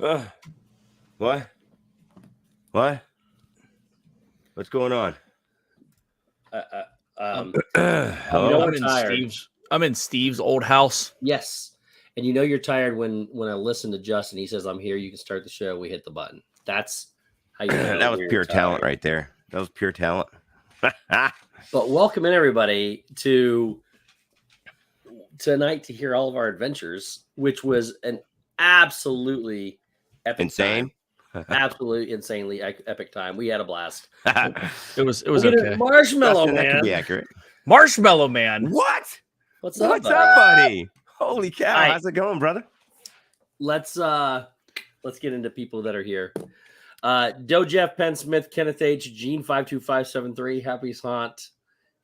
What? What? What's going on? Hello? I'm in Steve's old house. Yes. And you know you're tired when I listen to Justin. He says, I'm here. You can start the show. We hit the button. That's how you know. That was pure talent right there. That was pure talent. But welcome in, everybody, to tonight to hear all of our adventures, which was an absolutely epic insane. Absolutely insanely epic time. We had a blast. It was okay. Marshmallow Man. That could be accurate. Marshmallow Man. What? What's up, buddy? Holy cow! Right. How's it going, brother? Let's get into people that are here. Doe Jeff, Penn Smith, Kenneth H, Gene 52573, Happy's Haunt,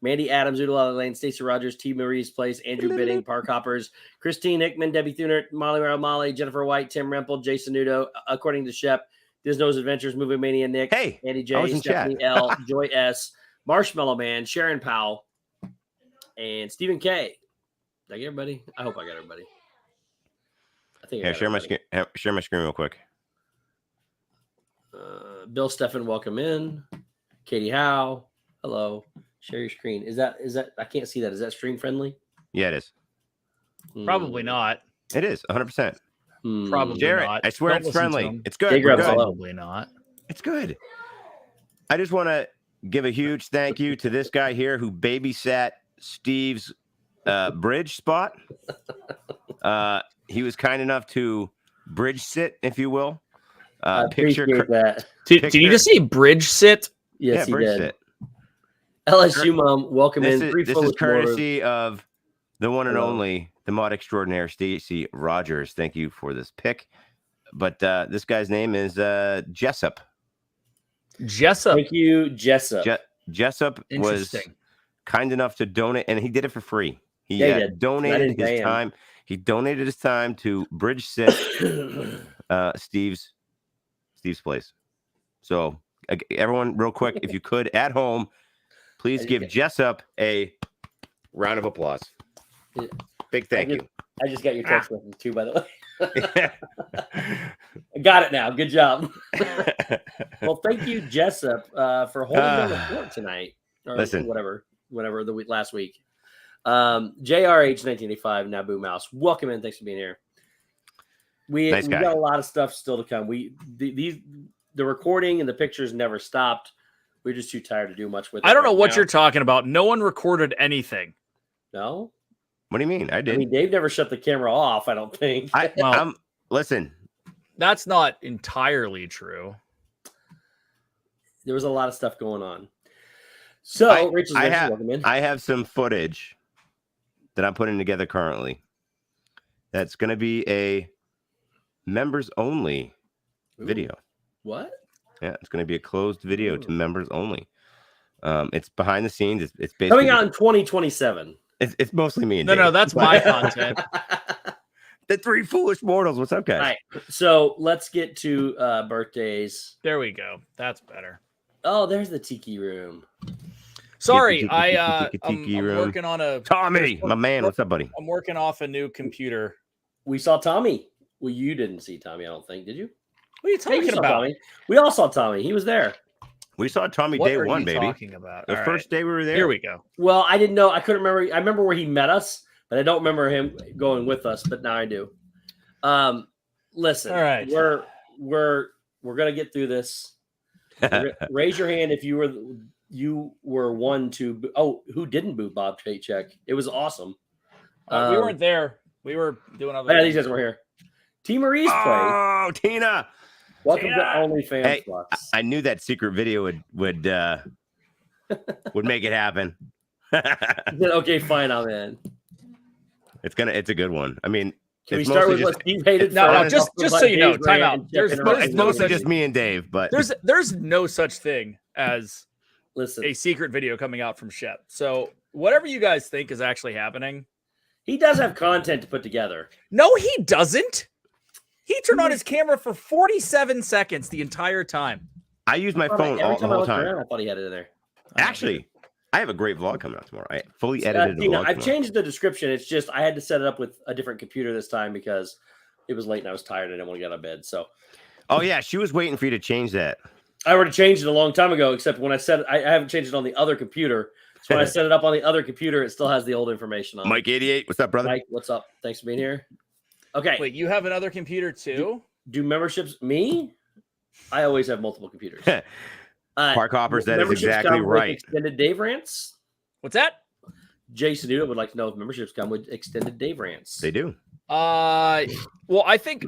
Mandy Adams, Oodle Lane, Stacey Rogers, T Marie's Place, Andrew Bidding, Park Hoppers, Christine Hickman, Debbie Thunert, Molly Merrill Molly, Jennifer White, Tim Rempel, Jason Nudo, according to Shep, Disno's Adventures, Movie Mania Nick, hey, Andy J, Stephanie L, Joy S, Marshmallow Man, Sharon Powell, and Stephen K. Did I get everybody? I hope I got everybody. I think. Yeah, share my screen real quick. Bill Steffen, welcome in. Katie Howe, hello. Share your screen. Is that? I can't see that. Is that stream friendly? Yeah, it is. Probably not. It is 100%. Probably Jared, not. I swear Don't it's listen to friendly. him. It's good. Probably not. It's good. I just want to give a huge thank you to this guy here who babysat Steve's bridge spot. He was kind enough to bridge sit, if you will. I appreciate that. Did you just say bridge sit? Yes, yeah, he did. Sit. LSU mom, welcome in. This is courtesy of the one and only, the mod extraordinaire, Stacey Rogers. Thank you for this pick. But this guy's name is Jessup. Jessup. Thank you, Jessup. Jessup was kind enough to donate, and he did it for free. He donated his time. He donated his time to bridge sit Steve's place. So everyone, real quick, if you could, at home, please give Jessup a round of applause. Big thank you. I just got your text message too, by the way. I got it now. Good job. Well, thank you, Jessup, for holding down the fort tonight. Or listen, whatever the week last week. JRH 1985 Naboo Mouse, welcome in. Thanks for being here. We got a lot of stuff still to come. The recording and the pictures never stopped. We're just too tired to do much with it. I don't know what you're talking about. No one recorded anything. No. What do you mean? I did. I mean, Dave never shut the camera off, I don't think. Listen. That's not entirely true. There was a lot of stuff going on. So, Rachel's welcome in. I have some footage that I'm putting together currently. That's going to be a members only video. What? Yeah, it's going to be a closed video to members only. It's behind the scenes. It's basically coming out in 2027. It's mostly me and Dave. No, that's my content. The three foolish mortals. What's up, guys? All right. So let's get to birthdays. There we go. That's better. Oh, there's the tiki room. Sorry, I'm working on a Tommy, my man. What's up, buddy? I'm working off a new computer. We saw Tommy. Well, you didn't see Tommy, I don't think. Did you? What are you talking about? Tommy. We all saw Tommy. He was there. We saw Tommy day one, baby. Talking about the first day we were there. Here we go. Well, I didn't know. I couldn't remember. I remember where he met us, but I don't remember him going with us. But now I do. Listen. All right. We're gonna get through this. Raise your hand if you were one to. Who didn't boot Bob Paycheck? It was awesome. We weren't there. We were doing other. Yeah, these guys were here. T Marie's play. Oh, Tina. Welcome to OnlyFans. Hey, I knew that secret video would make it happen. Okay, fine, I'm in. It's a good one. I mean, can we start with what Steve hated? No, just so you know, time out. It's mostly just me and Dave, but there's no such thing as listen a secret video coming out from Shep. So whatever you guys think is actually happening, he does have content to put together. No, he doesn't. He turned on his camera for 47 seconds the entire time. I use my phone all the whole time. I thought he had it in there. Actually, I have a great vlog coming out tomorrow. I fully edited the vlog. I've changed the description. It's just I had to set it up with a different computer this time because it was late and I was tired. I didn't want to get out of bed. So, oh yeah, she was waiting for you to change that. I already changed it a long time ago. Except when I said I haven't changed it on the other computer. So when I set it up on the other computer, it still has the old information on. Mike 88, what's up, brother? Mike, what's up? Thanks for being here. Okay. Wait, you have another computer too? Do memberships? Me? I always have multiple computers. Park Hoppers, that is exactly right. Extended Dave rants. What's that? Jason Udo would like to know if memberships come with extended Dave rants. They do. Well, I think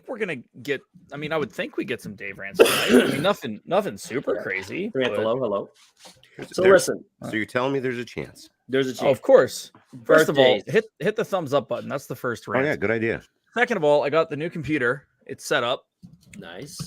we're gonna get. I mean, I would think we get some Dave rants tonight. I mean, nothing super crazy. Hello. So listen. So you're telling me there's a chance? There's a chance. Oh, of course. First Birthdays. of all, hit the thumbs up button. That's the first rant. Oh yeah, good idea. Second of all, I got the new computer. It's set up. Nice.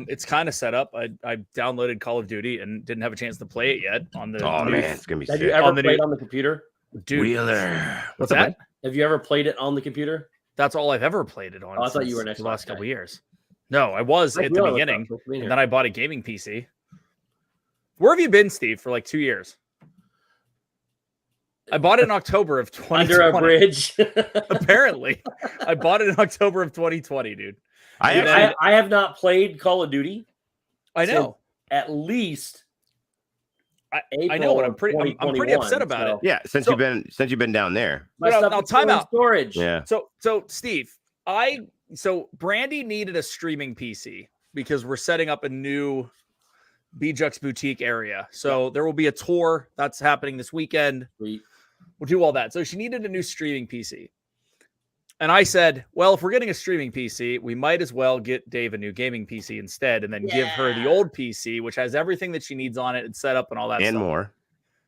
It's kind of set up. I downloaded Call of Duty and didn't have a chance to play it yet on the. Oh man, it's gonna be. Have sick. you ever played on the computer? Dude, Wheeler. What's that? Have you ever played it on the computer? That's all I've ever played it on. Oh, I thought you were next the last couple years. No, I was at the beginning, and then I bought a gaming PC. Where have you been, Steve, for like 2 years? I bought it in October of 2020. Under a bridge. Apparently. I bought it in October of 2020, dude. I have not played Call of Duty. I know. At least I know, but I'm pretty upset about it. Yeah, since you've been down there. My stuff is time out. Storage. Yeah. So Steve, Brandy needed a streaming PC because we're setting up a new BJux boutique area. So there will be a tour that's happening this weekend. Sweet. We'll do all that. So she needed a new streaming PC. And I said, well, if we're getting a streaming PC, we might as well get Dave a new gaming PC instead and then give her the old PC, which has everything that she needs on it and set up and all that and stuff. more.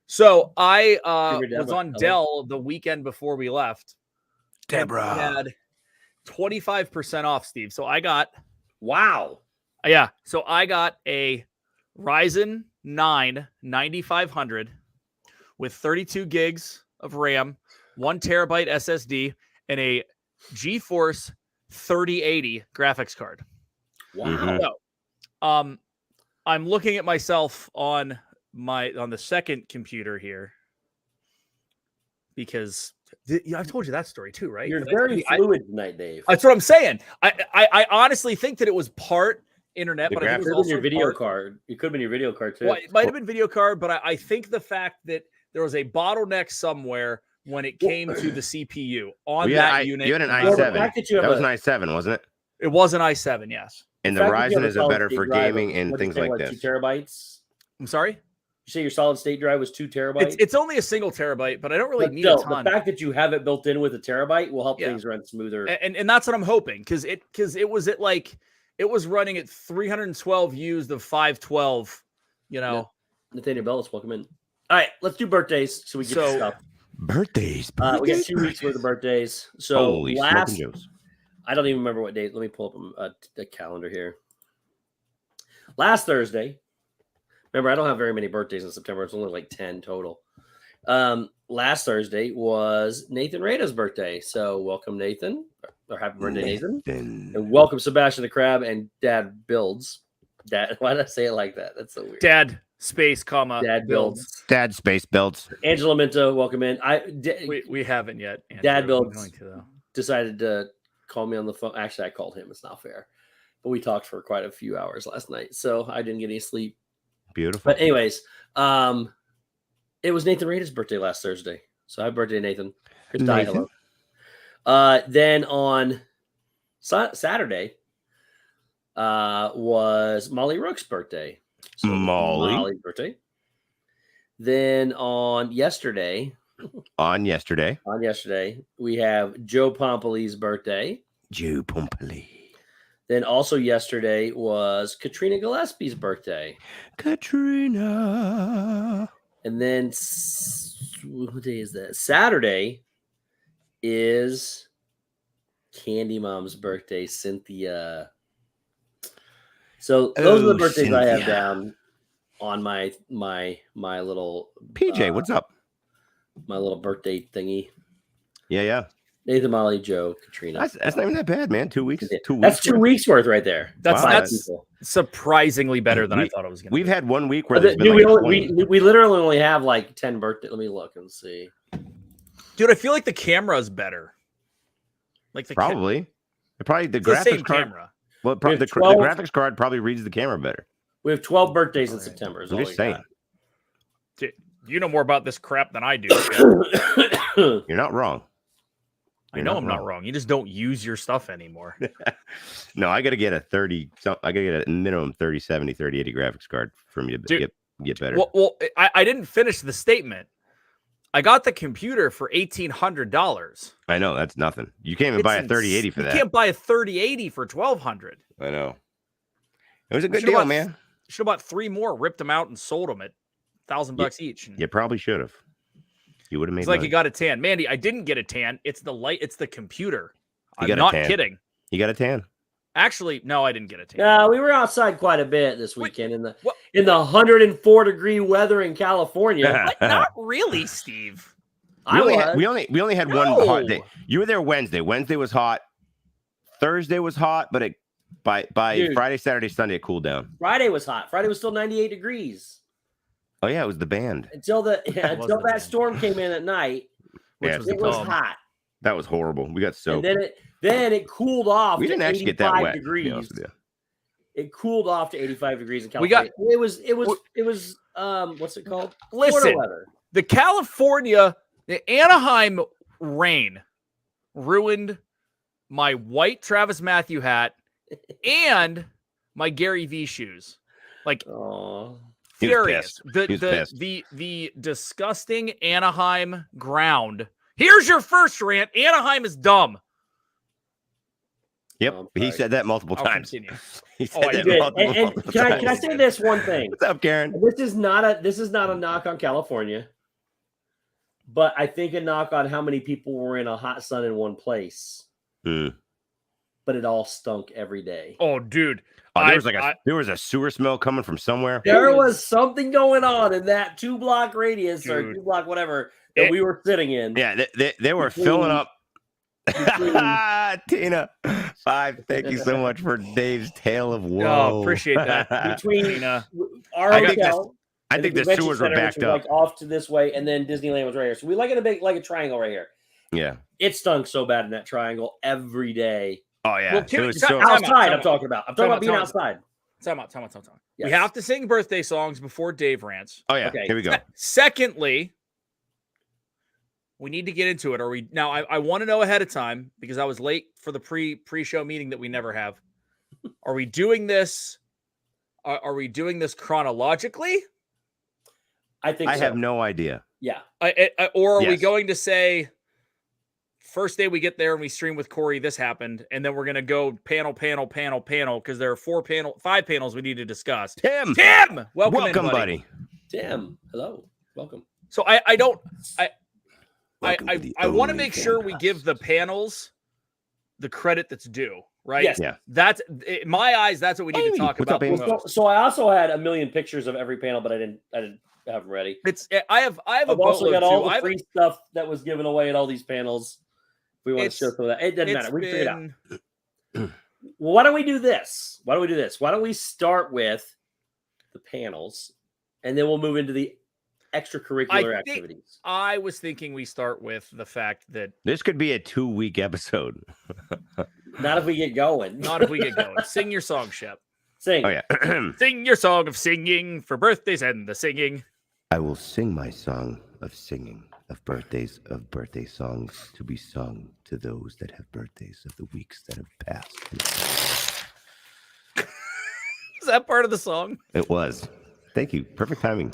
So I was on Dell the weekend before we left. Deborah. We had 25% off, Steve. So I got... Wow. Yeah. So I got a Ryzen 9 9500 with 32 gigs of RAM, 1 terabyte SSD, and a GeForce 3080 graphics card. Wow. So, I'm looking at myself on the second computer here because I've told you that story too, right? You're very fluid tonight, Dave. That's what I'm saying. I honestly think that it was part internet, but I think it was also your video card. It could have been your video card too. Well, it might have been video card, but I think the fact that there was a bottleneck somewhere when it came to the CPU on that unit. You had an i7. That was an i7, wasn't it? It was an i7, yes. And the Ryzen is better for gaming and things like this. 2 terabytes. I'm sorry? You say your solid state drive was 2 terabytes? It's only a single terabyte, but I don't really need a ton. The fact that you have it built in with a terabyte will help things run smoother. And that's what I'm hoping, because it was running at 312 used of 512, you know. Nathaniel Bellis, welcome in. All right, let's do birthdays so we get to stuff. Birthdays. We got 2 weeks worth of birthdays. So I don't even remember what date. Let me pull up the calendar here. Last Thursday, remember, I don't have very many birthdays in September. It's only like 10 total. Last Thursday was Nathan Rada's birthday. So welcome, Nathan. Or happy birthday, Nathan. And welcome, Sebastian the Crab and Dad Builds. Dad, why did I say it like that? That's so weird. Dad space comma Dad builds. Dad space builds. Angela Minto, welcome in. We haven't yet. Andrew. Dad builds decided to call me on the phone. Actually, I called him. It's not fair. But we talked for quite a few hours last night, so I didn't get any sleep. Beautiful. But anyways, it was Nathan Rada's birthday last Thursday. So happy birthday, Nathan. Chris Dye, hello. Then on Saturday was Molly Rook's birthday. So Molly's birthday. Then on yesterday, we have Joe Pompoli's birthday. Joe Pompoli. Then also yesterday was Katrina Gillespie's birthday. Katrina. And then what day is that? Saturday is Candy Mom's birthday, Cynthia. So those are the birthdays Cynthia. I have down on my little PJ. What's up? My little birthday thingy. Yeah. Nathan, Molly, Joe, Katrina. That's not even that bad, man. 2 weeks. That's 2 weeks worth right there. That's surprisingly better than I thought it was going to be. We've had 1 week where we literally only have like 10 birthdays. Let me look and see. Dude, I feel like the camera is better. Like probably. Probably the It's graphics the same card. camera. Well, the graphics card probably reads the camera better. We have 12 birthdays in September. I'm just saying. Dude, you know more about this crap than I do. You're not wrong. I know I'm not wrong. You just don't use your stuff anymore. No, I got to get a 30. I got to get a minimum 3070, 3080 graphics card for me to get better. Well, I didn't finish the statement. I got the computer for $1,800. I know that's nothing. You can't even buy a 3080 for that. You can't buy a 3080 for $1,200. I know. It was a good deal, man. Should have bought 3 more, ripped them out, and sold them at $1,000 each. You probably should have. You would have made. It's like you got a tan, Mandy. I didn't get a tan. It's the light. It's the computer. I'm not kidding. You got a tan. Actually, no, I didn't get a tan. No, we were outside quite a bit this weekend in the 104-degree weather in California. Not really, Steve. We only had one hot day. You were there Wednesday. Wednesday was hot. Thursday was hot, but by Friday, Saturday, Sunday, it cooled down. Friday was hot. Friday was still 98 degrees. Oh yeah, it was the band until that storm came in at night. It was hot. That was horrible. We got soaked. And then it cooled off. We didn't actually get that wet. Degrees. It cooled off to 85 degrees in California. It was what's it called? Listen, the Anaheim rain ruined my white Travis Matthew hat and my Gary V shoes. Like, furious. The disgusting Anaheim ground. Here's your first rant. Anaheim is dumb. Yep, he said that multiple times. He said that multiple times. Can I say this one thing? What's up, Karen? This is not a knock on California, but I think a knock on how many people were in a hot sun in one place. But it all stunk every day. Oh, dude. There was a sewer smell coming from somewhere. There was something going on in that 2-block radius or 2-block whatever that we were sitting in. Yeah, they were filling up. Tina, 5. Thank you so much for Dave's tale of woe. Oh, appreciate that. Between our hotel, I think the sewers were backed up. Like off to this way, and then Disneyland was right here. So we like it a triangle right here. Yeah, it stunk so bad in that triangle every day. Oh yeah, outside. I'm talking about being outside. Time out. Yes. We have to sing birthday songs before Dave rants. Oh yeah, okay. Here we go. Secondly, we need to get into it. I want to know ahead of time because I was late for the pre-show meeting that we never have. Are we doing this? Are we doing this chronologically? I think I have no idea. Yeah. Or are we going to say first day we get there and we stream with Corey, this happened, and then we're gonna go panel because there are 5 panels we need to discuss. Tim, welcome in, buddy. Tim, hello, welcome. So I want to make sure we give the panels the credit that's due, right? Yes. Yeah. That's in my eyes. That's what we need to talk about. So I also had a million pictures of every panel, but I didn't have them ready. I've also got all the free stuff that was given away at all these panels. We want to show some of that. It doesn't matter. We can figure it out. Well, why don't we do this? Why don't we start with the panels, and then we'll move into the extracurricular activities. I was thinking we start with the fact that this could be a 2-week episode. Not if we get going. Sing your song, Shep. Sing. Oh yeah. Sing your song of singing for birthdays and the singing. I will sing my song of singing of birthday songs to be sung to those that have birthdays of the weeks that have passed. Is that part of the song? It was. Thank you. Perfect timing.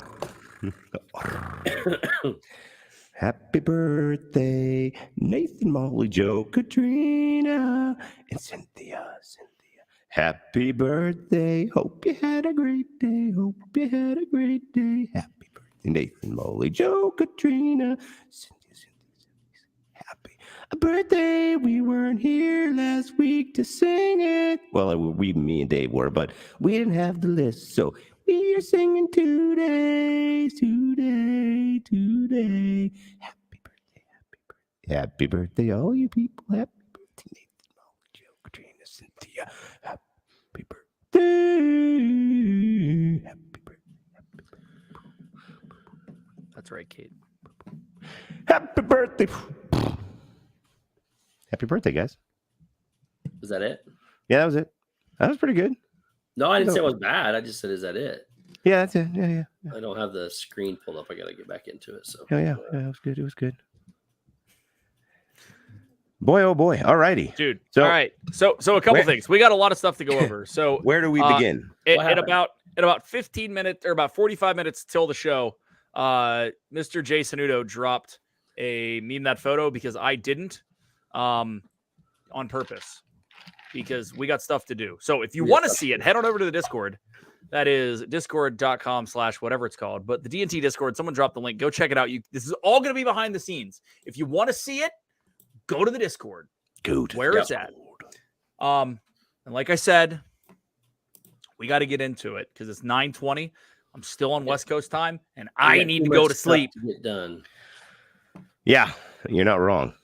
Happy birthday, Nathan, Molly, Joe, Katrina, and Cynthia. Happy birthday. Hope you had a great day. Happy birthday, Nathan, Molly, Joe, Katrina, Cynthia. Happy birthday. We weren't here last week to sing it. Well, me and Dave were, but we didn't have the list, so we are singing today. Happy birthday, all you people. Happy birthday, Nathan, Molly, Joe, Katrina, Cynthia. Happy birthday. Happy birthday. That's right, Kate. Happy birthday. Happy birthday, guys. Is that it? Yeah, that was it. That was pretty good. No, I didn't say it was bad. I just said, is that it? Yeah, that's it. Yeah. I don't have the screen pulled up. I got to get back into it. So yeah, it was good. It was good. Boy, oh boy. All righty. Dude. So, all right. So a couple things. We got a lot of stuff to go over. So where do we begin? In about 15 minutes or about 45 minutes till the show, Mr. Jay Sanudo dropped a meme that photo because I didn't on purpose because we got stuff to do. So if you want to see it, head on over to the Discord. That is discord.com/whatever it's called. But the D&T Discord, someone dropped the link. Go check it out. This is all going to be behind the scenes. If you want to see it, go to the Discord. Where it's at. And like I said, we got to get into it because it's 9:20. I'm still on West Coast time, and I need to go to sleep. To get done. Yeah, you're not wrong.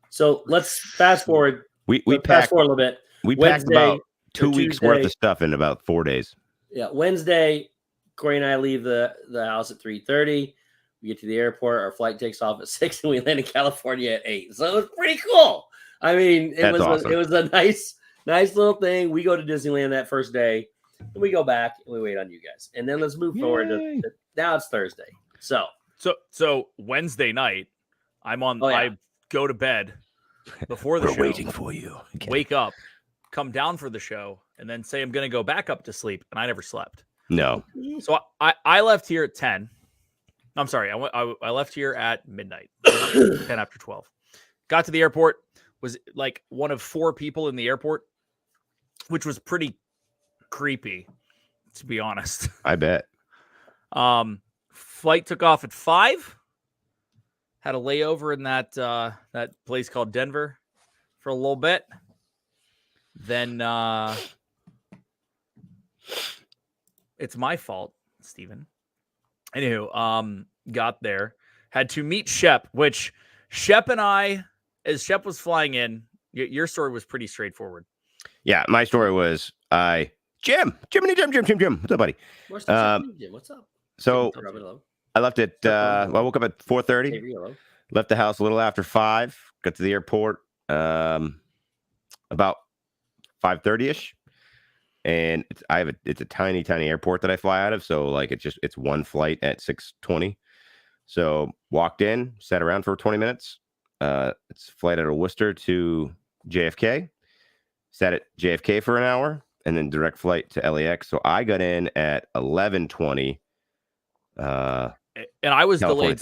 So let's fast forward. We packed fast forward a little bit. We packed about 2 weeks worth of stuff in about 4 days. Yeah, Wednesday, Corey and I leave the house at 3:30. We get to the airport. Our flight takes off at 6, and we land in California at 8. So it was pretty cool. I mean, it was a nice little thing. We go to Disneyland that first day, and we go back and we wait on you guys. And then let's move forward to now it's Thursday. So Wednesday night, I'm on. I go to bed before the show. We're waiting for you. Okay. Wake up, come down for the show, and then say I'm going to go back up to sleep, and I never slept. No. So I left here at 10. I'm sorry. I left here at midnight, 10 after 12. Got to the airport, was like one of 4 people in the airport, which was pretty creepy, to be honest. I bet. Flight took off at 5. Had a layover in that place called Denver for a little bit. Then it's my fault, Steven. Anywho, got there, had to meet Shep, which Shep and I, as Shep was flying in, your story was pretty straightforward. Yeah, my story was Jim. What's up, buddy? What's up? So I left at I woke up at 4:30. Left the house a little after 5. Got to the airport about 5:30ish. And it's a tiny airport that I fly out of, so like it's one flight at 6:20. So walked in, sat around for 20 minutes. It's a flight out of Worcester to JFK. Sat at JFK for an hour, and then direct flight to LAX. So I got in at 11:20. And I was California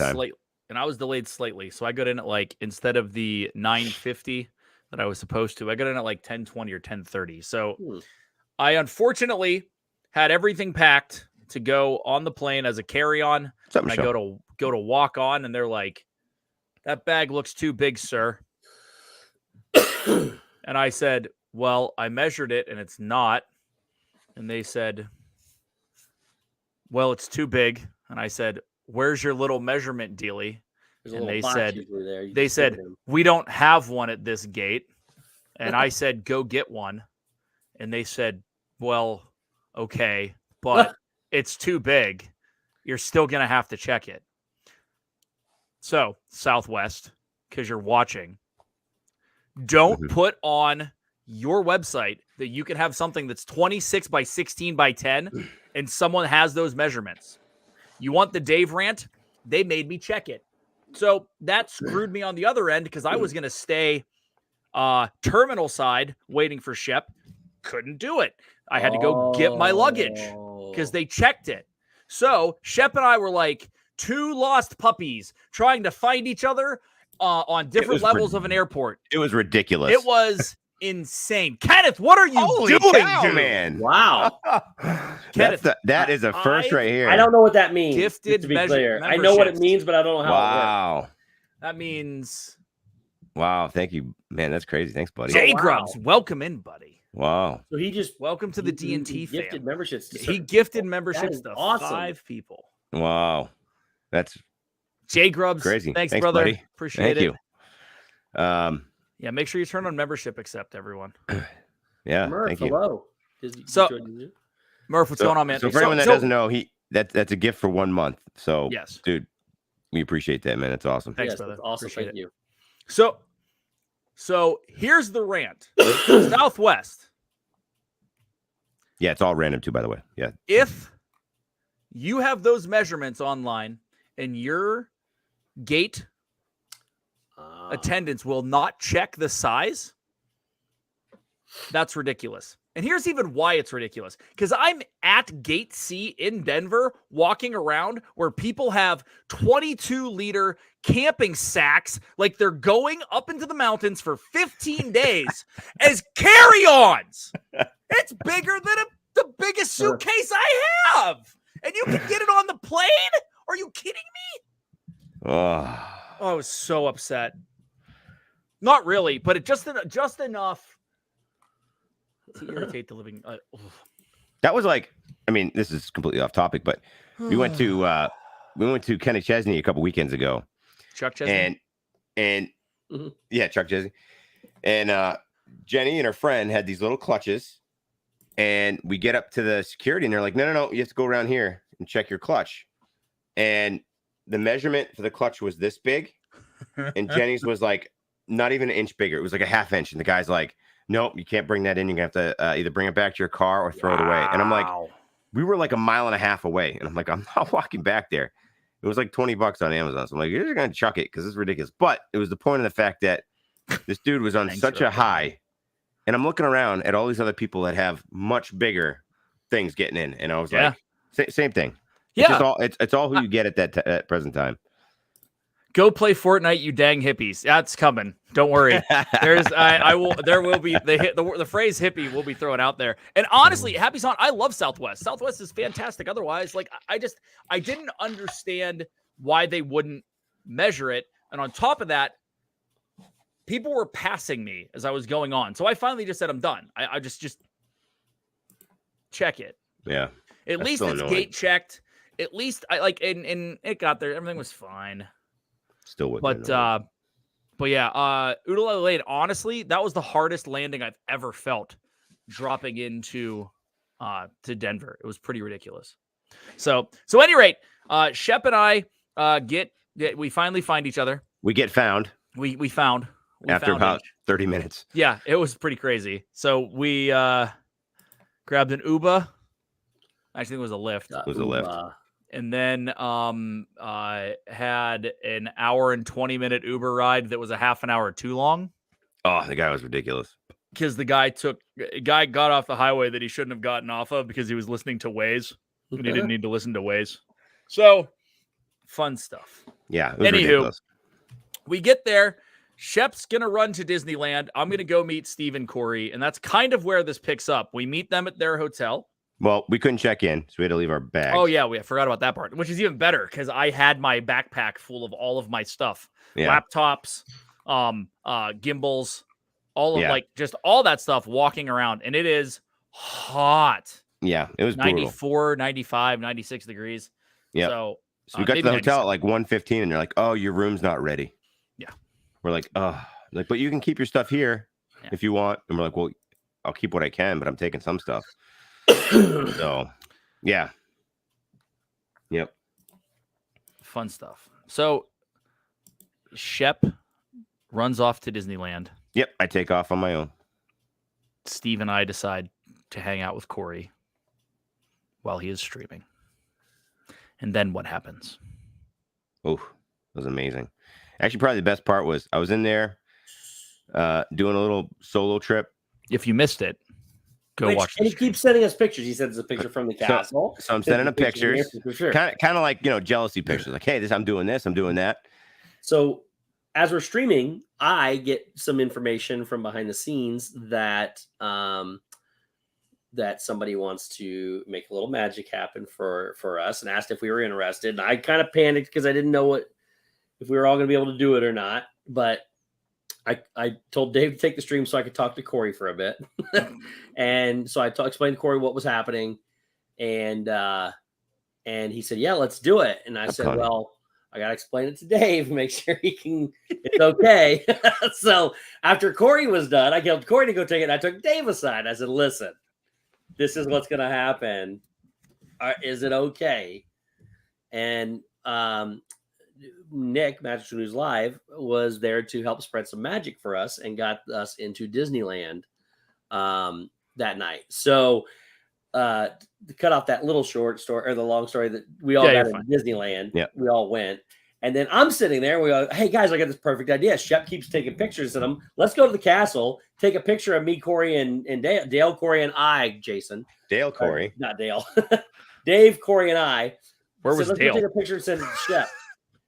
delayed slightly. So I got in at like, instead of the 9:50 that I was supposed to, I got in at like 10:20 or 10:30. So I unfortunately had everything packed to go on the plane as a carry-on. And I go to walk on, and they're like, "That bag looks too big, sir." And I said, "Well, I measured it, and it's not." And they said, "Well, it's too big." And I said, "Where's your little measurement dealie?" And they said, "We don't have one at this gate." And I said, "Go get one." And they said, "Well, okay, but it's too big. You're still going to have to check it." So, Southwest, because you're watching, don't put on your website that you can have something that's 26 by 16 by 10 and someone has those measurements. You want the Dave rant? They made me check it. So that screwed me on the other end because I was going to stay terminal side waiting for Shep. Couldn't do it. I had to go get my luggage because they checked it. So Shep and I were like 2 lost puppies trying to find each other on different levels of an airport. It was ridiculous. It was insane. Kenneth, what are you doing, cow, man? Wow. Kenneth, that is a first right here. I don't know what that means. Gifted to be clear. I know what it means, but I don't know how it works. That means... Wow, thank you, man. That's crazy. Thanks, buddy. Jay Grubbs, welcome in, buddy. Wow. So he just welcome to the D&T fam. Gifted memberships. He gifted memberships to awesome. 5 people. Wow, that's Jay Grubbs. Crazy. Thanks brother. Buddy. Appreciate it. Thank you. Yeah, make sure you turn on membership accept, everyone. Yeah, Murph, thank you. Hello. Murph, what's going on, man? So for anyone that doesn't know, that's a gift for 1 month. So yes, dude, we appreciate that, man. It's awesome. Thanks, brother. Awesome. Thank you. So So here's the rant. Southwest. Yeah, it's all random too, by the way. Yeah. If you have those measurements online and your gate attendants will not check the size, that's ridiculous. And here's even why it's ridiculous. Because I'm at Gate C in Denver walking around where people have 22-liter camping sacks like they're going up into the mountains for 15 days as carry-ons. It's bigger than the biggest suitcase I have. And you can get it on the plane? Are you kidding me? Oh, I was so upset. Not really, but it just enough to irritate the living. That was like, I mean, this is completely off topic, but we went to Kenny Chesney a couple weekends ago. Chuck Chesney, and yeah, Chuck Chesney, and Jenny and her friend had these little clutches, and we get up to the security, and they're like, no, you have to go around here and check your clutch, and the measurement for the clutch was this big, and Jenny's was like not even an inch bigger. It was like a half inch, and the guy's like, nope, you can't bring that in. You're going to have to either bring it back to your car or throw it away. And I'm like, we were like a mile and a half away. And I'm like, I'm not walking back there. It was like $20 on Amazon. So I'm like, you're going to chuck it because it's ridiculous. But it was the point of the fact that this dude was on such a high. And I'm looking around at all these other people that have much bigger things getting in. And I was like, same thing. Yeah. It's all who you get at that present time. Go play Fortnite, you dang hippies. That's coming. Don't worry. There will be the phrase hippie will be thrown out there. And honestly, Happy Son, I love Southwest. Southwest is fantastic. Otherwise, like I didn't understand why they wouldn't measure it. And on top of that, people were passing me as I was going on. So I finally just said, I'm done. I just check it. Yeah. At least it's gate checked. At least I like, and it got there. Everything was fine. Still wouldn't. But yeah, Oodalala Lane, honestly, that was the hardest landing I've ever felt dropping into to Denver. It was pretty ridiculous. So at any rate, Shep and I we finally find each other. We get found. We found after about 30 minutes. Yeah, it was pretty crazy. So we grabbed an Uber. I think it was a Lyft. It was a Lyft. And then had an hour and 20-minute Uber ride that was a half an hour too long. Oh, the guy was ridiculous. Because the guy got off the highway that he shouldn't have gotten off of because he was listening to Waze. And he didn't need to listen to Waze. So, fun stuff. Yeah, it was ridiculous. We get there. Shep's going to run to Disneyland. I'm going to go meet Steve and Corey. And that's kind of where this picks up. We meet them at their hotel. Well, we couldn't check in, so we had to leave our bags. Oh, yeah, we forgot about that part, which is even better because I had my backpack full of all of my stuff. Yeah. Laptops, gimbals, all of just all that stuff walking around. And it is hot. Yeah, it was 94, brutal. 95, 96 degrees. Yeah. So we got to the hotel at like 1:15 and they're like, oh, your room's not ready. Yeah. We're like, oh, but you can keep your stuff here if you want. And we're like, well, I'll keep what I can, but I'm taking some stuff. So, yeah. Yep. Fun stuff. So, Shep runs off to Disneyland. Yep, I take off on my own. Steve and I decide to hang out with Corey while he is streaming. And then what happens? Oh, it was amazing. Actually, probably the best part was I was in there doing a little solo trip. If you missed it, go watch. And he keeps sending us pictures. He sends a picture from the castle. So I'm sending him pictures. Sure. Kind of like, jealousy pictures. Like, hey, I'm doing this, I'm doing that. So as we're streaming, I get some information from behind the scenes that that somebody wants to make a little magic happen for us and asked if we were interested. And I kind of panicked because I didn't know if we were all going to be able to do it or not. But I told Dave to take the stream so I could talk to Corey for a bit. And so I explained to Corey what was happening. And he said, yeah, let's do it. And I said, well, I got to explain it to Dave, make sure it's okay. So after Corey was done, I told Corey to go take it. And I took Dave aside. I said, listen, this is what's going to happen. Is it okay? And Nick, Magic News Live, was there to help spread some magic for us and got us into Disneyland that night. So to cut off that little short story or the long story that we all got into Disneyland, we all went. And then I'm sitting there. We go, hey, guys, I got this perfect idea. Shep keeps taking pictures of them. Let's go to the castle, take a picture of me, Corey, and Dale, Corey, and I, Jason. Dale, Corey. Not Dale. Dave, Corey, and I. Where was Dale? Let's go take a picture and send it to Shep.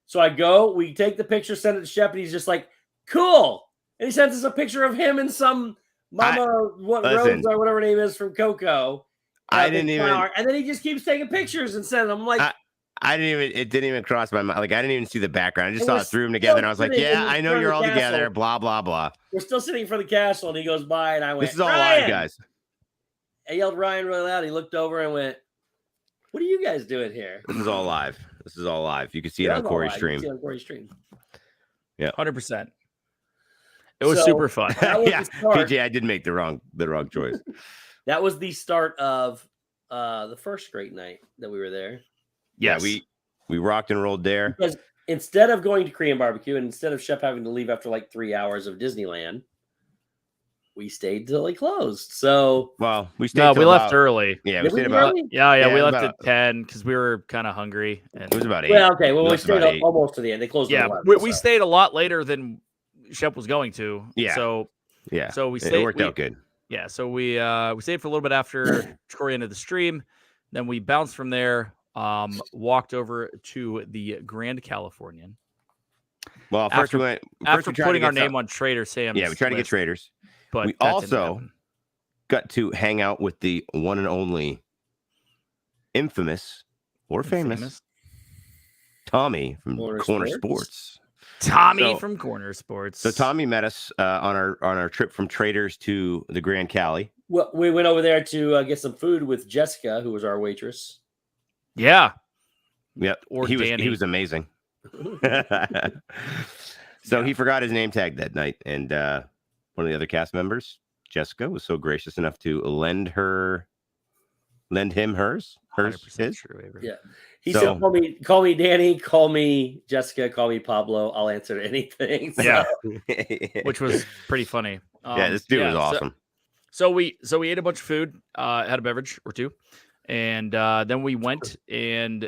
So I go. We take the picture, send it to Shep, and he's just like, cool. And he sends us a picture of him and some Mama, Rose or whatever her name is from Coco. I didn't even. And then he just keeps taking pictures and sending them. I'm like, it didn't even cross my mind. Like, I didn't even see the background. I just saw us threw them together. And I was like, yeah, I know you're all together. Blah, blah, blah. We're still sitting in front of the castle. And he goes by and I went, this is all live, guys. I yelled Ryan really loud. He looked over and went, what are you guys doing here? This is all live. This is all live. You can see it on Corey's stream. Yeah. 100%. It was super fun. Yeah. PJ, I did make the wrong choice. That was the start of the first great night that we were there. Yes. Yeah, we rocked and rolled there. Because instead of going to Korean barbecue and instead of Shep having to leave after like 3 hours of Disneyland, we stayed till it closed. So we stayed. No, we left early. Yeah, we stayed about. Yeah, we left at 10 because we were kind of hungry. And it was about 8. Well, okay. Well, we stayed almost to the end. They closed. Yeah, 11, we stayed a lot later than Shep was going to. Yeah. So we stayed. It worked out good. Yeah. So we stayed for a little bit after Corey ended the stream. Then we bounced from there. Walked over to the Grand Californian. Well, first we went after putting our name on Trader Sam's. Yeah, we tried to get Traders, but we also got to hang out with the one and only infamous or famous Tommy from Corner Sports. Tommy from Corner Sports. So Tommy met us on our trip from Traders to the Grand Cali. Well, we went over there to get some food with Jessica, who was our waitress. Yeah. Yep. Or he Danny. was amazing. So he forgot his name tag that night, and one of the other cast members, Jessica, was so gracious enough to lend him hers. His. True, yeah. He said, call me Danny, call me Jessica, call me Pablo. I'll answer anything. So. Yeah. Which was pretty funny. This dude was awesome. So we ate a bunch of food, had a beverage or two, and then we went and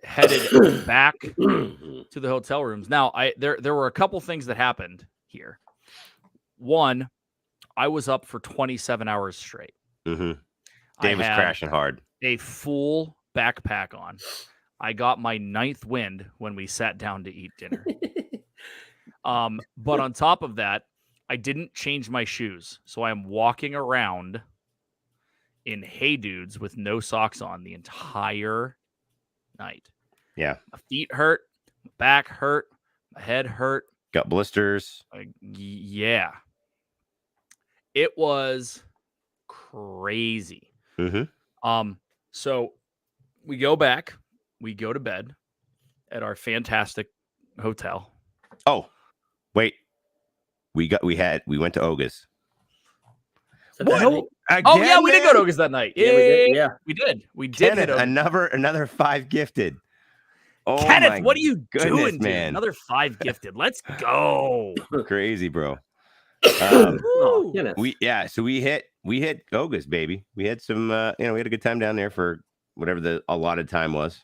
headed back to the hotel rooms. Now, there were a couple things that happened here. One, I was up for 27 hours straight. Mm-hmm. Dave was crashing hard. A full backpack on. I got my 9th wind when we sat down to eat dinner. But on top of that, I didn't change my shoes. So I'm walking around in Hey Dudes with no socks on the entire night. Yeah. My feet hurt, my back hurt, my head hurt. Got blisters. Yeah. It was crazy. Mm-hmm. So we go back, we go to bed at our fantastic hotel. Oh, wait. We went to Oga's. What? Oh yeah, we did go to Oga's that night. Yeah, we did. We did. Kenneth, another 5 gifted. Oh, Kenneth, what are you doing, man? Dude? Another 5 gifted. Let's go. Crazy, bro. We hit Oga's, baby. We had some we had a good time down there for whatever the allotted time was.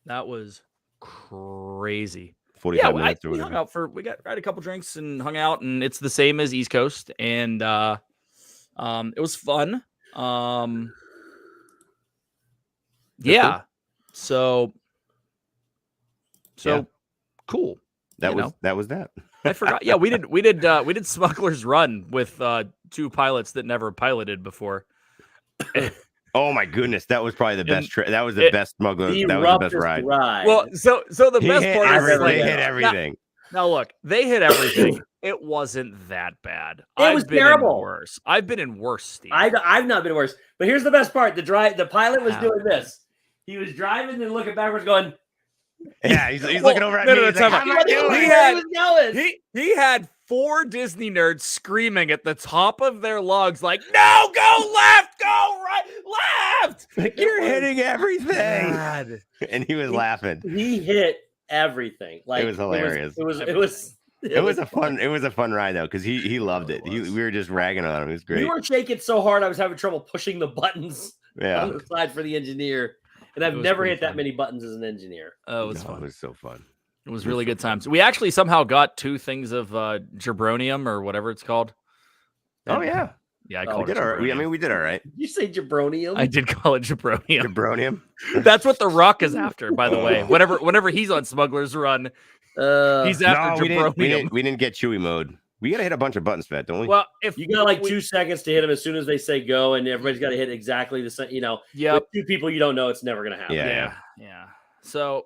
That was crazy. 45 minutes or we whatever. Hung out we had a couple drinks and hung out, and it's the same as East Coast, and it was fun. Yeah. So cool. That was that. I forgot. Yeah, we did Smuggler's Run with 2 pilots that never piloted before. Oh my goodness, that was probably the best trip. That was the best smuggler. That was the best ride. Well, so the best part is they hit everything. Now look, they hit everything. It wasn't that bad. It was terrible. Worse. I've been in worse, Steve. I've not been worse. But here's the best part: the pilot was doing this. He was driving and looking backwards, going. Yeah, he's looking over at me. He's like, how am I doing? He had 4 Disney nerds screaming at the top of their lungs, like, "No, go left, go right, left!" Like, you're hitting everything. God. And he was laughing. He hit everything. Like it was hilarious. It was a fun ride though, because he loved it. We were just ragging on him. It was great. We were shaking so hard I was having trouble pushing the buttons on the side for the engineer. And I've never hit that many buttons as an engineer. Oh, it was fun. It was so fun. It was really good times. We actually somehow got 2 things of jabronium or whatever it's called. Oh yeah. Yeah, I called it. We did all right. Did you say jabronium? I did call it jabronium. Jabronium. That's what The Rock is after, by the way. Whenever he's on Smuggler's Run, he's after jabronium. We didn't get Chewy mode. We got to hit a bunch of buttons, Fat, don't we? Well, if you got like 2 seconds to hit them as soon as they say go, and everybody's got to hit exactly the same. With 2 people you don't know, it's never going to happen. Yeah. So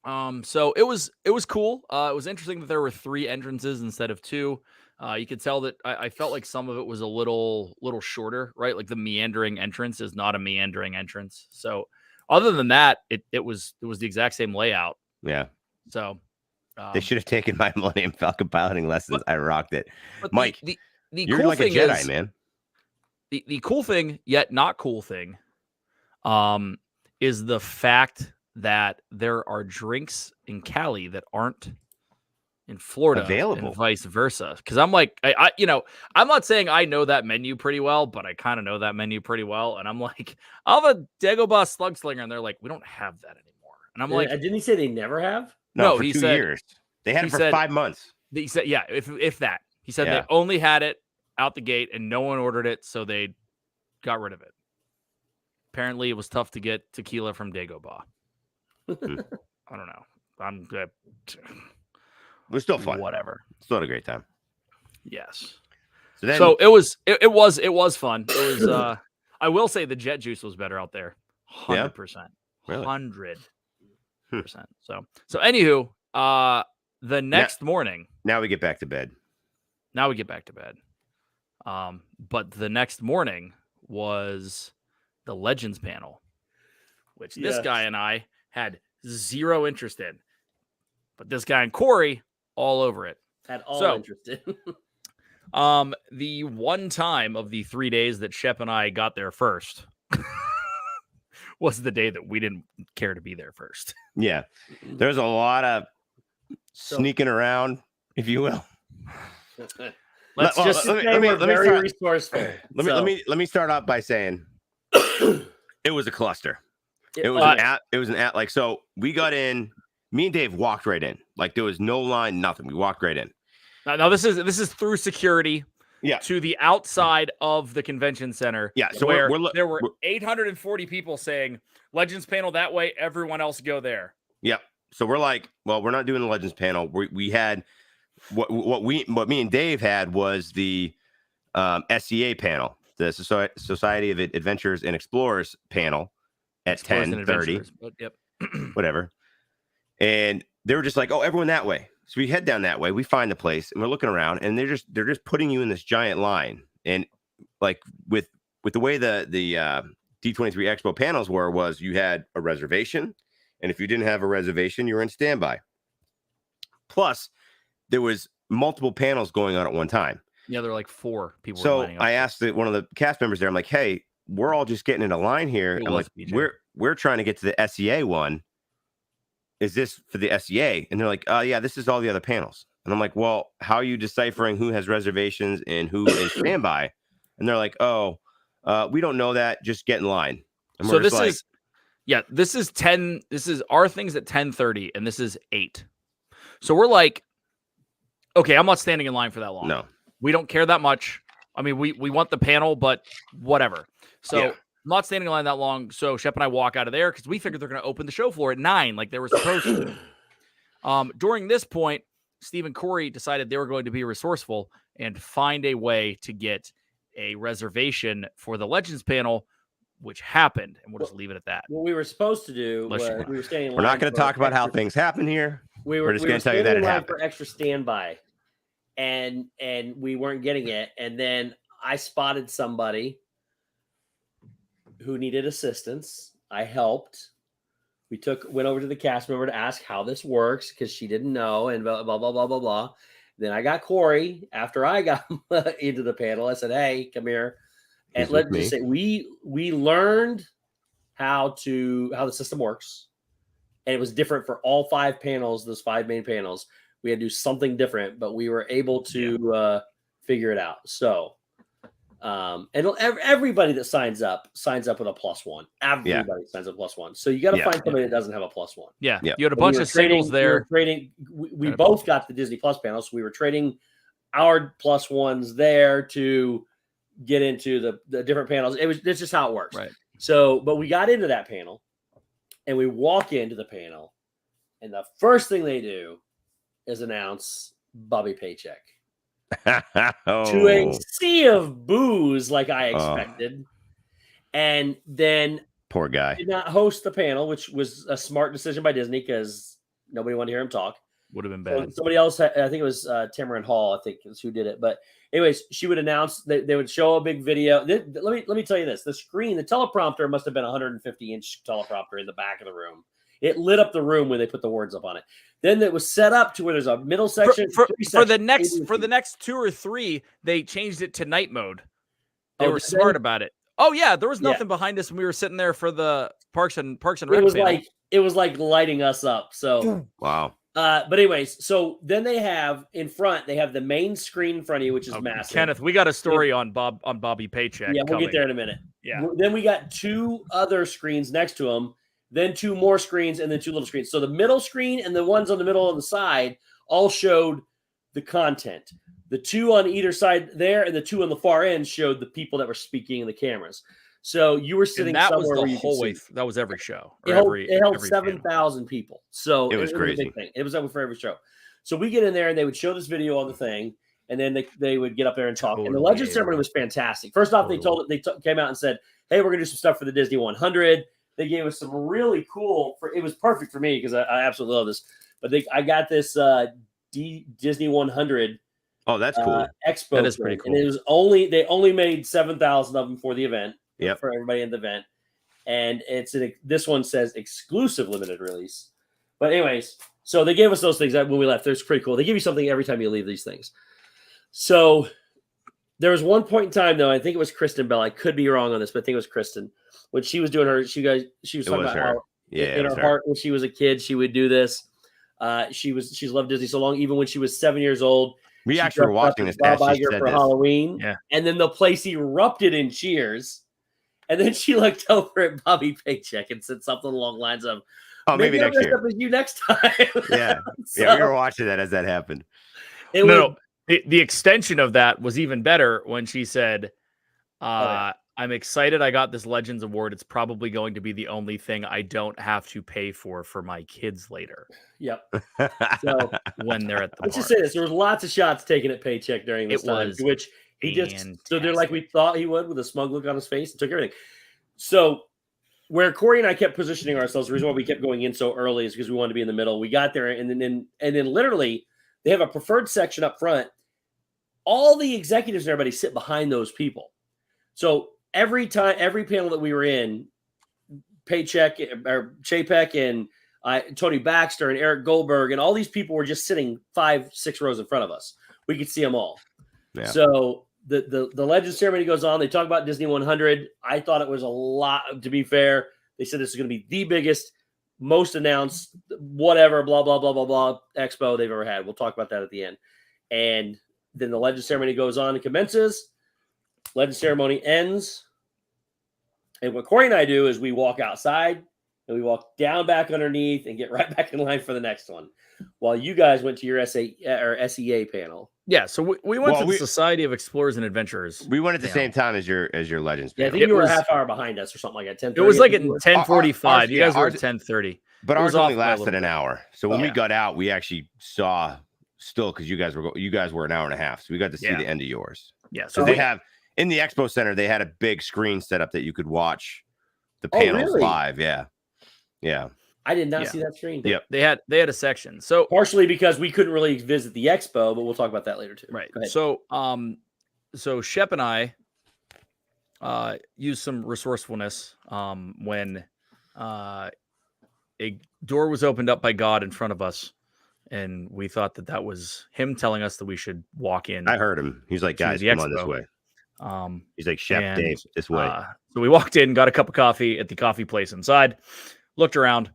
it was cool. It was interesting that there were 3 entrances instead of 2. You could tell that I felt like some of it was a little shorter, right? Like the meandering entrance is not a meandering entrance. So other than that, it was the exact same layout. Yeah. So they should have taken my Millennium Falcon piloting lessons. I rocked it. But Mike, the you're cool like thing a Jedi, is, man. The cool thing, yet not cool thing, is the fact that there are drinks in Cali that aren't in Florida available, and vice versa. Because I'm like, I'm not saying I know that menu pretty well, but I kind of know that menu pretty well. And I'm like, I'll have a Dagobah Slug Slinger, and they're like, we don't have that anymore. And I'm like, didn't he say they never have? No, for 2 years. They had it for 5 months. He said, yeah, if that. He said Yeah. they only had it out the gate and no one ordered it, so they got rid of it. Apparently, it was tough to get tequila from Dagobah. I don't know. I'm good. It was still fun. Whatever. Still had a great time. Yes. So it was fun. It was. I will say the jet juice was better out there. 100%. Really? 100%. So anywho, the next morning. Now we get back to bed. But the next morning was the Legends panel, which this guy and I had zero interest in. But this guy and Corey all over it. Had all interest in. The one time of the 3 days that Shep and I got there first was the day that we didn't care to be there first. Yeah. There's a lot of sneaking around, if you will. Let me start off by saying it was a cluster. It was an at like, so we got in, me and Dave walked right in. Like there was no line, nothing. We walked right in. Now this is through security. Yeah. To the outside of the convention center. Yeah. So where there were 840 people saying Legends panel that way, everyone else go there. Yep. So we're like, well, we're not doing the Legends panel. We had what me and Dave had was the SEA panel, the Society of Adventurers and Explorers panel at 10:30. Yep. Whatever. And they were just like, oh, everyone that way. So we head down that way. We find the place, and we're looking around, and they're just putting you in this giant line. And like with the way the D23 Expo panels was you had a reservation, and if you didn't have a reservation, you were in standby. Plus, there was multiple panels going on at one time. Yeah, there were like 4 people. So I asked one of the cast members there. I'm like, hey, we're all just getting in a line here. I'm like, we're trying to get to the SEA one. Is this for the SEA? And they're like, yeah, this is all the other panels. And I'm like, well, how are you deciphering who has reservations and who is standby? And they're like, oh, we don't know that. Just get in line. And so this is 10. This is our things at 10:30, and this is 8. So we're like, okay, I'm not standing in line for that long. No, we don't care that much. I mean, we want the panel, but whatever. So. Yeah. I'm not standing in line that long, so Shep and I walk out of there because we figured they're going to open the show floor at 9, like they were supposed to. During this point, Steve and Corey decided they were going to be resourceful and find a way to get a reservation for the Legends panel, which happened, and we'll just leave it at that. What we were supposed to do was we were standing in line. We're not going to talk about how things happen here. We're just going to tell you that it happened. For extra standby, and we weren't getting it, and then I spotted somebody who needed assistance. I helped. We went over to the cast member to ask how this works because she didn't know, and blah, blah, blah, blah, blah, blah. Then I got Corey after I got into the panel. I said, hey, come here. And let's just say we learned how the system works. and it was different for all 5 panels. Those 5 main panels, we had to do something different, but we were able to figure it out. So, and everybody that signs up with a +1. Everybody signs up +1. So you got to find somebody that doesn't have a +1. Yeah. You had a bunch of singles there. We both got the Disney Plus panels. So we were trading our +1s there to get into the different panels. That's just how it works. Right. So, but we got into that panel and we walk into the panel and the first thing they do is announce Bobby Paycheck to a sea of boos like I expected. And then poor guy did not host the panel, which was a smart decision by Disney because nobody wanted to hear him talk. Would have been bad. So somebody else, I think it was Tamron Hall, I think is who did it. But anyways, she would announce that they would show a big video. Let me tell you this: the screen, the teleprompter must have been a 150-inch teleprompter in the back of the room. It lit up the room when they put the words up on it. Then it was set up to where there's a middle section for the next 2 or 3. They changed it to night mode. They were smart about it. Oh yeah, there was nothing behind us when we were sitting there for the Parks and Rec. It was like lighting us up. So wow. But anyways, so then they have in front, they have the main screen in front of you, which is massive. Kenneth, we got a story on Bobby Paycheck. Yeah, we'll get there in a minute. Yeah. Then we got 2 other screens next to them, then 2 more screens, and then 2 little screens. So the middle screen and the ones on the middle and the side all showed the content. The 2 on either side there and the 2 on the far end showed the people that were speaking in the cameras. So you were sitting that somewhere was the whole way. That was every show. It held 7,000 people. So it was crazy. A big thing. It was over for every show. So we get in there and they would show this video on the thing, and then they would get up there and talk. And the Legend ceremony was fantastic. First off, they came out and said, "Hey, we're gonna do some stuff for the Disney 100." They gave us some really cool. It was perfect for me because I absolutely love this. But I got this Disney 100. Oh, that's cool. Expo. That is pretty cool. And it was they only made 7,000 of them for the event. Yep. For everybody in the event. And this one says exclusive limited release. But anyways, so they gave us those things when we left. They're pretty cool. They give you something every time you leave these things. So there was one point in time, though, I think it was Kristen Bell. I could be wrong on this, but I think it was Kristen. When she was doing she was talking about how in her heart when she was a kid, she would do this. She's loved Disney so long, even when she was 7 years old. We actually were watching this Bob Iger for Halloween. Yeah. And then the place erupted in cheers. And then she looked over at Bobby Paycheck and said something along the lines of, maybe next year. Up as you next time. Yeah. Yeah, we were watching that as that happened. The extension of that was even better when she said, I'm excited I got this Legends Award. It's probably going to be the only thing I don't have to pay for my kids later. Yep. So when they're at the let's just say this. There was lots of shots taken at Paycheck during this time, which he so they're like we thought he would with a smug look on his face and took everything. So where Corey and I kept positioning ourselves, the reason why we kept going in so early is because we wanted to be in the middle. We got there and then literally they have a preferred section up front. All the executives and everybody sit behind those people. So every panel that we were in, Paycheck or Chapek and Tony Baxter and Eric Goldberg and all these people were just sitting 5-6 rows in front of us. We could see them all. Yeah. So the Legend ceremony goes on. They talk about Disney 100. I thought it was a lot. To be fair, they said this is going to be the biggest, most announced, whatever, blah blah blah blah blah expo they've ever had. We'll talk about that at the end. And then the Legend ceremony goes on and commences. Legend ceremony ends. And what Corey and I do is we walk outside and we walk down back underneath and get right back in line for the next one. While you guys went to your SEA panel. Yeah, so we went to the Society of Explorers and Adventurers. We went at the same time as your Legends panel. Yeah, I think you were a half hour behind us or something like that. 10:30. It was like at 10:45. You guys were at 10:30. But ours only lasted an hour. So when we got out, we actually saw still because you guys were an hour and a half. So we got to see the end of yours. Yeah. So they have in the Expo Center, they had a big screen set up that you could watch the panels live. Yeah. Yeah. I did not see that screen. Yep. They had a section. So partially because we couldn't really visit the expo, but we'll talk about that later too. Right. So so Shep and I used some resourcefulness when a door was opened up by God in front of us, and we thought that was him telling us that we should walk in. I heard him. He's like, guys, come on this way. He's like, Shep, Dave, this way. So we walked in, got a cup of coffee at the coffee place inside, looked around.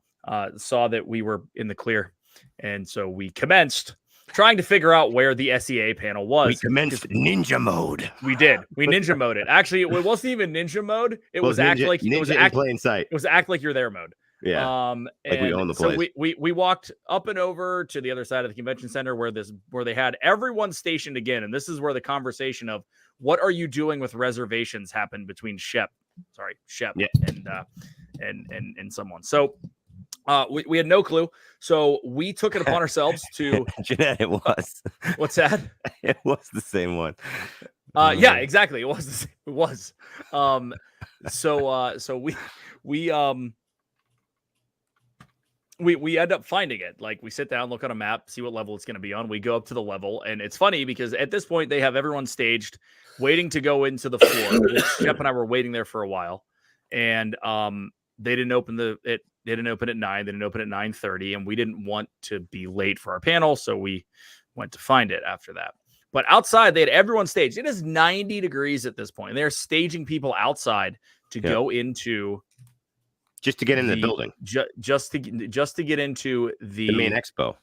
saw that we were in the clear, and so we commenced trying to figure out where the SEA panel was. We commenced ninja mode. We did. We ninja moded. Actually, it wasn't even ninja mode. It was act like ninja it was in plain sight. It was act like you're there mode. Yeah. Like we own the place. So we walked up and over to the other side of the convention center where they had everyone stationed again, and this is where the conversation of what are you doing with reservations happened between Shep and someone. So we had no clue. So we took it upon ourselves to Jeanette, it was. What's that? It was the same one. Yeah, exactly. It was. It was. So we end up finding it. Like, we sit down, look on a map, see what level it's going to be on. We go up to the level, and it's funny because at this point they have everyone staged, waiting to go into the floor. Shep and I were waiting there for a while, and they didn't open it. They didn't open at 9. They didn't open at 9:30, and we didn't want to be late for our panel, so we went to find it after that. But outside, they had everyone staged. It is 90 degrees at this point. They're staging people outside to go into, just to get in the building, just to get into the main expo,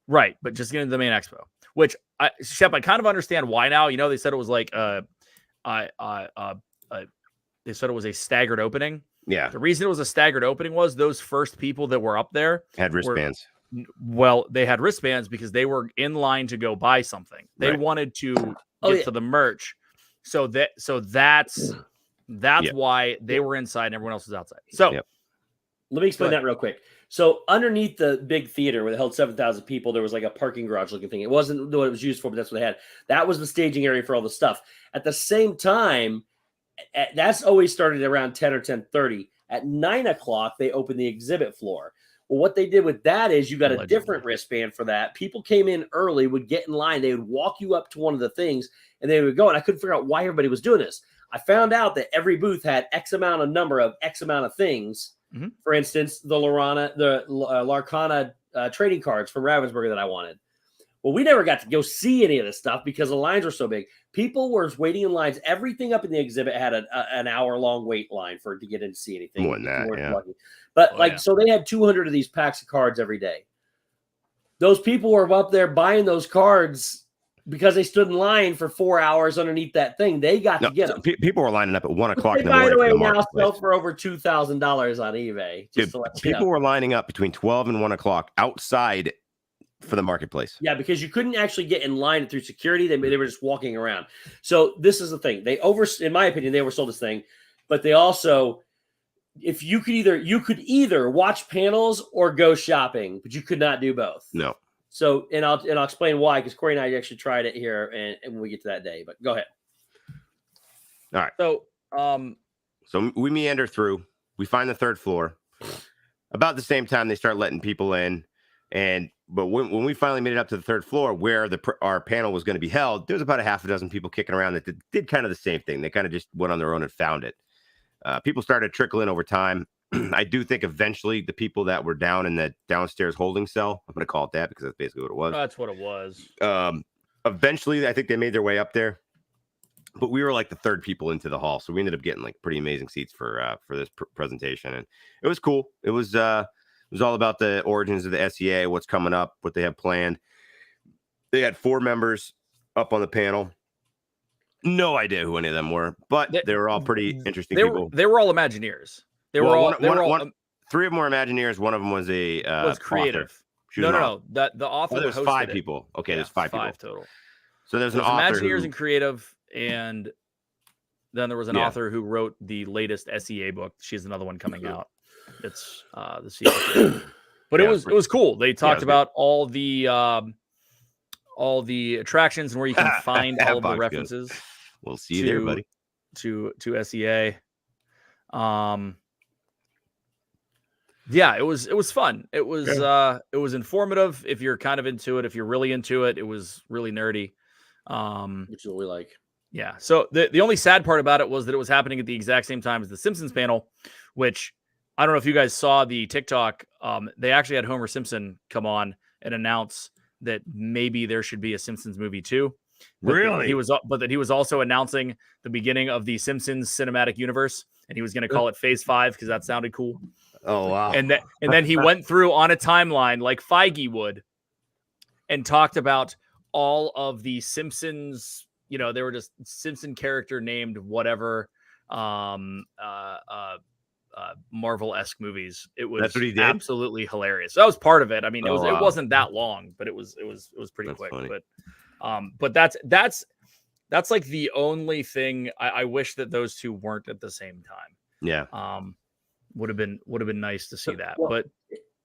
right? But just get into the main expo, which Shep, I kind of understand why now. You know, they said it was like they said it was a staggered opening. Yeah. The reason it was a staggered opening was those first people that were up there had wristbands. They had wristbands because they were in line to go buy something. They wanted to get to the merch. So that's why they were inside and everyone else was outside. So let me explain that real quick. So underneath the big theater where they held 7,000 people, there was like a parking garage looking thing. It wasn't what it was used for, but that's what they had. That was the staging area for all the stuff. At the same time, that's always started around 10 or 10:30. At 9 o'clock, they opened the exhibit floor. Well, what they did with that is you got a different wristband for that. People came in early, would get in line. They would walk you up to one of the things, and they would go. And I couldn't figure out why everybody was doing this. I found out that every booth had X amount of things. Mm-hmm. For instance, the Larcana trading cards from Ravensburger that I wanted. Well, we never got to go see any of this stuff because the lines were so big. People were waiting in lines. Everything up in the exhibit had an hour-long wait line to get in to see anything. More than that, yeah. But so they had 200 of these packs of cards every day. Those people were up there buying those cards because they stood in line for 4 hours underneath that thing. They got to get them. People were lining up at 1 o'clock in the morning. By the way, now sell for over $2,000 on eBay. People were lining up between 12 and 1 o'clock outside for the marketplace. Yeah, because you couldn't actually get in line through security. They were just walking around. So this is the thing. In my opinion, they oversold this thing, but they also, if you could either watch panels or go shopping, but you could not do both. No. So, and I'll explain why, because Corey and I actually tried it here and when we get to that day, but go ahead. All right. So we meander through, we find the third floor. About the same time, they start letting people in. But when we finally made it up to the third floor where our panel was going to be held, there was about a half a dozen people kicking around that did kind of the same thing. They kind of just went on their own and found it. People started trickling over time. I do think eventually the people that were down in the downstairs holding cell, I'm going to call it that because that's basically what it was. That's what it was. Eventually, I think they made their way up there. But we were like the third people into the hall. So we ended up getting like pretty amazing seats for this presentation. And it was cool. It was all about the origins of the SEA, what's coming up, what they have planned. They had 4 members up on the panel. No idea who any of them were, but they were all pretty interesting people. They were all Imagineers. They were all 3 of them were Imagineers. One of them was was creative. No. The author. There's 5 people. Okay, there's 5 people total. So there's an author. Imagineers and creative, and then there was an author who wrote the latest SEA book. She's another one coming out. It's the secret. But it was cool. They talked about all the attractions and where you can find all of the references. We'll see you there, buddy. To SEA. Yeah, it was fun. It was informative if you're kind of into it. If you're really into it, it was really nerdy. Which is what we like. Yeah. So the only sad part about it was that it was happening at the exact same time as the Simpsons panel, which I don't know if you guys saw the TikTok. They actually had Homer Simpson come on and announce that maybe there should be a Simpsons movie too. Really? That he was also announcing the beginning of the Simpsons cinematic universe, and he was going to call it Phase 5 because that sounded cool. Oh wow! And then he went through on a timeline like Feige would, and talked about all of the Simpsons. You know, they were just Simpson character named whatever. Marvel-esque movies. It was That's what he did? Absolutely hilarious. That was part of it. I mean, it wasn't that long, but it was pretty quick. Funny. But that's like the only thing I wish that those two weren't at the same time. Yeah. Would have been nice to see that. Well, but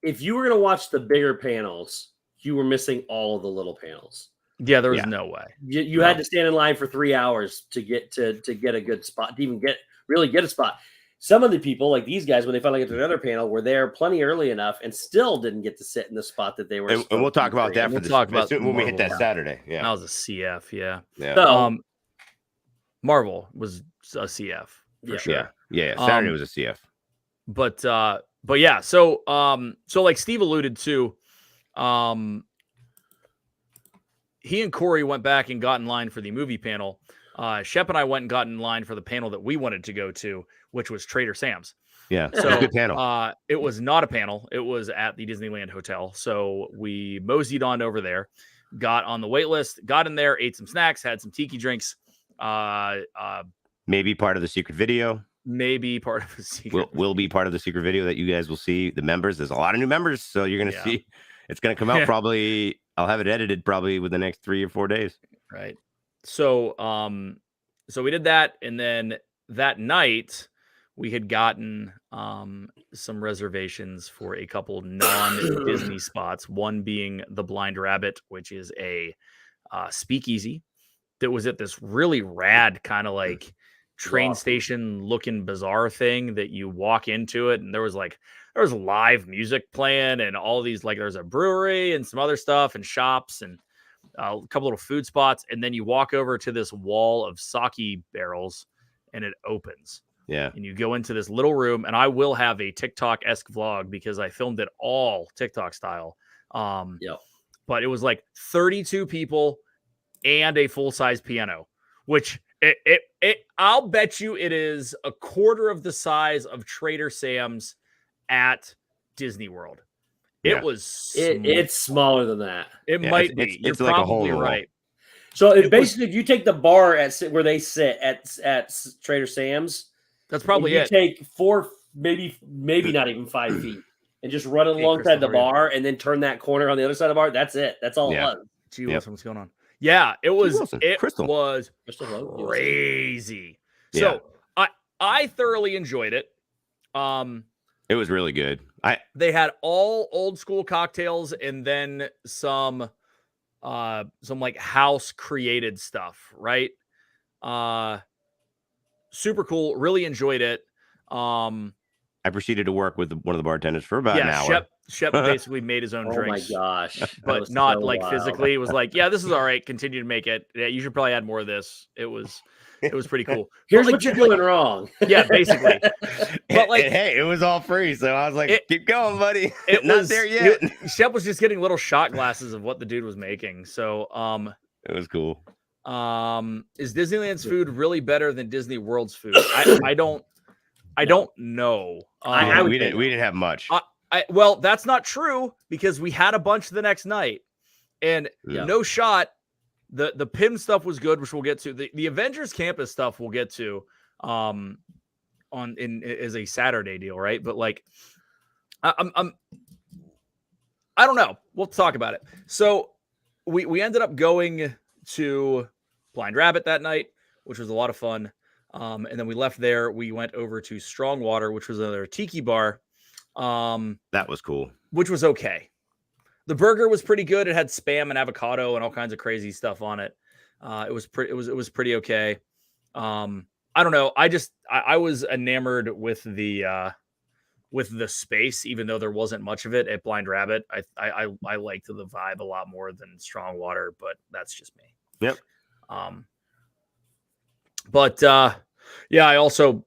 if you were going to watch the bigger panels, you were missing all of the little panels. Yeah, there was no way. You had to stand in line for 3 hours to get a good spot, to even get a spot. Some of the people, like these guys, when they finally get to another panel, were there plenty early enough and still didn't get to sit in the spot that they were. And we'll talk about that when we hit that Saturday. Yeah, that was a CF. Yeah. So, Marvel was a CF for sure. Yeah. Saturday was a CF. But yeah. So like Steve alluded to, he and Corey went back and got in line for the movie panel. Shep and I went and got in line for the panel that we wanted to go to, which was Trader Sam's. Yeah, so it was a good panel. It was not a panel. It was at the Disneyland Hotel. So we moseyed on over there, got on the wait list, got in there, ate some snacks, had some tiki drinks. Maybe part of the secret video. Maybe part of the secret. Will be part of the secret video that you guys will see. The members. There's a lot of new members, so you're going to see. It's going to come out probably. I'll have it edited probably within the next 3 or 4 days. Right. So, so we did that, and then that night we had gotten some reservations for a couple non-Disney spots. One being the Blind Rabbit, which is a speakeasy that was at this really rad kind of like train station looking bizarre thing that you walk into it, and there was live music playing and all these, like, there's a brewery and some other stuff and shops and a couple little food spots, and then you walk over to this wall of sake barrels and it opens. Yeah. And you go into this little room, and I will have a TikTok-esque vlog because I filmed it all TikTok style. But it was like 32 people and a full-size piano, which I'll bet you it is a quarter of the size of Trader Sam's at Disney World. It was it's smaller than that. It might be. It's You're like probably a whole right. So basically, if you take the bar where they sit at Trader Sam's, that's probably it. Take 4, maybe not even 5 feet, and just run it alongside the bar, and then turn that corner on the other side of the bar. That's it. That's all it was. Gee, what's going on? Yeah, it was. It Crystal. was crazy. So I thoroughly enjoyed it. It was really good. They had all old school cocktails and then some like house created stuff, right? Super cool. Really enjoyed it. I proceeded to work with one of the bartenders for about an hour. Shep basically made his own drinks. Oh my gosh. But not like physically. It was like, yeah, this is all right. Continue to make it. Yeah, you should probably add more of this. It was pretty cool. Here's what you're doing wrong. Yeah, basically. But like, hey, it was all free, so I was like, keep going, buddy. It not there yet. Shep was just getting little shot glasses of what the dude was making. So it was cool. Is Disneyland's food really better than Disney World's food? I don't know. We didn't have much. Well, that's not true because we had a bunch the next night, and no shot. The PIM stuff was good, which we'll get to. The Avengers Campus stuff we'll get to as a Saturday deal, right? But like, I don't know. We'll talk about it. So we ended up going to Blind Rabbit that night, which was a lot of fun. And then we left there. We went over to Strong Water, which was another tiki bar. That was cool. Which was okay. The burger was pretty good. It had Spam and avocado and all kinds of crazy stuff on it. It was pretty okay. I don't know. I was enamored with the space, even though there wasn't much of it at Blind Rabbit. I liked the vibe a lot more than Strong Water, but that's just me. Yep. But I also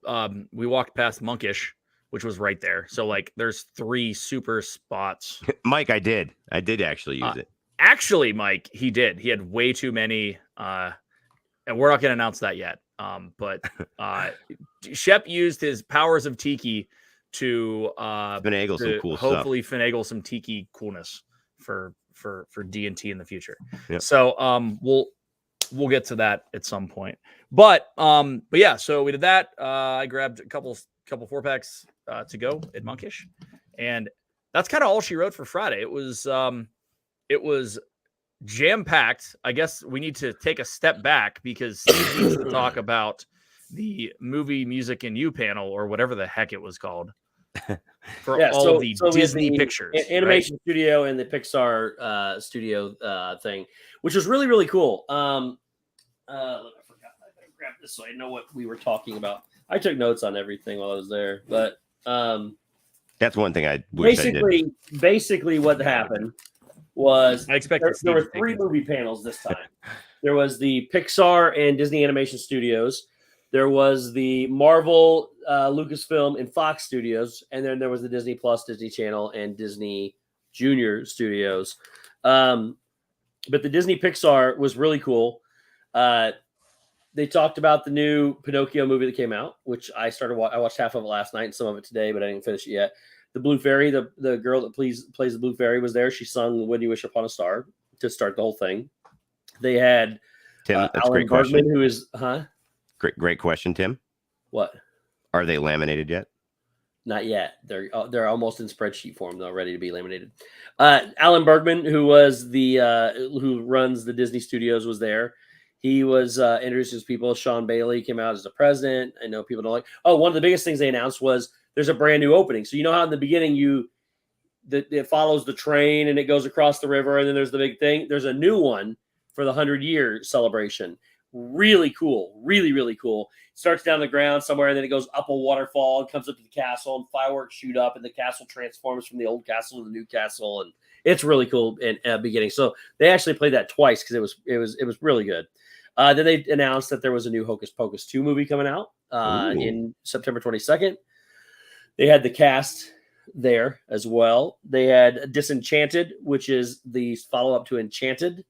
we walked past Monkish, which was right there. So like there's 3 super spots. Mike, I did actually use it. Actually, Mike, he did. He had way too many and we're not going to announce that yet. But Shep used his powers of Tiki to finagle some cool hopefully stuff. finagle some tiki coolness for D&T in the future. Yep. So we'll get to that at some point. But yeah, so we did that. I grabbed a couple 4-packs to go at Monkish, and that's kind of all she wrote for Friday. It was jam-packed. I guess we need to take a step back because Steve needs to talk about the movie, music, and you panel, or whatever the heck it was called, for Disney pictures, animation studio and the Pixar studio thing, which was really, really cool. I forgot. I better grab this so I know what we were talking about. I took notes on everything while I was there, but that's one thing I wish I did. Basically, what happened was I expected there were 3 movie panels this time. There was the Pixar and Disney Animation Studios. There was the Marvel, Lucasfilm, and Fox Studios, and then there was the Disney Plus, Disney Channel, and Disney Junior Studios. But the Disney Pixar was really cool. They talked about the new Pinocchio movie that came out, which I watched half of it last night and some of it today, but I didn't finish it yet. The Blue Fairy, the girl that plays the Blue Fairy, was there. She sung "When You Wish Upon a Star" to start the whole thing. They had Tim. That's Alan a great question. Bergman, who is Great question, Tim. What? Are they laminated yet? Not yet. They're almost in spreadsheet form, though, ready to be laminated. Alan Bergman, who was who runs the Disney Studios, was there. He was introduced as people. Sean Bailey came out as the president. I know people don't like. Oh, one of the biggest things they announced was there's a brand new opening. So you know how in the beginning it follows the train and it goes across the river, and then there's the big thing. There's a new one for the 100-year celebration. Really cool. Really, really cool. It starts down the ground somewhere, and then it goes up a waterfall and comes up to the castle, and fireworks shoot up, and the castle transforms from the old castle to the new castle, and it's really cool in beginning. So they actually played that twice because it was really good. Then they announced that there was a new Hocus Pocus 2 movie coming out in September 22nd. They had the cast there as well. They had Disenchanted, which is the follow-up to Enchanted.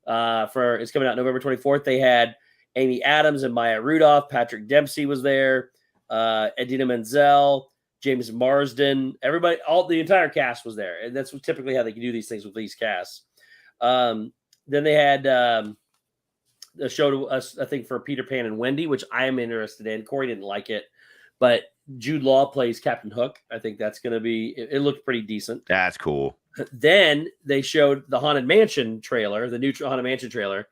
It's coming out November 24th. They had Amy Adams and Maya Rudolph. Patrick Dempsey was there. Idina Menzel, James Marsden. Everybody, the entire cast was there, and that's typically how they can do these things with these casts. Then they had a show to us, I think, for Peter Pan and Wendy, which I am interested in. Corey didn't like it, but Jude Law plays Captain Hook. I think that's going to be. It looked pretty decent. That's cool. Then they showed the Haunted Mansion trailer, the new Haunted Mansion trailer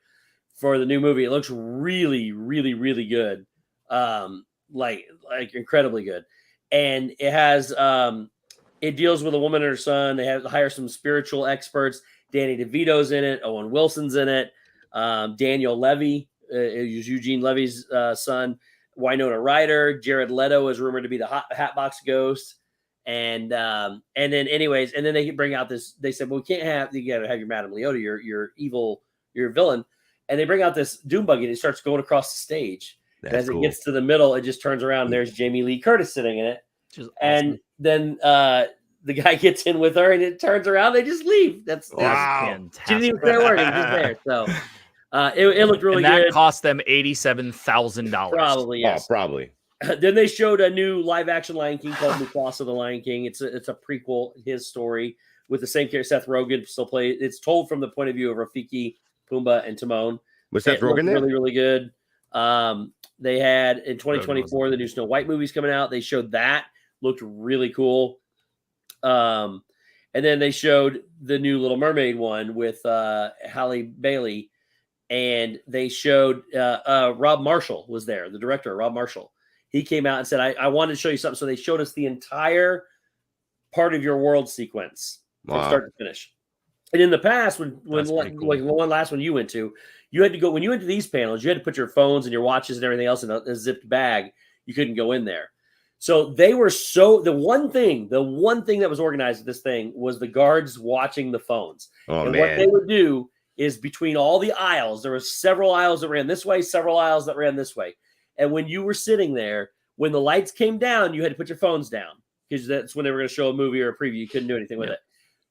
for the new movie. It looks really, really, really good. Like incredibly good. And it has, it deals with a woman and her son. They have to hire some spiritual experts. Danny DeVito's in it. Owen Wilson's in it. Daniel Levy is Eugene Levy's son. Winona Ryder. Jared Leto is rumored to be the Hatbox Ghost. And then they bring out this. They said, "Well, we can't have you. Got to have your Madame Leota, your evil, your villain." And they bring out this doom buggy, and it starts going across the stage. And as cool. It gets to the middle, it just turns around. And there's Jamie Lee Curtis sitting in it, awesome. And then the guy gets in with her, and it turns around. They just leave. That's fantastic. She didn't even say a word. He was just there. So it looked really good. That cost them $87,000. Probably, yes. Oh, probably. Then they showed a new live-action Lion King called Mufasa the Lion King. It's a prequel, his story, with the same character. Seth Rogen still plays. It's told from the point of view of Rafiki, Pumbaa, and Timon. Was Seth Rogen there? Really, really good. They had, in 2024, the new Snow White movie's coming out. They showed that. Looked really cool. And then they showed the new Little Mermaid one with Halle Bailey. And they showed Rob Marshall was there, the director, Rob Marshall. He came out and said, I wanted to show you something. So they showed us the entire part of your world sequence from start to finish. And in the past, when like the one last one you went to, you had to go, when you went to these panels, you had to put your phones and your watches and everything else in a zipped bag. You couldn't go in there. So they were the one thing that was organized at this thing was the guards watching the phones. What they would do is between all the aisles, there were several aisles that ran this way, several aisles that ran this way. And when you were sitting there, when the lights came down, you had to put your phones down because that's when they were going to show a movie or a preview. You couldn't do anything with it.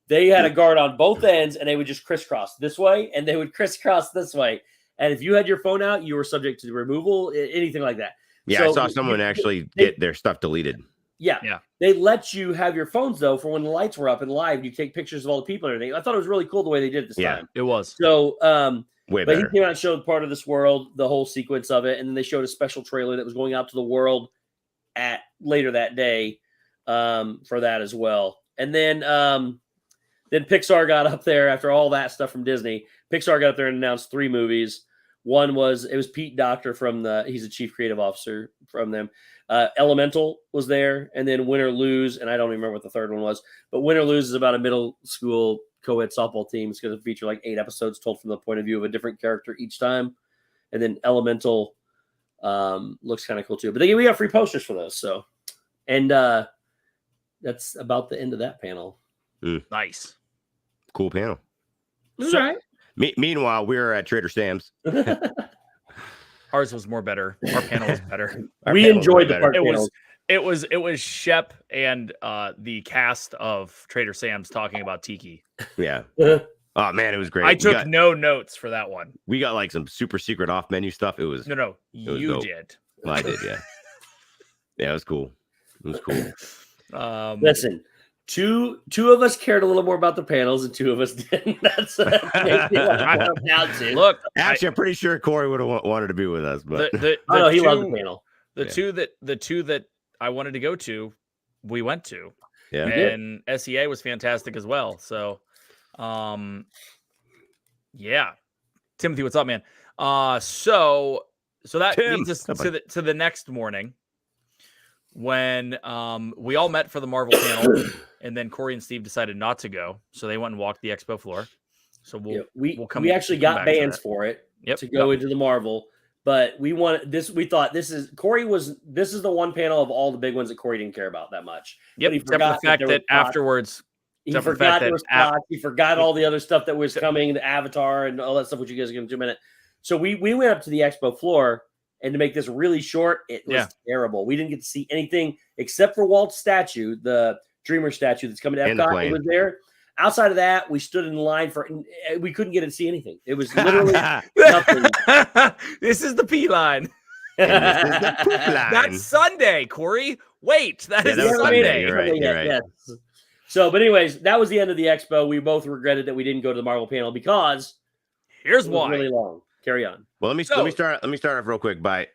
They had a guard on both ends, and they would just crisscross this way, and they would crisscross this way. And if you had your phone out, you were subject to removal, anything like that. Yeah, so I saw someone actually get their stuff deleted. Yeah. They let you have your phones though for when the lights were up and live. You take pictures of all the people and everything. I thought it was really cool the way they did it this time. It was. So, way but better. he came out and showed part of this world, the whole sequence of it, and then they showed a special trailer that was going out to the world at later that day for that as well. And then Pixar got up there after all that stuff from Disney. Pixar got up there and announced 3 movies. One was Pete Docter he's a chief creative officer from them. Elemental was there, and then Win or Lose, and I don't remember what the third one was, but Win or Lose is about a middle school co-ed softball team. It's going to feature like 8 episodes told from the point of view of a different character each time. And then Elemental looks kind of cool too. But we got free posters for those. So, and that's about the end of that panel. Nice. Cool panel. So, all right. Meanwhile, we're at Trader Sam's. Ours was more better. Our panel was better. We enjoyed the part. It was Shep and the cast of Trader Sam's talking about Tiki. Yeah. Oh man, it was great. I took no notes for that one. We got like some super secret off menu stuff. It was you did. Well, I did, yeah. Yeah, it was cool. It was cool. Listen, two of us cared a little more about the panels, and 2 of us didn't. That's look. Actually, I'm pretty sure Corey would have wanted to be with us, but he loved the panel. The two that I wanted to go to, we went to. Yeah, and SEA was fantastic as well. So, yeah, Timothy, what's up, man? So that leads us to the next morning when we all met for the Marvel panel, and then Corey and Steve decided not to go, so they went and walked the expo floor. So we actually got bands for it to go into the Marvel, but we wanted this. We thought this is the one panel of all the big ones that Corey didn't care about that much. Yep, except for the fact that afterwards. He forgot there was spots. He forgot all the other stuff that was coming, the Avatar and all that stuff, which you guys are going to do in a minute. So we went up to the expo floor, and to make this really short, it was terrible. We didn't get to see anything except for Walt's statue, the Dreamer statue that's coming to Epcot. It was there. Outside of that, we stood in line we couldn't get to see anything. It was literally nothing. This is the P line. That's Sunday, Corey. Wait, that is Sunday. You're right. Yes. So, but anyways, that was the end of the expo. We both regretted that we didn't go to the Marvel panel because here's why. Really long. Carry on. Well, let me start off real quick by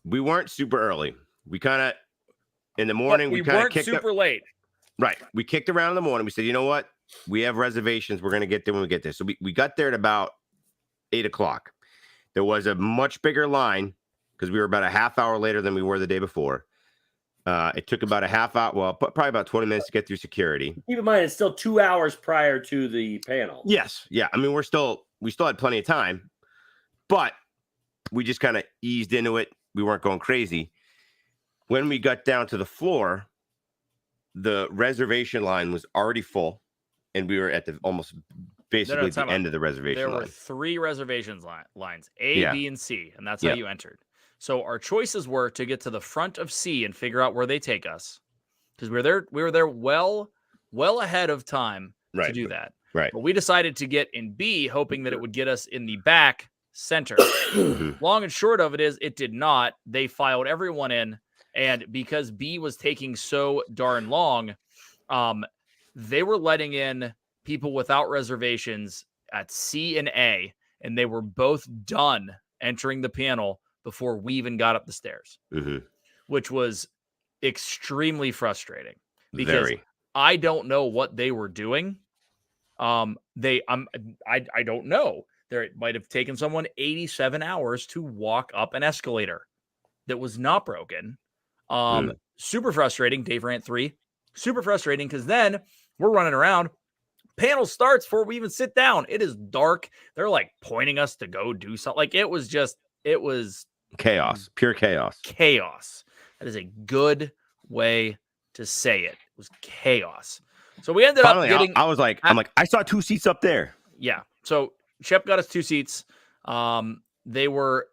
we weren't super early. We kind of in the morning we weren't super late. Right. We kicked around in the morning. We said, you know what? We have reservations. We're gonna get there when we get there. So we got there at about 8:00. There was a much bigger line because we were about a half hour later than we were the day before. It took about a half hour, probably about 20 minutes to get through security. Keep in mind, it's still 2 hours prior to the panel. Yes. Yeah. I mean, we still had plenty of time, but we just kind of eased into it. We weren't going crazy. When we got down to the floor, the reservation line was already full, and we were at the basically the end of the reservation line. There were 3 reservations lines, A, B, and C, and that's how you entered. So our choices were to get to the front of C and figure out where they take us, because we were there well ahead of time to do that. Right. But we decided to get in B, hoping that it would get us in the back center. Long and short of it is, it did not. They filed everyone in, and because B was taking so darn long, they were letting in people without reservations at C and A, and they were both done entering the panel before we even got up the stairs, which was extremely frustrating because I don't know what they were doing. I don't know. It might have taken someone 87 hours to walk up an escalator that was not broken. Super frustrating. Dave Rant 3. Super frustrating because then we're running around. Panel starts before we even sit down. It is dark. They're like pointing us to go do something. Like it was chaos, pure chaos. Chaos. That is a good way to say it. It was chaos. So we ended up getting. I'm like, I saw 2 seats up there. Yeah. So Shep got us 2 seats. They were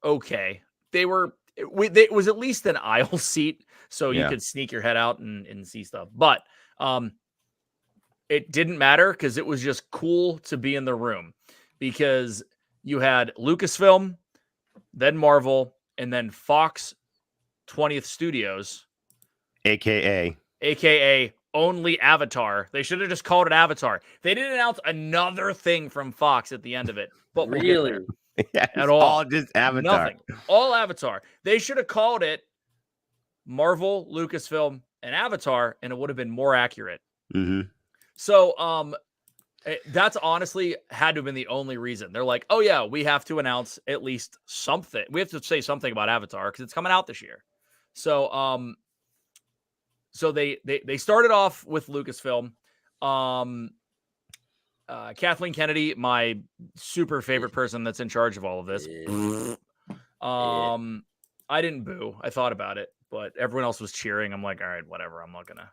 okay. It was at least an aisle seat, so you could sneak your head out and see stuff. But it didn't matter because it was just cool to be in the room because you had Lucasfilm, then Marvel, and then Fox 20th Studios, aka only Avatar. They should have just called it Avatar. They didn't announce another thing from Fox at the end of it. But really, at all just Avatar. Nothing. All Avatar. They should have called it Marvel, Lucasfilm, and Avatar, and it would have been more accurate. Mm-hmm. So, that's honestly had to have been the only reason. They're like, oh yeah, we have to announce at least something. We have to say something about Avatar because it's coming out this year. So, so they started off with Lucasfilm. Kathleen Kennedy, my super favorite person that's in charge of all of this. I didn't boo. I thought about it, but everyone else was cheering. I'm like, all right, whatever. I'm not gonna.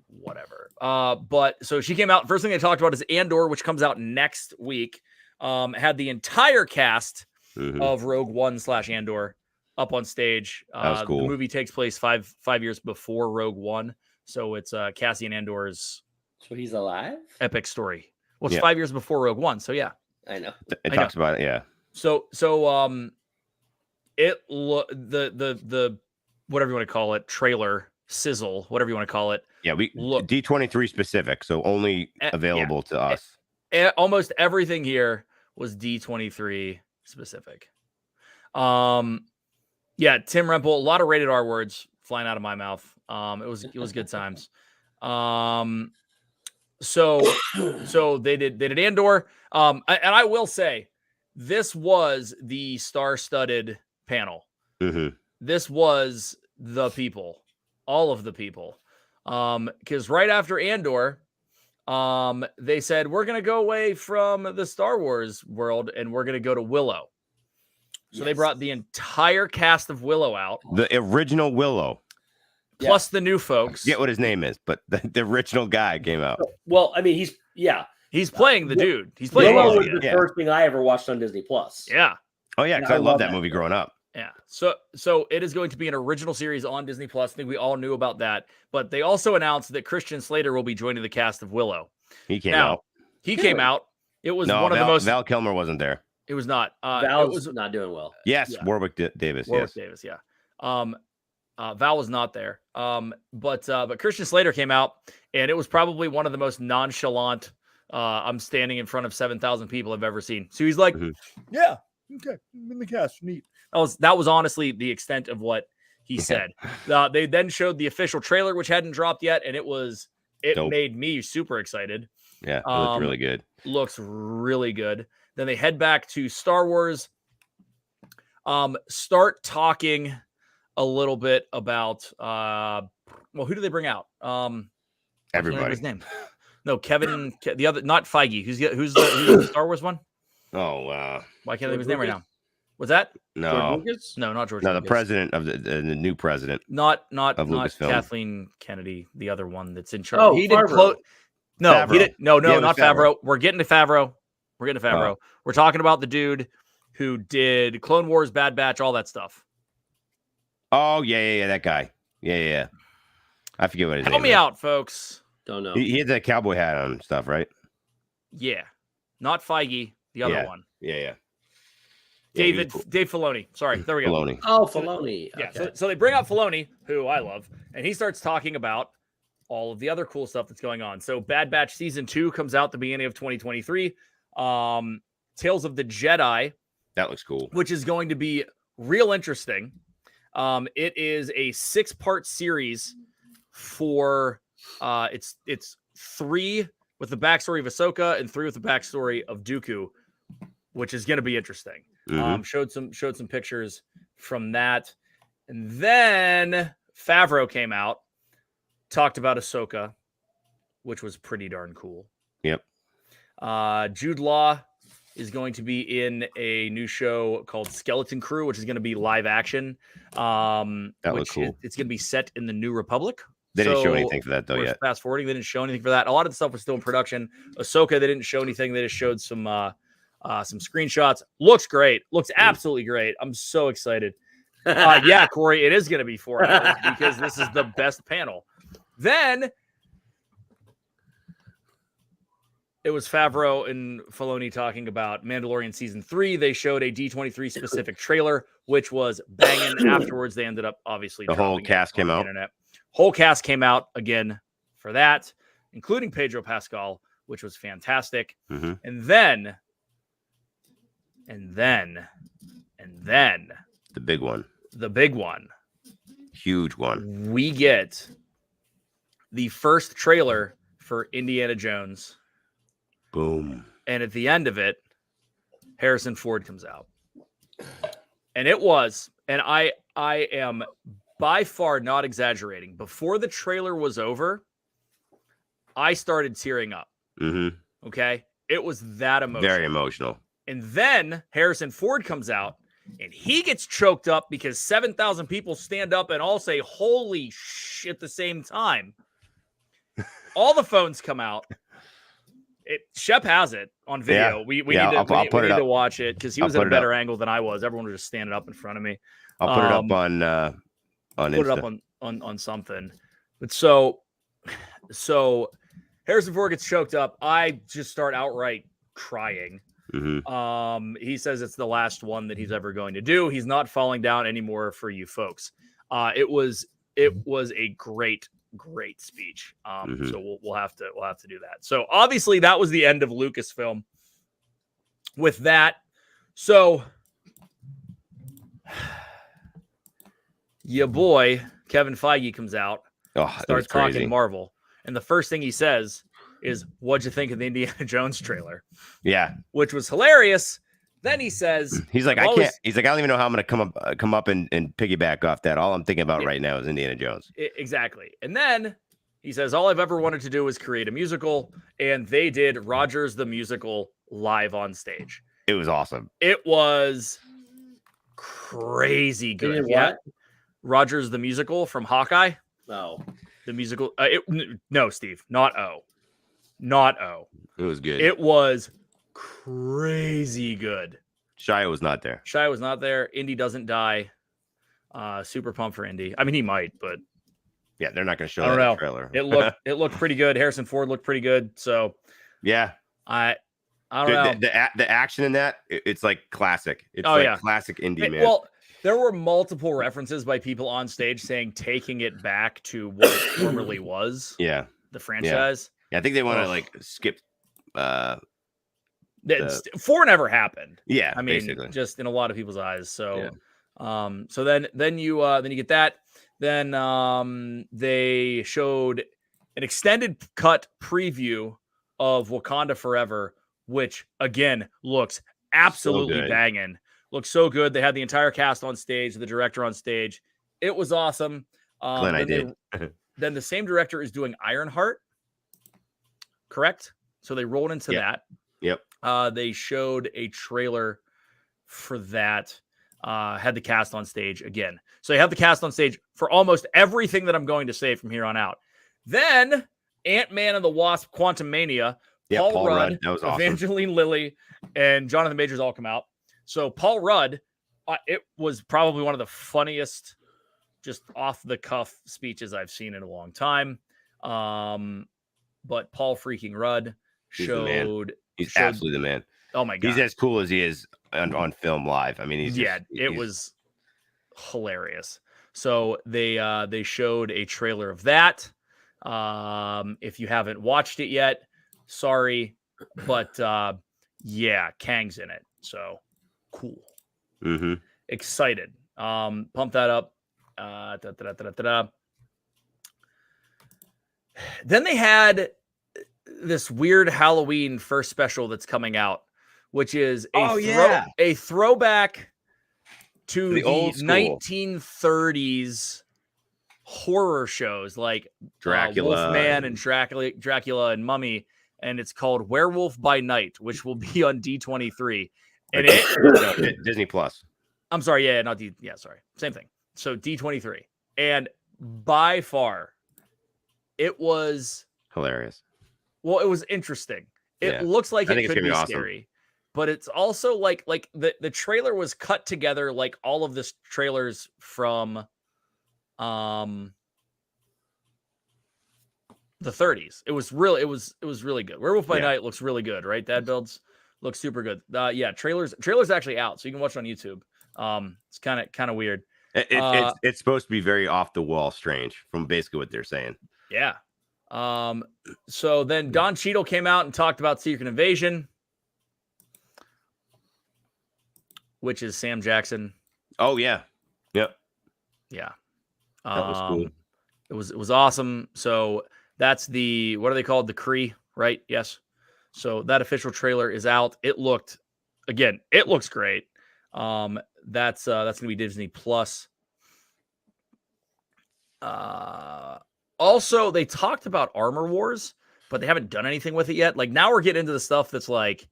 Whatever. But so she came out. First thing they talked about is Andor, which comes out next week. Had the entire cast of Rogue One / Andor up on stage. That was cool. The movie takes place five years before Rogue One, so it's Cassian Andor's. So he's alive. Epic story. Well, it's 5 years before Rogue One, so yeah. I know. It talks about it, yeah. So the whatever you want to call it, trailer sizzle, whatever you want to call it. Yeah, we look D23 specific, so only available to us. Almost everything here was D23 specific. Yeah, Tim Rempel, a lot of rated R words flying out of my mouth. It was good times. So they did Andor. And I will say, this was the star-studded panel. Mm-hmm. This was the people, all of the people. Because right after Andor, they said, we're going to go away from the Star Wars world and we're going to go to Willow. So they brought the entire cast of Willow out. The original Willow. Plus the new folks. I forget what his name is, but the original guy came out. Well, I mean, he's playing the dude. He's playing Willow was the first thing I ever watched on Disney Plus. Yeah. Oh yeah, because I love that movie growing up. Yeah. So it is going to be an original series on Disney Plus. I think we all knew about that. But they also announced that Christian Slater will be joining the cast of Willow. He came out. He came out. It was one of the most. Val Kilmer wasn't there. It was not. Val was not doing well. Yes, Warwick Davis. Davis. Yeah. Val was not there. But Christian Slater came out, and it was probably one of the most nonchalant. I'm standing in front of 7,000 people I've ever seen. So he's like, "Yeah, okay, I'm in the cast. Neat." That was honestly the extent of what he said. They then showed the official trailer, which hadn't dropped yet, and it Dope. Made me super excited. Yeah, it looked really good. Looks really good. Then they head back to Star Wars. Start talking a little bit about who do they bring out? Everybody. His name? No, Kevin. The other, not Feige. Who's the Star Wars one? Oh, why can't I think of his name right now? Was that? No, no, not George. No, Lucas. the president of the new president. Not Lucasfilm. Kathleen Kennedy, the other one that's in charge. Oh, he Favreau. didn't No, Favreau. he didn't. No, not Favreau. Favreau. We're getting to Favreau. Oh. We're talking about the dude who did Clone Wars, Bad Batch, all that stuff. Oh yeah, that guy. Yeah. I forget what his name is. Help me out, folks. Don't know. He had that cowboy hat on and stuff, right? Yeah, not Feige, the other one. Yeah. Dave Filoni. Sorry, there we go. Filoni. Oh, Filoni. Yeah. Okay. So they bring out Filoni, who I love, and he starts talking about all of the other cool stuff that's going on. So Bad Batch Season 2 comes out the beginning of 2023. Tales of the Jedi. That looks cool. Which is going to be real interesting. It is a 6-part series for it's 3 with the backstory of Ahsoka and 3 with the backstory of Dooku, which is going to be interesting. Mm-hmm. Showed some pictures from that, and then Favreau came out, talked about Ahsoka, which was pretty darn cool. Yep. Jude Law is going to be in a new show called Skeleton Crew, which is going to be live action. That looks cool. It's going to be set in the New Republic. They didn't show anything for that though yet. Fast forwarding, they didn't show anything for that. A lot of the stuff was still in production. Ahsoka, they didn't show anything. They just showed some screenshots. Looks great. Looks absolutely great. I'm so excited. Yeah, Corey, it is going to be 4 hours because this is the best panel. Then it was Favreau and Filoni talking about Mandalorian Season 3. They showed a D23 specific trailer. which was banging. Afterwards, they ended up obviously the whole cast came out. Internet. Whole cast came out again for that, including Pedro Pascal, which was fantastic. Mm-hmm. And then the big one, huge one. We get the first trailer for Indiana Jones. Boom. And at the end of it, Harrison Ford comes out. And it was, and I am by far not exaggerating. Before the trailer was over, I started tearing up. Mm-hmm. Okay? It was that emotional. Very emotional. And then Harrison Ford comes out, and he gets choked up because 7,000 people stand up and all say, holy shit, at the same time. All the phones come out. Shep has it on video. Yeah. We need to watch it because he was at a better angle than I was. Everyone was just standing up in front of me. I'll put it up on put Insta. it up on something. But so Harrison Ford gets choked up. I just start outright crying. Mm-hmm. He says it's the last one that he's ever going to do. He's not falling down anymore for you folks. It was a great speech. So we'll have to do that. So obviously that was the end of Lucasfilm with that. So your boy Kevin Feige comes out, starts talking Marvel, and the first thing he says is, "What'd you think of the Indiana Jones trailer?" Yeah, which was hilarious. Then he says, "He's like, I can't." He's like, "I don't even know how I'm going to come up and piggyback off that. All I'm thinking about right now is Indiana Jones." Exactly. And then he says, "All I've ever wanted to do is create a musical," and they did Rogers the Musical live on stage. It was awesome. It was crazy good. What? Rogers the Musical from Hawkeye. No, the musical. No, Steve, not O. It was good. It was crazy good. Shia was not there. Indy doesn't die. Super pumped for Indy. I mean, he might, but yeah, they're not going to show that in the trailer. It looked pretty good. Harrison Ford looked pretty good. So yeah, I don't know. The action in that, it's like classic. It's classic Indy, man. Well, there were multiple references by people on stage saying taking it back to what it formerly was. Yeah, the franchise. Yeah, I think they want to skip. 4 never happened. Yeah, I mean, basically. Just in a lot of people's eyes. So, so then you get that. Then they showed an extended cut preview of Wakanda Forever, which again looks absolutely banging. Looks so good. They had the entire cast on stage, the director on stage. It was awesome. Then the same director is doing Ironheart. Correct? So they rolled into that. Yep. They showed a trailer for that. Had the cast on stage again. So you have the cast on stage for almost everything that I'm going to say from here on out. Then Ant-Man and the Wasp: Quantumania. Paul Rudd, that was awesome. Evangeline Lilly, and Jonathan Majors all come out. So Paul Rudd, it was probably one of the funniest, just off the cuff speeches I've seen in a long time. But Paul freaking Rudd showed. He's absolutely the man. Oh my God. He's as cool as he is on film live. I mean, it was hilarious. So they showed a trailer of that. If you haven't watched it yet, sorry, but Kang's in it. So cool. Mm-hmm. Excited. Pump that up. Then they had this weird Halloween first special that's coming out, which is a throwback to the old 1930s horror shows like Dracula, Wolfman and Dracula and Mummy, and it's called Werewolf by Night, which will be on D23 and Disney Plus. I'm sorry, same thing. So D23, and by far, it was hilarious. Well, it was interesting. It looks like it could be scary, but it's also like the trailer was cut together like all of this trailers from the 30s. It was really good. Werewolf by Night looks really good, right? Dad Builds looks super good. Trailers actually out, so you can watch it on YouTube. It's kind of weird. It's supposed to be very off the wall strange from basically what they're saying. Yeah. So then Don Cheadle came out and talked about Secret Invasion, which is Sam Jackson. Oh yeah. Yep. Yeah. That was cool. It was awesome. So that's the, what are they called? The Kree, right? Yes. So that official trailer is out. It looks great. That's going to be Disney Plus. Also, they talked about Armor Wars, but they haven't done anything with it yet. Like now we're getting into the stuff that's like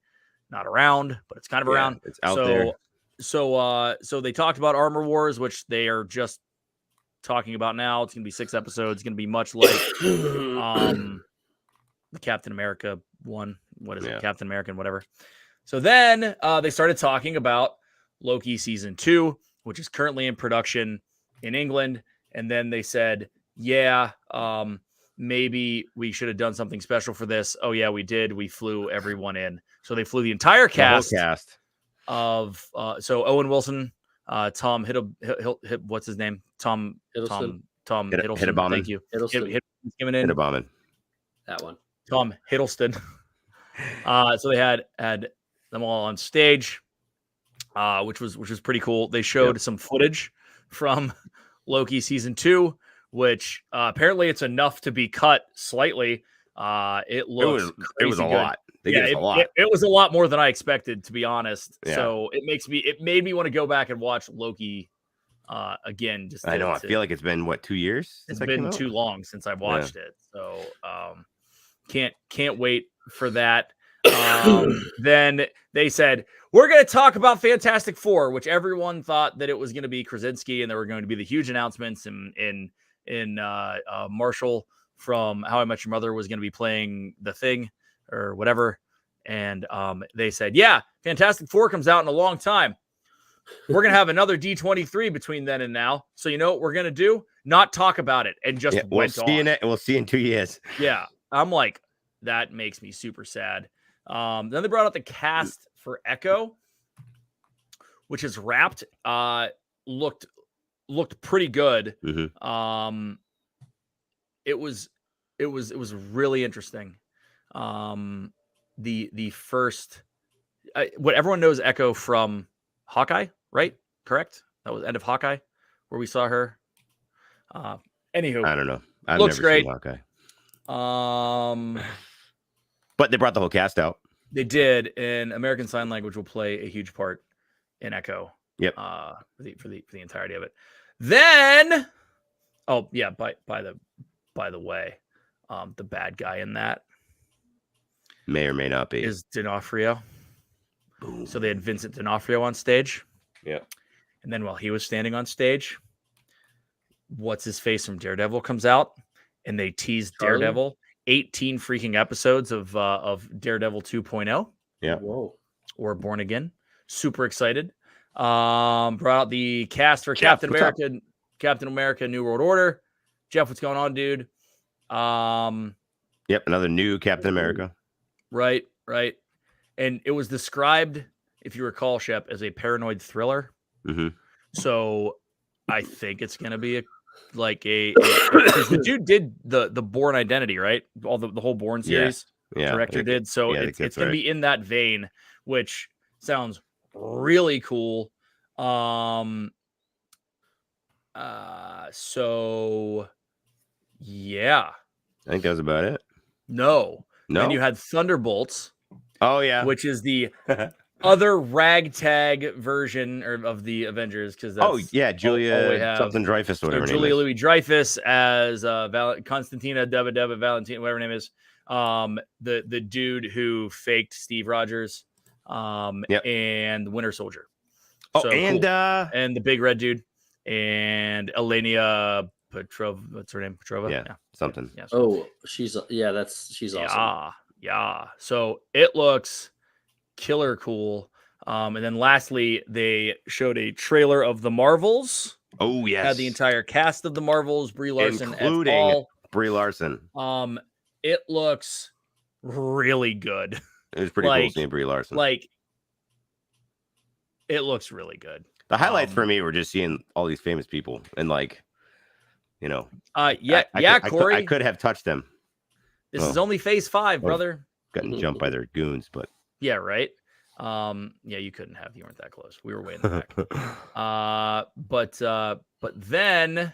not around, but it's kind of around. It's out there. So they talked about Armor Wars, which they are just talking about now. It's going to be 6 episodes. It's going to be much like the Captain America one. What is it? Captain American, whatever. So then they started talking about Loki season 2, which is currently in production in England. And then they said, maybe we should have done something special for this. Oh yeah, we did. We flew everyone in. So they flew the entire cast, of so Owen Wilson, Tom what's his name? Tom Hiddleston. Thank you. Hiddleston. That one. Tom Hiddleston. So they had them all on stage, which was pretty cool. They showed some footage from Loki season 2, which apparently it's enough to be cut slightly. It was a lot. It was a lot more than I expected, to be honest. Yeah. So it made me want to go back and watch Loki again. I feel like it's been 2 years. It's been too long since I watched it. So can't wait for that. Then they said, we're going to talk about Fantastic Four, which everyone thought that it was going to be Krasinski and there were going to be the huge announcements in Marshall from How I Met Your Mother was going to be playing the Thing or whatever. And they said, Fantastic Four comes out in a long time. We're going to have another D23 between then and now. So you know what we're going to do? Not talk about it and just we'll see in 2 years. Yeah. I'm like, that makes me super sad. Then they brought out the cast for Echo, which is wrapped. Looked pretty good. Mm-hmm. It was really interesting. The first, what everyone knows Echo from Hawkeye, right? Correct. That was end of Hawkeye where we saw her. Anywho, I don't know. Looks great. Hawkeye. But they brought the whole cast out. They did, and American Sign Language will play a huge part in Echo. Yep. For the entirety of it. Then, by the way, the bad guy in that may or may not be is D'Onofrio. Boom. So they had Vincent D'Onofrio on stage. Yeah. And then while he was standing on stage, what's his face from Daredevil comes out, and they teased Daredevil. 18 freaking episodes of Daredevil 2.0. Yeah. Whoa. Or Born Again. Super excited. Brought out the cast for Captain America New World Order. Jeff, what's going on, dude? Yep, another new Captain America. Right. And it was described, if you recall, Shep, as a paranoid thriller. Mm-hmm. So I think it's gonna be because the dude did the Bourne Identity, right? All the whole Bourne series. Yeah. Director did. So it's going to be in that vein, which sounds really cool. So yeah. I think that was about it. No. And you had Thunderbolts. Oh yeah. Which is the other ragtag version of the Avengers, because Julia something Dreyfus, whatever. So Julia Louis Dreyfus as Constantina Deba Valentina, whatever her name is. The dude who faked Steve Rogers, and the Winter Soldier. And the big red dude, and Elena Petrova. What's her name? Petrova. Yeah, something. Yeah, she's awesome. Yeah. So it looks killer cool. And then lastly, they showed a trailer of the Marvels. Oh yes. Had the entire cast of the Marvels, Brie Larson, including Brie Larson. It looks really good. It was pretty cool seeing Brie Larson. It looks really good. The highlights for me were just seeing all these famous people and like, you know, Corey, I could have touched them. This is only phase 5, brother. Gotten jumped by their goons, but yeah, right. You couldn't have. You weren't that close. We were way in the back. But then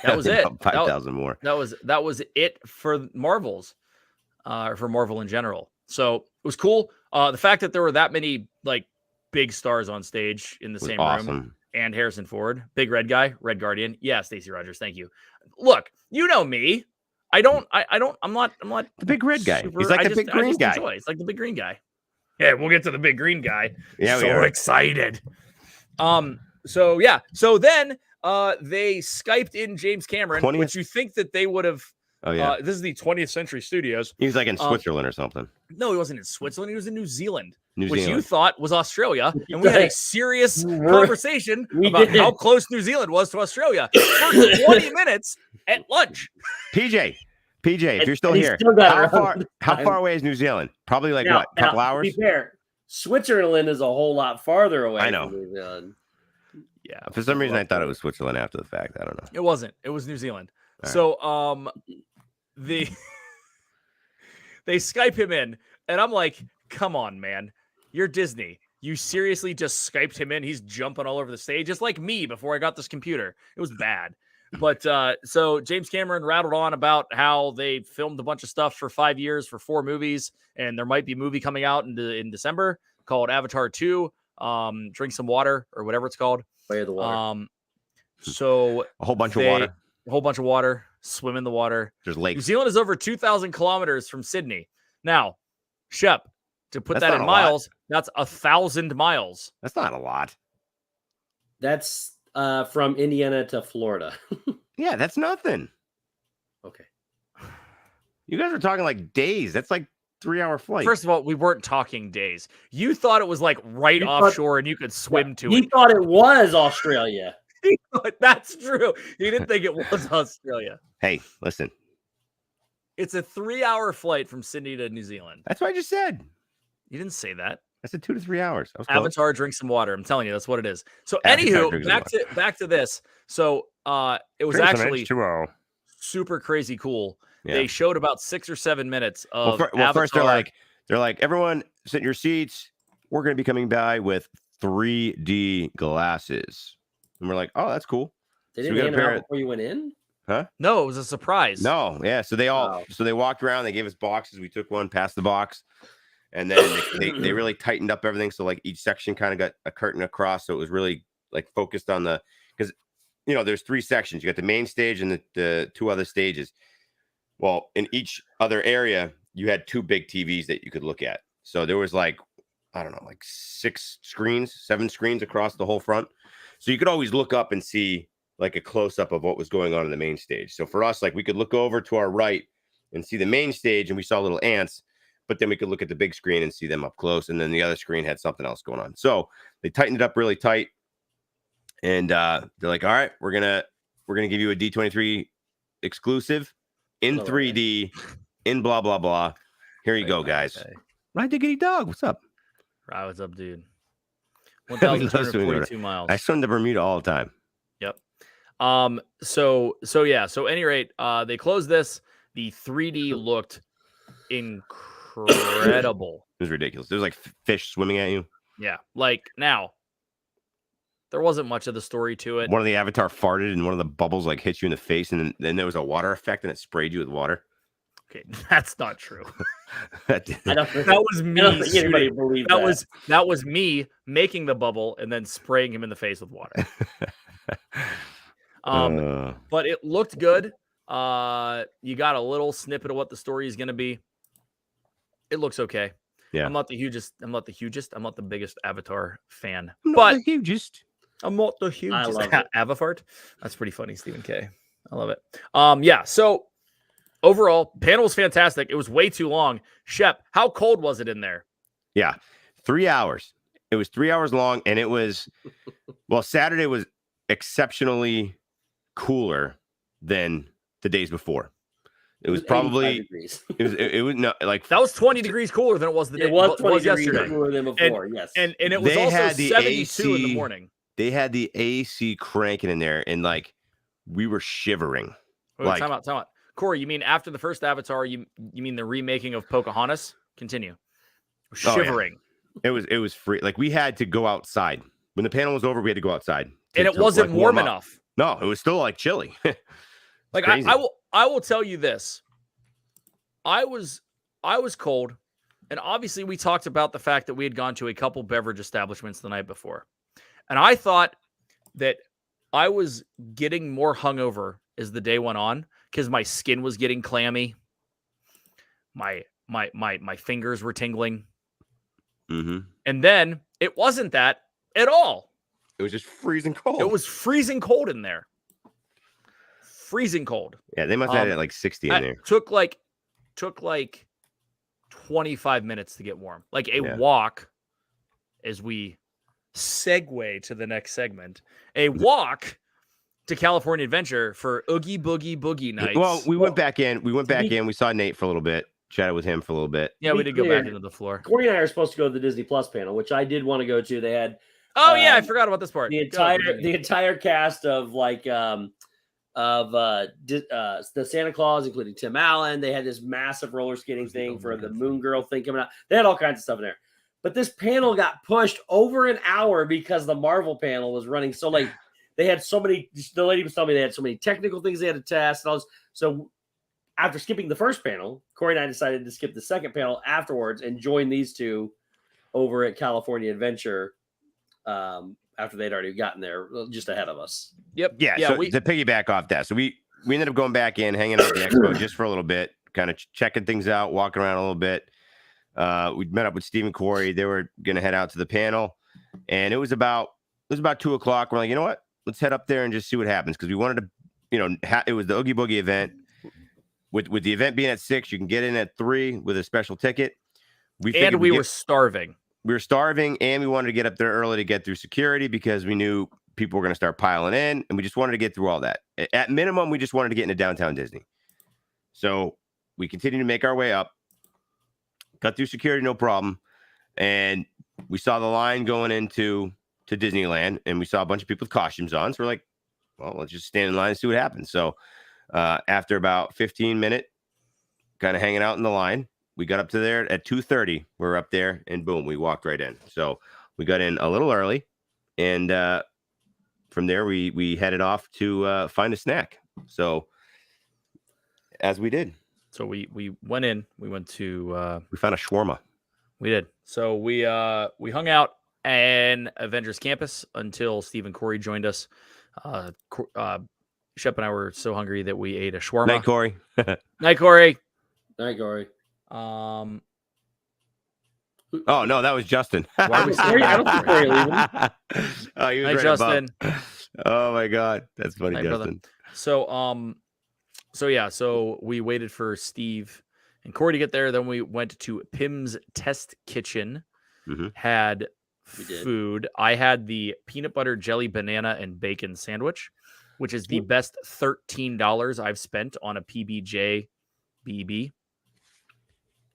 that was it. 5,000 more. That was it for Marvels, or for Marvel in general. So it was cool. The fact that there were that many like big stars on stage in the same room, and Harrison Ford, big red guy, Red Guardian. Yeah, Stacey Rogers, thank you. Look, you know me. I'm not the big red guy. He's like the big green guy. It's like the big green guy. Yeah, we'll get to the big green guy. Yeah, so excited. So then they Skyped in James Cameron, which you think that they would have. Oh yeah. This is the 20th Century Studios. He was like in Switzerland or something. No, he wasn't in Switzerland. He was in New Zealand. Which you thought was Australia, and we had a serious conversation about how close New Zealand was to Australia for 20 minutes at lunch. PJ, if you're still here, how far away is New Zealand? Probably like a couple hours? To be fair, Switzerland is a whole lot farther away. I know. From New Zealand. Yeah. For some reason, I thought it was Switzerland after the fact. I don't know. It wasn't. It was New Zealand. All so, they Skype him in, and I'm like, come on, man. You're Disney. You seriously just Skyped him in. He's jumping all over the stage, just like me before I got this computer. It was bad. But so James Cameron rattled on about how they filmed a bunch of stuff for 5 years for 4 movies, and there might be a movie coming out in December called Avatar 2. Drink some water or whatever it's called. Way of the water. So a whole bunch of water. A whole bunch of water. Swim in the water. There's lakes. New Zealand is over 2,000 kilometers from Sydney. Now, Shep, to put that in miles, that's 1,000 miles. That's not a lot. That's from Indiana to Florida. Yeah, that's nothing. Okay. You guys are talking like days. That's like 3-hour flight. First of all, we weren't talking days. You thought it was like offshore and you could swim to it. He thought it was Australia. That's true. He didn't think it was Australia. Hey, listen. It's a 3-hour flight from Sydney to New Zealand. That's what I just said. You didn't say that. I said 2 to 3 hours. Avatar, drink some water. I'm telling you, that's what it is. So, anywho, back to this. So, it was actually super crazy cool. Yeah. They showed about 6 or 7 minutes of Avatar. First they're like, everyone sit in your seats. We're going to be coming by with 3D glasses. And we're like, oh, that's cool. They didn't hand it out before you went in? Huh? No, it was a surprise. No, yeah. So they walked around. They gave us boxes. We took one, passed the box, and then they really tightened up everything. So like each section kind of got a curtain across. So it was really like focused on because there's 3 sections. You got the main stage and the 2 other stages. Well, in each other area, you had 2 big TVs that you could look at. So there was like 7 screens across the whole front. So you could always look up and see like a close-up of what was going on in the main stage. So for us, like we could look over to our right and see the main stage and we saw little ants, but then we could look at the big screen and see them up close. And then the other screen had something else going on. So they tightened it up really tight. And they're like, all right, we're gonna give you a D23 exclusive in 3D in blah, blah, blah. Here you go, guys. Ride Diggity Dog. What's up? What's up, dude? 1,242 miles. I swim to Bermuda all the time. Yep. So at any rate, they closed this. The 3D looked incredible. It was ridiculous. There was like fish swimming at you. Yeah. Like now, there wasn't much of the story to it. One of the Avatar farted and one of the bubbles like hit you in the face, and then there was a water effect and it sprayed you with water. Okay, that's not true. That was me. I don't think anybody believed that. That was me making the bubble and then spraying him in the face with water. But it looked good. You got a little snippet of what the story is going to be. It looks okay. Yeah. I'm not the biggest Avatar fan. I'm not the hugest. I love it. Avafart. That's pretty funny, Stephen K. I love it. Yeah. So overall, panel was fantastic. It was way too long. Shep, how cold was it in there? Yeah, 3 hours. It was 3 hours long, and it was Saturday was exceptionally cooler than the days before. It was probably degrees. it was no like that was 20 degrees cooler than it was the day. It was 20 degrees yesterday. cooler than before. Yes, and it was also 72 in the morning. they had the AC cranking in there, and like we were shivering. Wait, time out. Corey, you mean after the first Avatar? You mean the remaking of Pocahontas? Continue. Shivering. Oh, yeah. It was free. Like we had to go outside when the panel was over. We had to go outside, and it wasn't like, warm enough. No, it was still like chilly. Like I will tell you this. I was cold, and obviously we talked about the fact that we had gone to a couple beverage establishments the night before, and I thought that I was getting more hungover as the day went on because my skin was getting clammy. My fingers were tingling. Mm-hmm. And then it wasn't that at all. It was just freezing cold. It was freezing cold in there. Freezing cold. Yeah, they must have had it like 60 in there. Took like 25 minutes to get warm. Like a walk, as we segue to the next segment, a walk to California Adventure for Oogie Boogie nights. Well, we went back in. We saw Nate for a little bit. Chatted with him for a little bit. Yeah, we did go back into the floor. Corey and I are supposed to go to the Disney Plus panel, which I did want to go to. They had I forgot about this part. The entire cast of like the Santa Claus, including Tim Allen. They had this massive roller skating thing for the Moon Girl thing coming out. They had all kinds of stuff in there. But this panel got pushed over an hour because the Marvel panel was running so late. They had so many. The lady was telling me they had so many technical things they had to test and all this. So after skipping the first panel, Corey and I decided to skip the second panel afterwards and join these two over at California Adventure after they'd already gotten there just ahead of us. Yep. Yeah. So to piggyback off that, so we ended up going back in, hanging out at the expo just for a little bit, kind of checking things out, walking around a little bit. We met up with Steve and Corey. They were going to head out to the panel, and it was about 2:00. We're like, you know what? Let's head up there and just see what happens, because we wanted to, it was the Oogie Boogie event. With the event being at 6, you can get in at 3 with a special ticket. We were starving. We were starving, and we wanted to get up there early to get through security because we knew people were going to start piling in, and we just wanted to get through all that. At minimum, we just wanted to get into downtown Disney. So we continued to make our way up, got through security, no problem, and we saw the line going into Disneyland, and we saw a bunch of people with costumes on. So we're like, well, let's just stand in line and see what happens. So after about 15 minutes, kind of hanging out in the line, we got up to there at 2:30. We were up there, and boom, we walked right in. So we got in a little early, and from there we headed off to find a snack. So as we did. So we went in. We went to we found a shawarma. We did. So we hung out in Avengers Campus until Steve and Corey joined us. Shep and I were so hungry that we ate a shawarma. Night, Corey. Night, Corey. Night, Corey. Oh no, that was Justin. Why are we saying I don't think Corey leaving. Oh, he was Night, right Justin. above. Oh my God, that's funny, Night, Justin. Brother. So we waited for Steve and Corey to get there. Then we went to Pim's Test Kitchen. Mm-hmm. Had food. I had the peanut butter jelly banana and bacon sandwich, which is the best $13 I've spent on a PBJ BB.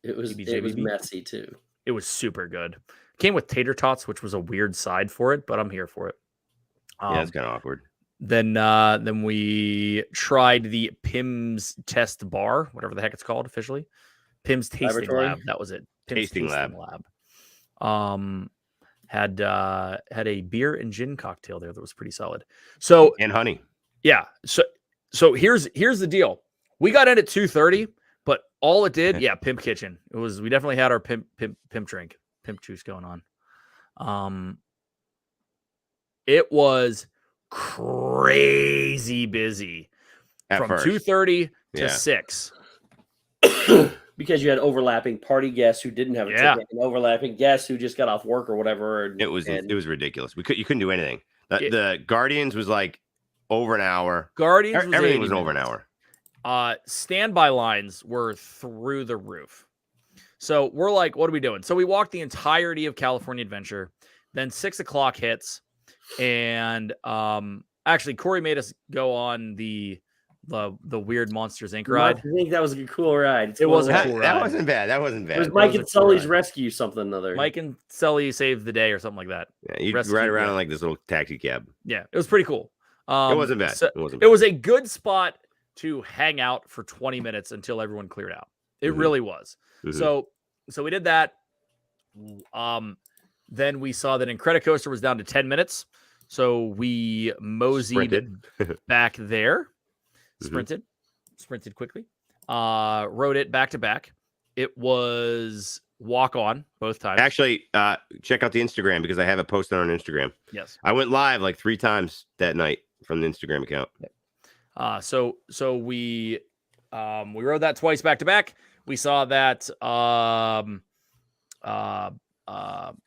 It was messy too. It was super good. Came with tater tots, which was a weird side for it, but I'm here for it. Yeah, it's kind of awkward. Then we tried the Pim's Test Bar, whatever the heck it's called officially. Pim's Tasting Lab. That was it. Pim's Tasting Lab. Had a beer and gin cocktail there that was pretty solid. So and honey. Yeah. So here's the deal. We got in at 2:30, but all it did, Pimp Kitchen. We definitely had our pimp drink, pimp juice going on. It was crazy busy from 2:30 to 6. Because you had overlapping party guests who didn't have a ticket, and overlapping guests who just got off work or whatever. It was ridiculous. You couldn't do anything. The Guardians was like over an hour. Everything was over an hour. Standby lines were through the roof. So we're like, what are we doing? So we walked the entirety of California Adventure. Then 6:00 hits, and actually Corey made us go on the the Weird Monsters Inc. ride. I think that was a cool ride. It was that wasn't bad. That wasn't bad. It was Mike and Sully's Rescue something another. Mike and Sully saved the day or something like that. Yeah, you ride around in like this little taxi cab. Yeah, it was pretty cool. It wasn't bad. So it was a good spot to hang out for 20 minutes until everyone cleared out. It really was. So we did that. Then we saw that Incredicoaster was down to 10 minutes. So we moseyed back there. Sprinted quickly. Rode it back to back. It was walk on both times. Actually, check out the Instagram because I have it posted on Instagram. Yes. I went live like 3 times that night from the Instagram account. So we rode that twice back to back. We saw that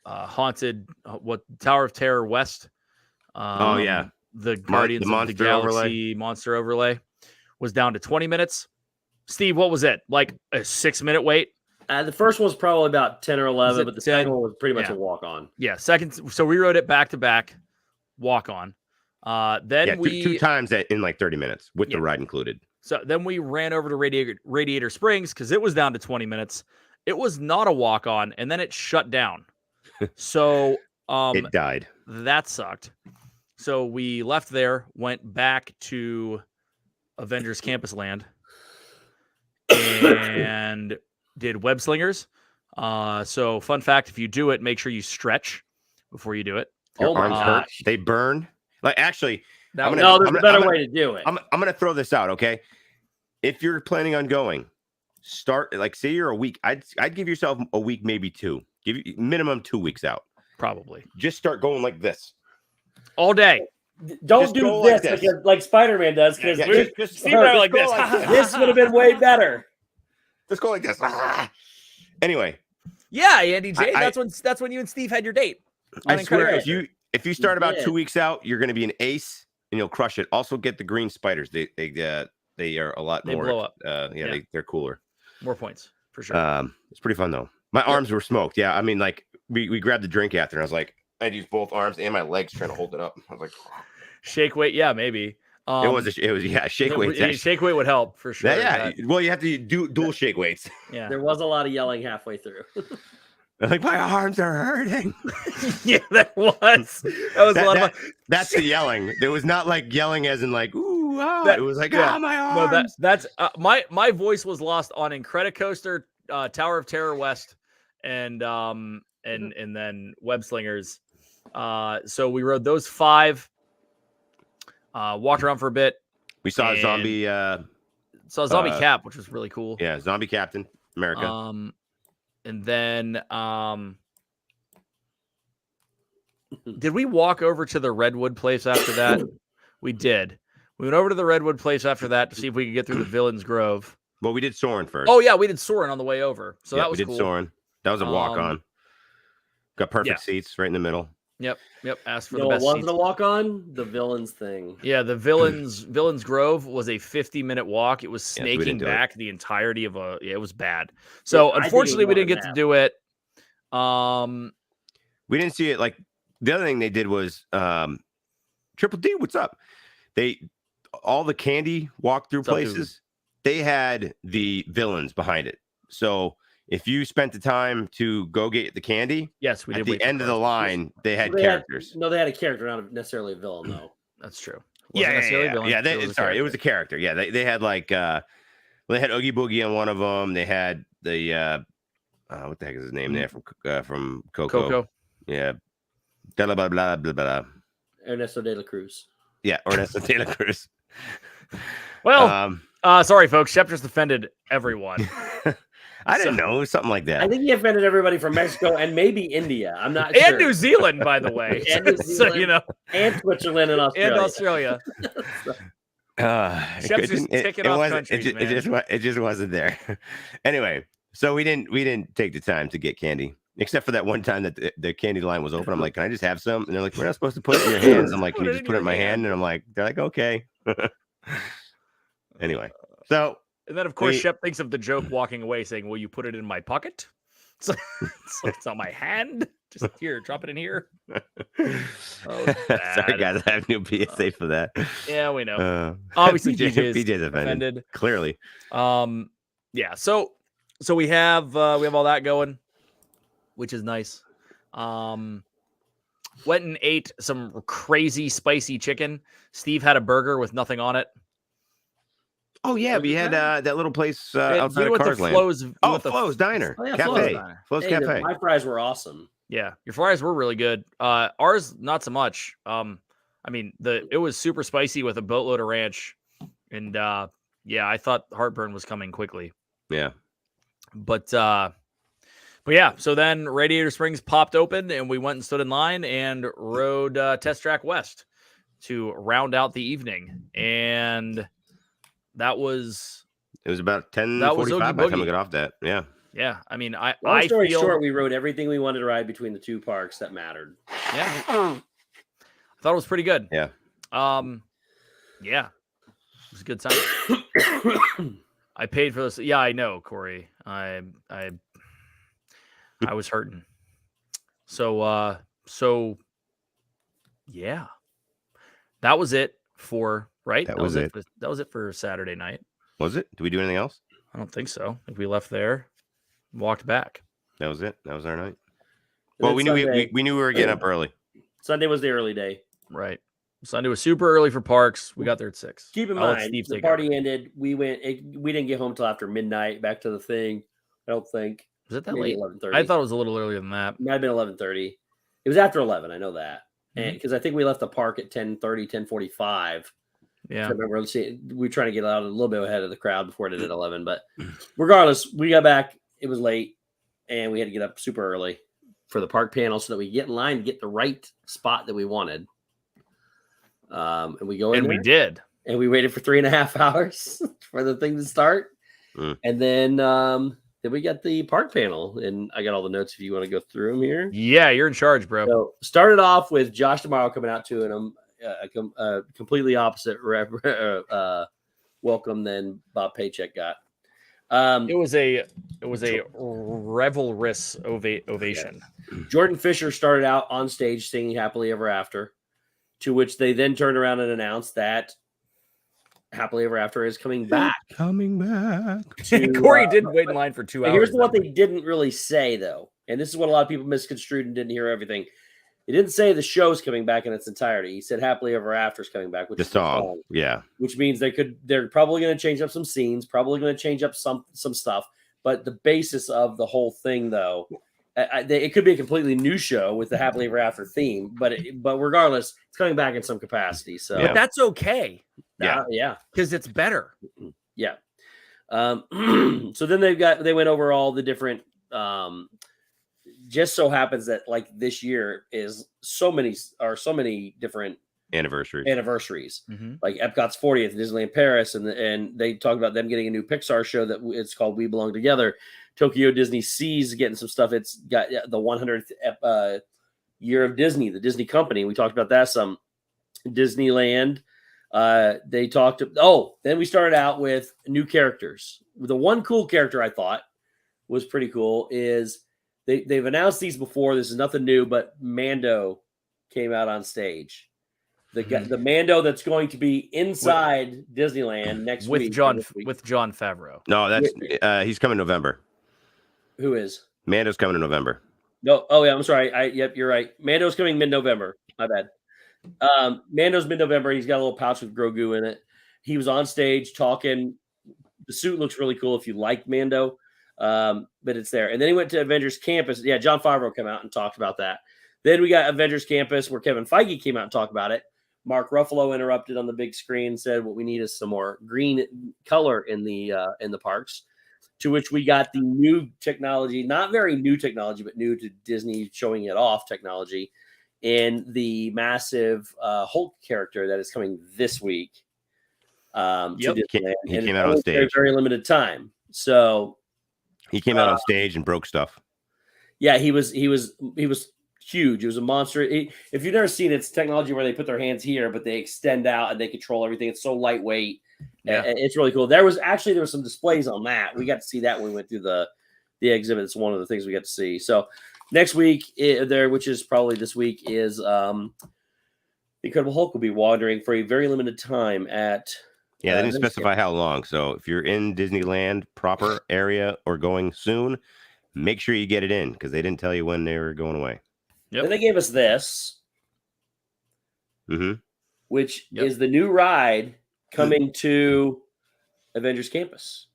haunted Tower of Terror West. The Guardians of the Galaxy monster overlay was down to 20 minutes. Steve, what was it? Like a 6-minute wait? The first one was probably about 10 or 11, but the second one was pretty much a walk on. Yeah, second. So we rode it back to back, walk on. Then we 2 times in like 30 minutes with the ride included. So then we ran over to Radiator Springs because it was down to 20 minutes. It was not a walk on, and then it shut down. So it died. That sucked. So we left there, went back to Avengers Campus Land, and did web slingers. So fun fact, if you do it, make sure you stretch before you do it. Your arms hurt. They burn. Like actually, there's a better way to do it. I'm gonna throw this out, okay? If you're planning on going, start like say you're a week. I'd give yourself a week, maybe 2. Give you minimum 2 weeks out. Probably. Just start going like this all day. Don't do this like Spider-Man does because Steve and I like this. This would have been way better. Just go like this. Anyway. Yeah, Andy J. That's when you and Steve had your date. I swear, if you start about 2 weeks out, you're going to be an ace and you'll crush it. Also, get the green spiders. They are a lot more. They blow up. They're cooler. More points for sure. It's pretty fun though. My arms were smoked. Yeah, I mean, like we grabbed the drink after, and I was like, I'd use both arms and my legs trying to hold it up. I was like, shake weight. Yeah, maybe. It was shake weight. Shake weight would help for sure. Yeah. Well, you have to do dual shake weights. Yeah. There was a lot of yelling halfway through. Like my arms are hurting. Yeah, that was a lot of fun. That's the yelling. There was not like yelling as in like ooh, oh. It was like my arms. No, that's my voice was lost on Incredicoaster, Tower of Terror West, and then Web Slingers. So we rode those 5. Walked around for a bit. We saw a zombie. Zombie Cap, which was really cool. Yeah, Zombie Captain America. And then did we walk over to the Redwood place after that? We did. We went over to the Redwood place after that to see if we could get through the Villains Grove. Well, we did Soarin' first. Oh yeah, we did Soarin' on the way over. So that was cool. We did Soarin'. That was a walk on. Got perfect seats right in the middle. Yep. Asked for the best seats. What was the walk on? The Villains thing. Yeah, the Villains Grove was a 50-minute walk. It was snaking back the entirety of it was bad. So unfortunately, we didn't get to do it. We didn't see it. Like the other thing they did was Triple D. What's up? All the candy walkthrough places. They had the villains behind it. So if you spent the time to go get the candy, yes, we did. At the end of the line, they had characters. They had a character, not necessarily a villain, though. That's true. Yeah. It was a character. Yeah, they had like they had Oogie Boogie on one of them. They had the what the heck is his name there from Coco? Yeah, blah blah blah blah blah. Ernesto de la Cruz. Yeah, Ernesto de la Cruz. Well, sorry, folks. Shep just offended everyone. I didn't know. It was something like that. I think he offended everybody from Mexico and maybe India. I'm not sure. And New Zealand, by the way. And New Zealand, so, you know. And Switzerland and Australia. Shep's just ticking off countries, man. It just wasn't there. Anyway, so we didn't take the time to get candy. Except for that one time that the candy line was open. I'm like, can I just have some? And they're like, we're not supposed to put it in your hands. I'm like, can you just put it in my hand? And I'm like, they're like, okay. Anyway, so. And then, of course, Shep thinks of the joke walking away saying, will you put it in my pocket? So it's on my hand. Just here, drop it in here. Sorry, guys, I have new PSA for that. Yeah, we know. Obviously, PJ's offended. Clearly. Yeah. So we have all that going, which is nice. Went and ate some crazy spicy chicken. Steve had a burger with nothing on it. Oh yeah, we had that little place outside of Cars Land. Flo's Diner, Cafe. Flo's Cafe. My fries were awesome. Yeah, your fries were really good. Ours not so much. I mean, it was super spicy with a boatload of ranch, and yeah, I thought heartburn was coming quickly. Yeah, but yeah. So then Radiator Springs popped open, and we went and stood in line and rode Test Track West to round out the evening, and it was about 10:45 by the time we got off that. Yeah. Yeah. I mean, long story short, we rode everything we wanted to ride between the two parks that mattered. Yeah. I thought it was pretty good. Yeah. Yeah. It was a good time. I paid for this. Yeah, I know, Corey. I was hurting. So yeah. That was it for That was it. That was it for Saturday night. Was it? Did we do anything else? I don't think so. I think we left there, walked back. That was it. That was our night. Well, we knew we were getting up early. Sunday was the early day. Right. Sunday was super early for parks. We got there at 6. Keep in mind, the party ended. We didn't get home till after midnight. Back to the thing. I don't think. Was it that late? 11:30. I thought it was a little earlier than that. It might have been 11:30. It was after 11. I know that, and because I think we left the park at 10:30, 10:45. Yeah, I remember. We were trying to get out a little bit ahead of the crowd before it did at 11. But regardless, we got back. It was late, and we had to get up super early for the park panel so that we get in line to get the right spot that we wanted. And we go in, and we did, and we waited for 3.5 hours for the thing to start, and then we got the park panel, and I got all the notes if you want to go through them here. Yeah, you're in charge, bro. So started off with Josh Tomorrow coming out to him. A completely opposite welcome than Bob Paycheck got. It was a revelrous ovation. Yes. Jordan Fisher started out on stage singing "Happily Ever After," to which they then turned around and announced that "Happily Ever After" is coming back. Corey did wait in line for 2 hours. Here's what they didn't really say, though, and this is what a lot of people misconstrued and didn't hear everything. He didn't say the show's coming back in its entirety. He said "Happily Ever After" is coming back, which is the song. Yeah, which means they're probably going to change up some scenes, probably going to change up some stuff. But the basis of the whole thing, though, it could be a completely new show with the "Happily Ever After" theme. But regardless, it's coming back in some capacity. So, but that's okay. Yeah, because it's better. Yeah. So then they went over all the different. Just so happens that like this year is so many different anniversaries. Like Epcot's 40th, Disneyland Paris, and they talk about them getting a new Pixar show that it's called We Belong Together. Tokyo Disney Sea's getting some stuff. It's got the 100th year of Disney, the Disney company. We talked about that some. Disneyland. They talked. Then we started out with new characters. The one cool character I thought was pretty cool is. They've announced these before. This is nothing new, but Mando came out on stage. The Mando that's going to be inside Disneyland next week with Jon Favreau. No, that's he's coming November. Who is? Mando's coming in November. No, oh yeah, I'm sorry. Yep, you're right. Mando's coming mid-November. My bad. Mando's mid-November. He's got a little pouch with Grogu in it. He was on stage talking. The suit looks really cool if you like Mando. But it's there. And then he went to Avengers Campus. Yeah, Jon Favreau came out and talked about that. Then we got Avengers Campus where Kevin Feige came out and talked about it. Mark Ruffalo interrupted on the big screen and said, what we need is some more green color in the parks, to which we got the new technology, not very new technology, but new to Disney showing it off technology in the massive Hulk character that is coming this week. To Disneyland. He came out on stage. Very, very limited time. So he came out on stage and broke stuff. Yeah, he was huge. It was a monster. If you've never seen it, it's technology where they put their hands here, but they extend out and they control everything. It's so lightweight. Yeah, it's really cool. There was some displays on that. We got to see that when we went through the exhibit. It's one of the things we got to see. So Next week, which is probably this week, is the Incredible Hulk will be wandering for a very limited time at. Yeah, they didn't specify how long. So if you're in Disneyland proper area or going soon, make sure you get it in because they didn't tell you when they were going away. Yep. Then they gave us this, which is the new ride coming to Avengers Campus.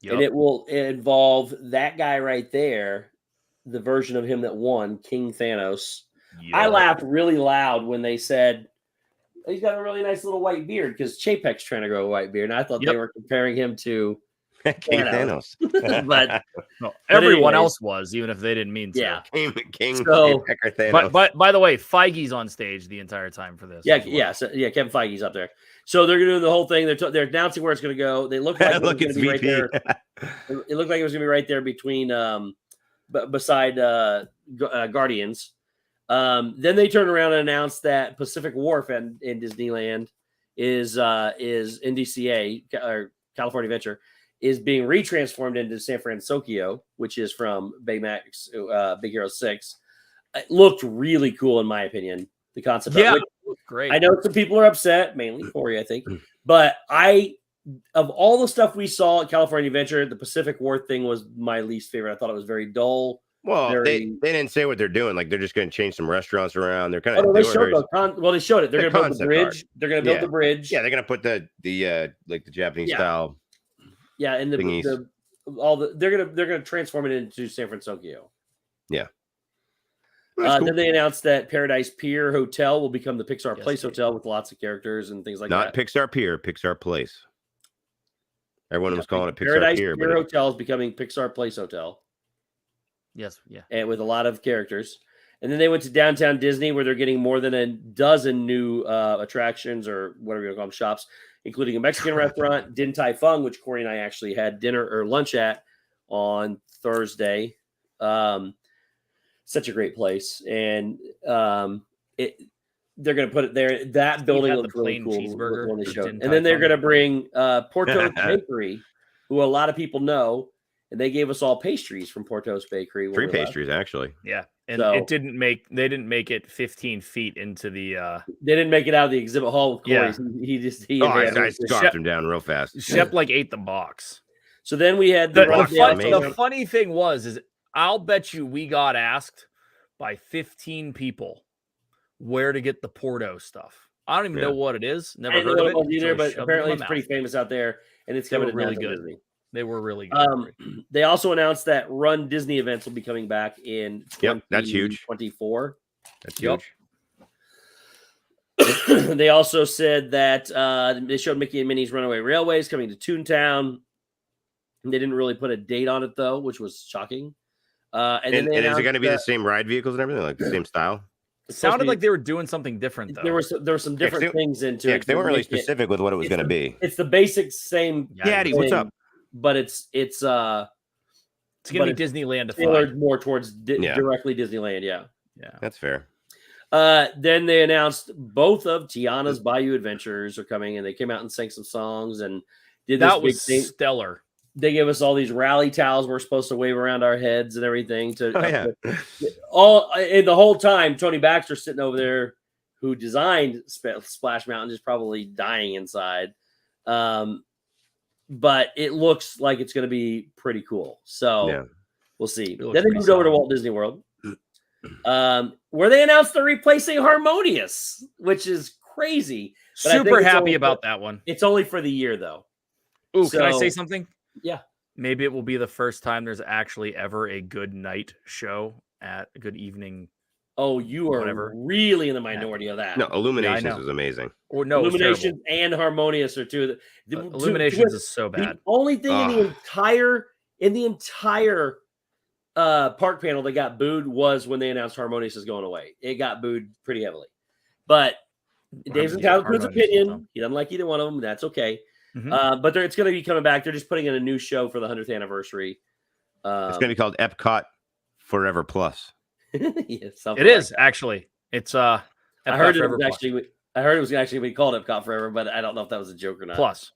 And it will involve that guy right there, the version of him that won, King Thanos. I laughed really loud when they said, he's got a really nice little white beard because Chapek's trying to grow a white beard. And I thought they were comparing him to King Thanos. but everyone else was, even if they didn't mean to. Yeah. King Thanos. But by the way, Feige's on stage the entire time for this. Kevin Feige's up there. So they're going to do the whole thing. They're announcing where it's going to go. They look like it's going to be right there. It looked like it was going to be right there between beside Guardians. Then they turn around and announce that Pacific Wharf in Disneyland is in DCA or California Adventure is being retransformed into San Francisco, which is from Baymax Big Hero 6. It looked really cool in my opinion. The concept, it looked great. I know some people are upset, mainly Corey, I think, but of all the stuff we saw at California Adventure, the Pacific Wharf thing was my least favorite. I thought it was very dull. Well, they didn't say what they're doing. Like they're just going to change some restaurants around. They're kind of. They showed it. They're going to build the bridge. Art. They're going to build the bridge. Yeah, they're going to put the like the Japanese style. Yeah, and they're going to transform it into San Francisco. Yeah. Cool. Then they announced that Paradise Pier Hotel will become the Pixar Place Hotel with lots of characters and things like that. Not Pixar Pier, Pixar Place. Everyone was calling it Pixar Paradise Pier. Pier Hotel is becoming Pixar Place Hotel. Yes, yeah. And with a lot of characters. And then they went to Downtown Disney where they're getting more than a dozen new attractions or whatever you call them, shops, including a Mexican restaurant, Din Tai Fung, which Corey and I actually had dinner or lunch at on Thursday. Such a great place. And they're going to put it there. That building looks really cool. When they showed. And then they're going to bring Porto's Bakery, who a lot of people know. And they gave us all pastries from Porto's Bakery. 3 pastries, actually. Yeah. And they didn't make it 15 feet into the they didn't make it out of the exhibit hall with Corey. Yeah. I scarfed him down real fast. Shep ate the box. So then we had the funny thing is I'll bet you we got asked by 15 people where to get the Porto stuff. I don't even know what it is. Never heard of it either, but apparently it's pretty famous out there and it's coming really good. Disney. They were really good. They also announced that Run Disney events will be coming back in 2024. That's huge. They also said that they showed Mickey and Minnie's Runaway Railways coming to Toontown. They didn't really put a date on it though, which was shocking. And is it going to be the same ride vehicles and everything, like the same style? It sounded like they were doing something different though. There were some different things into it. They weren't really specific with what it was going to be. It's the basic same. Daddy, what's up? But it's going to be Disneyland tailored more towards directly Disneyland. Yeah, that's fair. Then they announced both of Tiana's Bayou Adventures are coming, and they came out and sang some songs and did this big thing. Stellar. They gave us all these rally towels we're supposed to wave around our heads and everything. And the whole time, Tony Baxter sitting over there, who designed Splash Mountain, is probably dying inside. But it looks like it's going to be pretty cool. So we'll see. Then they moved over to Walt Disney World, where they announced they're replacing Harmonious, which is crazy. But super happy about that one. It's only for the year, though. Ooh, can I say something? Yeah. Maybe it will be the first time there's actually ever a good night show at a good evening. Oh, you are really in the minority of that. No, Illuminations is amazing. Or no, Illuminations and Harmonious are two. Illuminations is so bad. The only thing in the entire park panel that got booed was when they announced Harmonious is going away. It got booed pretty heavily. But Dave's entitled to his opinion. He doesn't like either one of them. That's okay. Mm-hmm. But it's going to be coming back. They're just putting in a new show for the 100th anniversry. It's going to be called Epcot Forever Plus. It is actually. It's I heard it was actually going to be called Epcot Forever, but I don't know if that was a joke or not. Plus.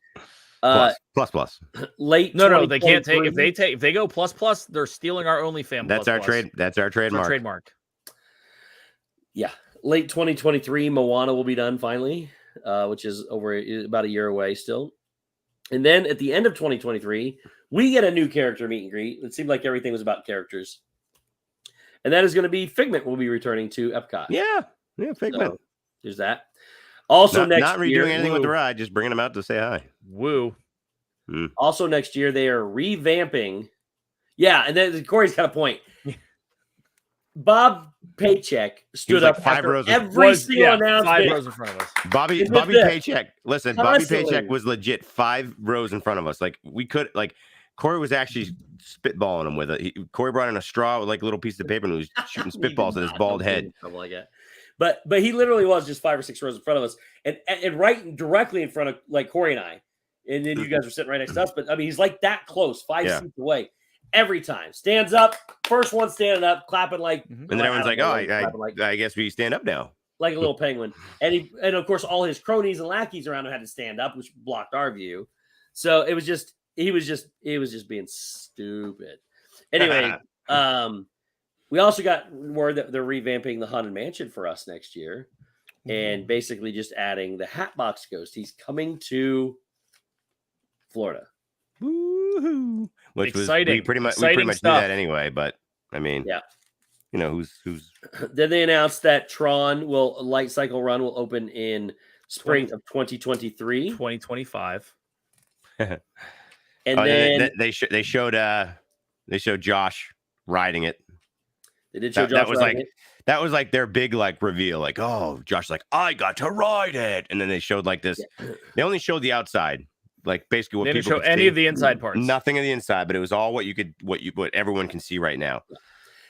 Plus. Late. No, they can't take if they go plus. They're stealing our OnlyFam. That's our trade. That's our trademark. Trademark. Yeah, late 2023, Moana will be done finally, which is about a year away still. And then at the end of 2023, we get a new character meet and greet. It seemed like everything was about characters, and that is going to be Figment. Will be returning to Epcot. Yeah, Figment. So, there's that. Also, not redoing anything with the ride, just bringing them out to say hi. Woo. Also, next year they are revamping. Yeah, and then Corey's got a point. Bob Paycheck stood like up 5 rows every single announcement. 5 rows in front of us. Bobby Paycheck. Listen, Bobby Paycheck was legit 5 rows in front of us. Like we could, like Corey was actually spitballing him with it. Corey brought in a straw with like a little piece of paper and he was shooting spitballs at his bald head. Something like that. But he literally was just 5 or 6 rows in front of us, and right directly in front of like Corey and I, and then you guys were sitting right next to us. But I mean, he's like that close, 5 seats away. Every time stands up, first one standing up, clapping like, and then everyone's like, "Oh, I guess we stand up now," like a little penguin. And of course, all his cronies and lackeys around him had to stand up, which blocked our view. So it was just, he was just being stupid. Anyway, we also got word that they're revamping the Haunted Mansion for us next year, and basically just adding the Hatbox Ghost. He's coming to Florida. Woohoo! Which exciting. We pretty much do that anyway. But I mean, you know who's. Then they announced that Tron Light Cycle Run will open in spring of 2023, 2025, and then they showed Josh riding it. They did show Josh riding it. That was like their big like reveal. Like, oh, Josh's like, I got to ride it, and then they showed like this. Yeah. They only showed the outside. Like basically what they didn't people show any of the inside parts. Nothing of the inside, but it was all what everyone can see right now.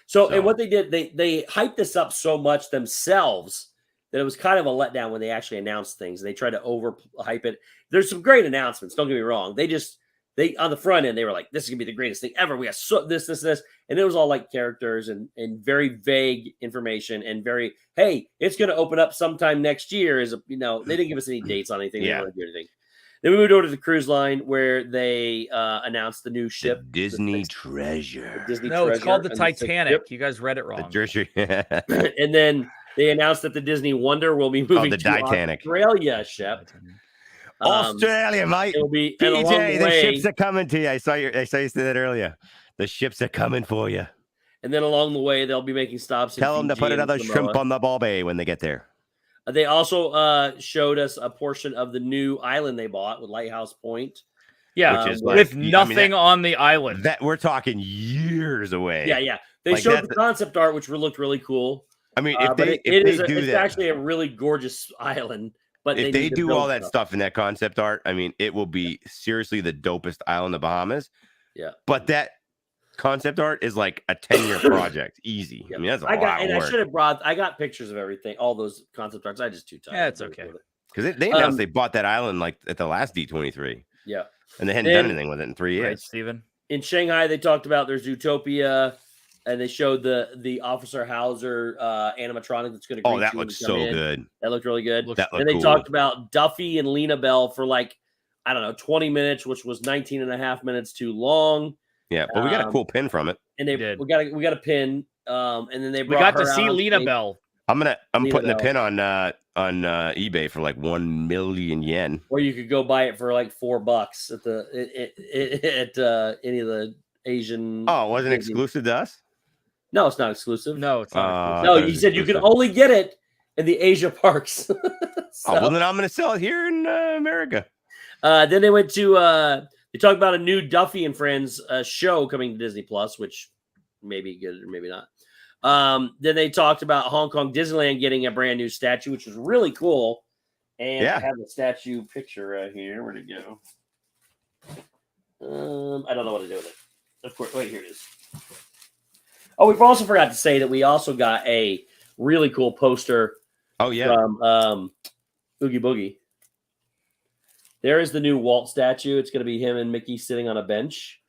So and what they did, they hyped this up so much themselves that it was kind of a letdown when they actually announced things. They tried to overhype it. There's some great announcements, don't get me wrong. They on the front end, they were like, this is gonna be the greatest thing ever. We got this, and it was all like characters and very vague information and very, hey, it's gonna open up sometime next year. They didn't give us any dates on anything. They didn't want to do anything. Then we moved over to the cruise line where they announced the new ship, the Disney Treasure. It's called the Titanic. You guys read it wrong. The Treasure. And then they announced that the Disney Wonder will be moving to Titanic. Australia, Shep. Australia, mate. It'll be PJ, the ships are coming to you. I saw you say that earlier. The ships are coming for you. And then along the way, they'll be making stops. Tell them to put another shrimp on the ball bay when they get there. They also showed us a portion of the new island they bought with Lighthouse Point. Yeah, which is with nothing on the island. That we're talking years away. Yeah. They showed the concept art, which looked really cool. I mean, it's actually a really gorgeous island. But if they do all that stuff in that concept art, I mean, it will be seriously the dopest island in the Bahamas. Yeah. But that concept art is like a 10-year project. Easy. Yeah. I mean, that's a lot of work. I should have I got pictures of everything, all those concept arts. I just too tired. Yeah, it's okay. Because they announced they bought that island like at the last D23. Yeah. And they hadn't done anything with it in 3 years. Right, Steven? In Shanghai, they talked about there's Zootopia, and they showed the Officer Hauser animatronic that's going to. Oh, that looks so good. That looked really good. And they talked about Duffy and Lena Bell for 20 minutes, which was 19 and a half minutes too long. Yeah, but we got a cool pin from it. And we got a pin. And then we got to see Lena Bell. I'm putting the pin on eBay for 1 million yen. Or you could go buy it for $4 at any of the Asian. Oh, it wasn't exclusive to us? No, it's not exclusive. No, it's not. No, you said you could only get it in the Asia parks. Well, then I'm going to sell it here in America. Then they went to. They talked about a new Duffy and Friends show coming to Disney Plus, which may be good or maybe not. Then they talked about Hong Kong Disneyland getting a brand new statue, which was really cool. And I have the statue picture right here. Where'd it go? I don't know what to do with it. Of course, wait, here it is. Oh, we've also forgot to say that we also got a really cool poster. Oh, yeah. From Oogie Boogie. There is the new Walt statue. It's going to be him and Mickey sitting on a bench.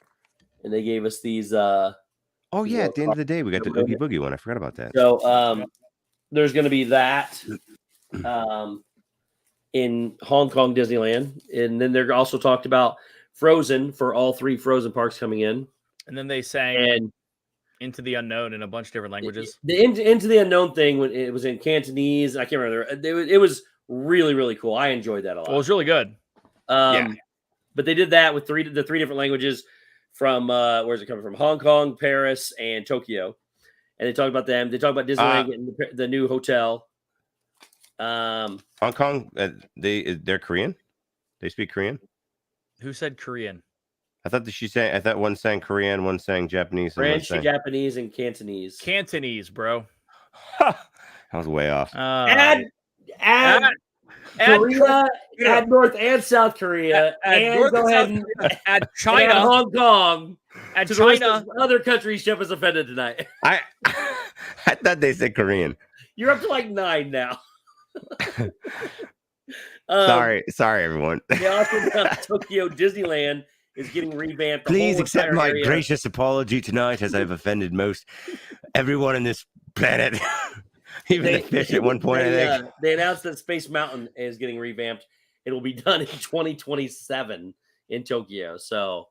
And they gave us these. At the end of the day, we got the Oogie Boogie one. I forgot about that. So there's going to be that. in Hong Kong Disneyland. And then they're also talked about Frozen for all 3 Frozen parks coming in. And then they sang Into the Unknown in a bunch of different languages. The Into the Unknown thing, when it was in Cantonese, I can't remember. It was really, really cool. I enjoyed that a lot. Well, it was really good. But they did that with the 3 different languages from where's it coming from? Hong Kong, Paris, and Tokyo. And they talked about them. They talked about Disneyland getting the new hotel. Hong Kong, they're Korean. They speak Korean. Who said Korean? I thought I thought one sang Korean, one sang Japanese. French, Japanese, and Cantonese. Cantonese, bro. I was way off. Add Korea, add North and South Korea, and North go ahead and and add China, add Hong Kong, add to China. Other countries Shep is offended tonight. I thought they said Korean. You're up to like 9 now. Sorry, everyone. They also announced Tokyo Disneyland is getting revamped. Please accept my gracious apology tonight, as I've offended most everyone in this planet. Even the fish at one point, I think. They announced that Space Mountain is getting revamped. It will be done in 2027 in Tokyo. So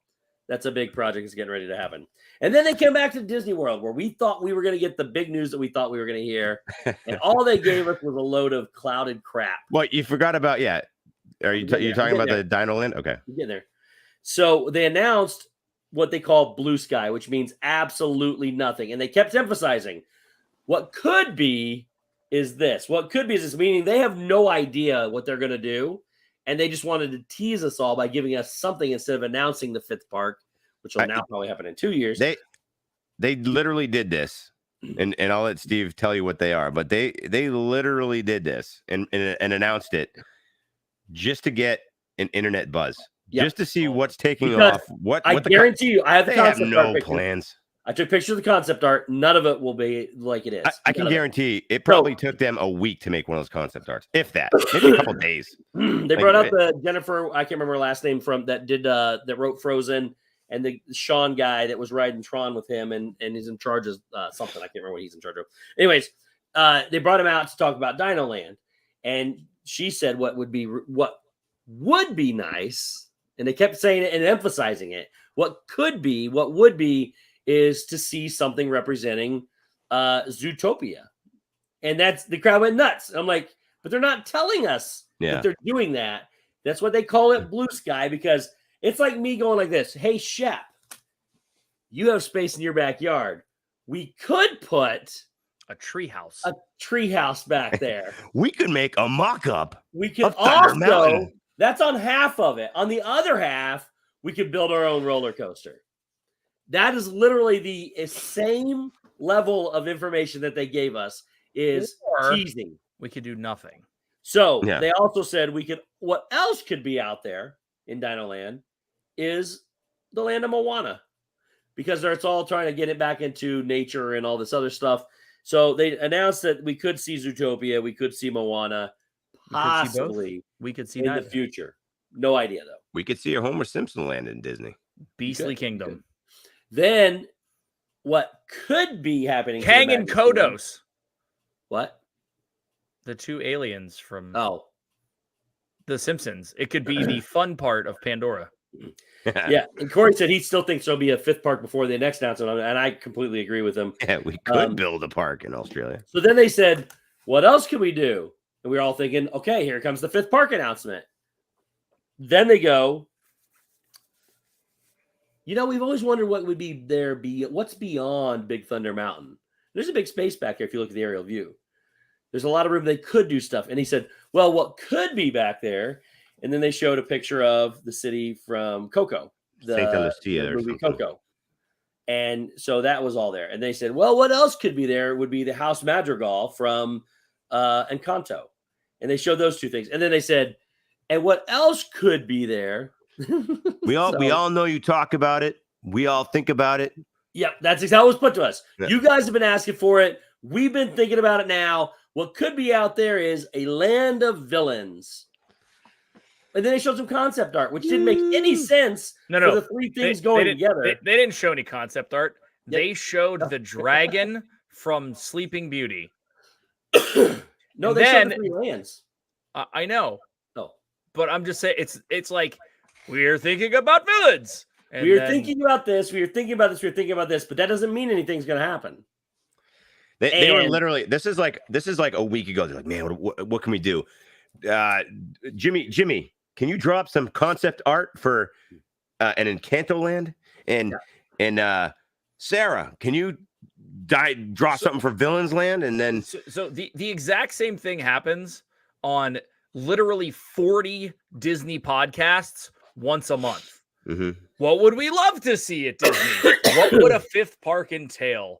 that's a big project that's getting ready to happen. And then they came back to Disney World, where we thought we were going to get the big news that we thought we were going to hear. And all they gave us was a load of clouded crap. What, you forgot about, Are you talking about the Dinoland? Okay. You get there. So they announced what they call blue sky, which means absolutely nothing. And they kept emphasizing what could be is this. What could be is this, meaning they have no idea what they're going to do. And they just wanted to tease us all by giving us something instead of announcing the 5th park, which will now probably happen in 2 years. They literally did this. And I'll let Steve tell you what they are. But they literally did this and announced it just to get an internet buzz. Yep. Just to see what's taking off. I guarantee you, I have the concept art. They have no plans. I took pictures of the concept art. None of it will be like it is. I can guarantee it probably took them a week to make one of those concept arts, if that. Maybe a couple days. They brought out the Jennifer, I can't remember her last name, from that wrote Frozen, and the Sean guy that was riding Tron with him, and he's in charge of something. I can't remember what he's in charge of. Anyways, they brought him out to talk about Dinoland, and she said what would be nice. And they kept saying it and emphasizing it. What would be, is to see something representing Zootopia. And the crowd went nuts. I'm like, but they're not telling us that they're doing that. That's what they call it, blue sky, because it's like me going like this. Hey, Shep, you have space in your backyard. We could put a treehouse. Back there. We could make a mock-up. We could also... That's on half of it. On the other half, we could build our own roller coaster. That is literally the same level of information that they gave us is teasing. We could do nothing. So they also said what else could be out there in Dinoland is the land of Moana, because it's all trying to get it back into nature and all this other stuff. So they announced that we could see Zootopia, we could see Moana, possibly. We could see in the future. No idea, though. We could see a Homer Simpson land in Disney. Beastly Kingdom. Then what could be happening? Kang and Kodos. What? The 2 aliens from The Simpsons. It could be the fun part of Pandora. Yeah. And Corey said he still thinks there'll be a 5th park before the next announcement. And I completely agree with him. Yeah, we could build a park in Australia. So then they said, what else can we do? And we were all thinking, okay, here comes the 5th park announcement. Then they go, we've always wondered what would be there, what's beyond Big Thunder Mountain. There's a big space back there if you look at the aerial view. There's a lot of room they could do stuff. And he said, well, what could be back there? And then they showed a picture of the city from Coco. The movie Coco. And so that was all there. And they said, well, what else could be there would be the House Madrigal from Encanto. And they showed those 2 things. And then they said, and what else could be there? We all know you talk about it. We all think about it. Yep, that's exactly what was put to us. Yeah. You guys have been asking for it. We've been thinking about it now. What could be out there is a land of villains. And then they showed some concept art, which didn't make any sense for the 3 things going together. They didn't show any concept art. Yep. They showed the dragon from Sleeping Beauty. No, they showed the 3 lands. I know. But I'm just saying, it's like we're thinking about villains. We're thinking about this. We're thinking about this. We're thinking about this. But that doesn't mean anything's going to happen. They were literally. This is like a week ago. They're like, man, what can we do? Jimmy, can you drop some concept art for an Encantoland? And Sarah, can you draw something for Villains Land? And then so the exact same thing happens on literally 40 Disney podcasts once a month. Mm-hmm. What would we love to see at Disney? What would a fifth park entail?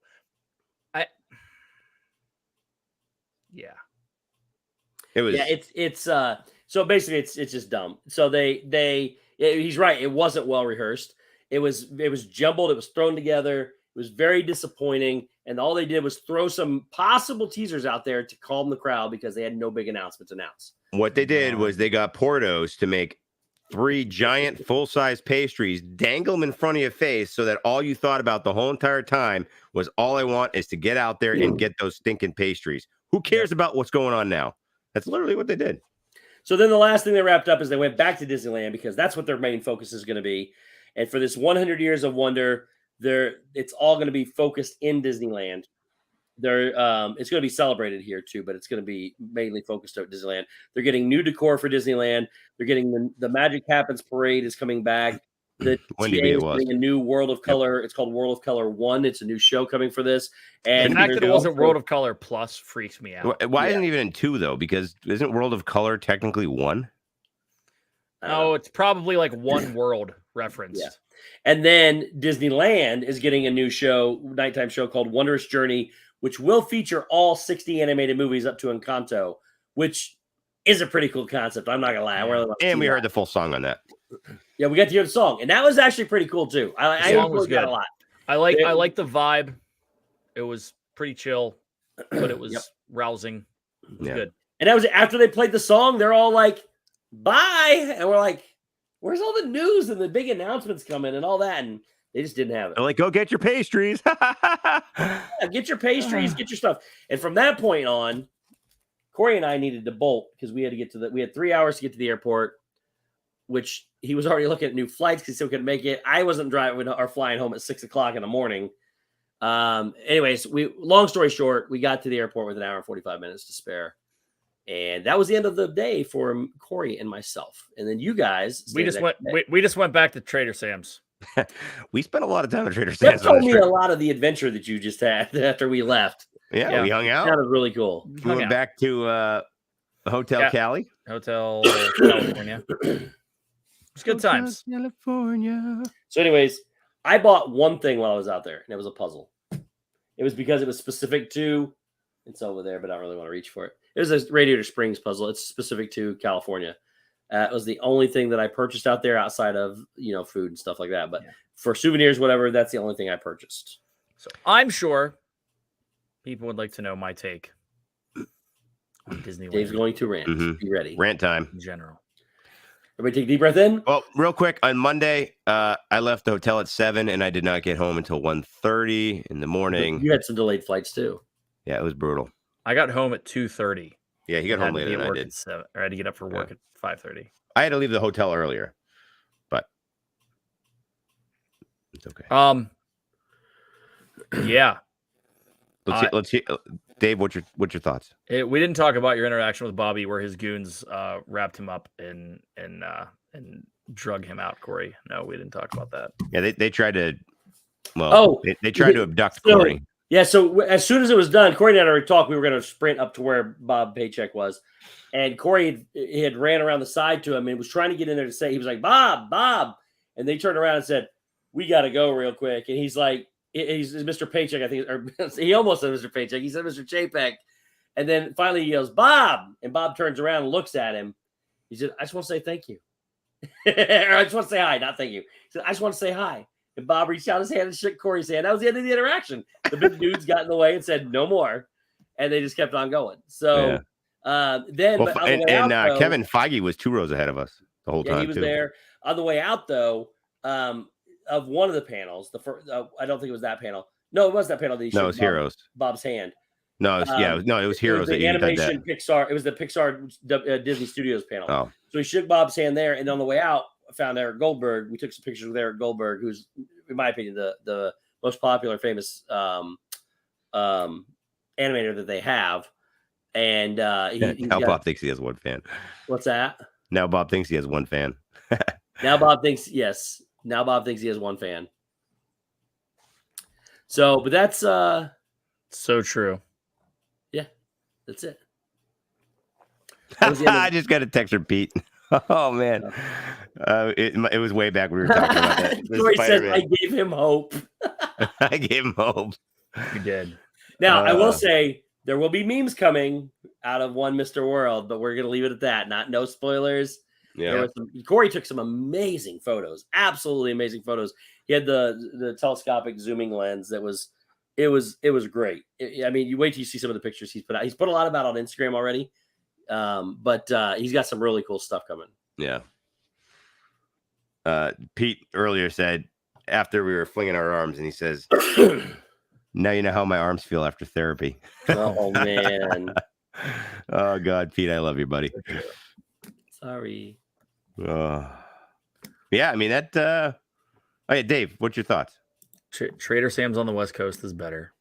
It was. Yeah, it's so basically it's just dumb. So he's right. It wasn't well rehearsed. It was jumbled. It was thrown together. It was very disappointing. And all they did was throw some possible teasers out there to calm the crowd because they had no big announcements announced. What they did was they got Portos to make 3 giant full-size pastries, dangle them in front of your face so that all you thought about the whole entire time was all I want is to get out there and get those stinking pastries. Who cares about what's going on now? That's literally what they did. So then the last thing they wrapped up is they went back to Disneyland because that's what their main focus is going to be. And for this 100 Years of Wonder, it's all going to be focused in Disneyland. It's going to be celebrated here too, but it's going to be mainly focused at Disneyland. They're getting new decor for Disneyland. They're getting the Magic Happens Parade is coming back. The TA is getting a new World of Color. Yep. It's called World of Color 1. It's a new show coming for this. And the fact that it wasn't World of Color Plus freaks me out. Why isn't it even in 2 though? Because isn't World of Color technically 1? Oh, it's probably like one world reference. Yeah. And then Disneyland is getting a new nighttime show called Wondrous Journey, which will feature all 60 animated movies up to Encanto, which is a pretty cool concept. I'm not gonna lie. And we heard the full song on that. Yeah, we got to hear the song, and that was actually pretty cool too. I enjoyed that a lot. I like the vibe. It was pretty chill, but it was rousing. It was good. And that was after they played the song. They're all like, "Bye," and we're like, "Where's all the news and the big announcements coming and all that?" And they just didn't have it. They're like, "Go get your pastries." Get your pastries, get your stuff. And from that point on, Corey and I needed to bolt because we had to get to we had 3 hours to get to the airport, which he was already looking at new flights because he still couldn't make it. I wasn't driving or flying home at 6 o'clock in the morning. Anyways, long story short, we got to the airport with an hour and 45 minutes to spare. And that was the end of the day for Corey and myself. And then you guys, we just went back to Trader Sam's. We spent a lot of time at Trader Sam's. That told me a lot of the adventure that you just had after we left. Yeah, we hung out. That was really cool. We went back to Hotel Cali. Hotel California. It's good times. California. So anyways, I bought one thing while I was out there, and it was a puzzle. It was because it was specific to, it's over there, but I don't really want to reach for it. It was a Radiator Springs puzzle. It's specific to California. It was the only thing that I purchased out there outside of, food and stuff like that. But for souvenirs, whatever, that's the only thing I purchased. So I'm sure people would like to know my take on Disneyland. Dave's going to rant. Mm-hmm. Be ready. Rant time. In general. Everybody take a deep breath in. Well, real quick, on Monday, I left the hotel at 7, and I did not get home until 1:30 in the morning. You had some delayed flights, too. Yeah, it was brutal. I got home at 2:30. Yeah, he got home later than I did. I had to get up for work at 5:30. I had to leave the hotel earlier, but it's okay. Yeah. Let's see. Dave, what's your thoughts? We didn't talk about your interaction with Bobby, where his goons wrapped him up and drug him out. Corey, no, we didn't talk about that. Yeah, they tried to. Well, they tried to abduct Corey. Yeah, so as soon as it was done, Corey and I already talked. We were going to sprint up to where Bob Paycheck was, and Corey had ran around the side to him and was trying to get in there to say, he was like, Bob, and they turned around and said, "We got to go real quick," and he's like. He's Mr. Paycheck, I think, or he almost said Mr. Paycheck. He said Mr. Chapek. And then finally he yells, "Bob!" And Bob turns around and looks at him. He said, "I just want to say thank you." Or I just want to say hi, not thank you. He said, "I just want to say hi." And Bob reached out his hand and shook Corey's hand. That was the end of the interaction. The big dudes got in the way and said, "No more." And they just kept on going. So then Kevin Feige was 2 rows ahead of us the whole time. He was there. On the way out, though, of one of the panels, the first, I don't think it was that panel. No, it was that panel that he showed. No, it was Heroes. Bob's hand. No, it was Heroes. It was the animation Pixar. It was the Pixar Disney Studios panel. Oh. So he shook Bob's hand there, and on the way out, I found Eric Goldberg. We took some pictures with Eric Goldberg, who's, in my opinion, the most popular, famous animator that they have. And now Bob thinks he has one fan. What's that? Now Bob thinks he has one fan. Now Bob thinks he has one fan. So, but that's so true. Yeah, that's it. I just got a text from Pete. Oh man, it was way back when we were talking about that. Corey says I gave him hope. I gave him hope. You did. Now I will say there will be memes coming out of one Mr. World, but we're gonna leave it at that. No spoilers. Yeah. Corey took some amazing photos, absolutely amazing photos. He had the telescopic zooming lens that was, it was great. I mean, you wait till you see some of the pictures he's put out. He's put a lot about on Instagram already. But he's got some really cool stuff coming. Yeah. Pete earlier said after we were flinging our arms, and he says, "Now you know how my arms feel after therapy." Oh man. Oh God, Pete, I love you, buddy. Sorry. Yeah, I mean that. Oh yeah, Dave, what's your thoughts? Trader Sam's on the West Coast is better.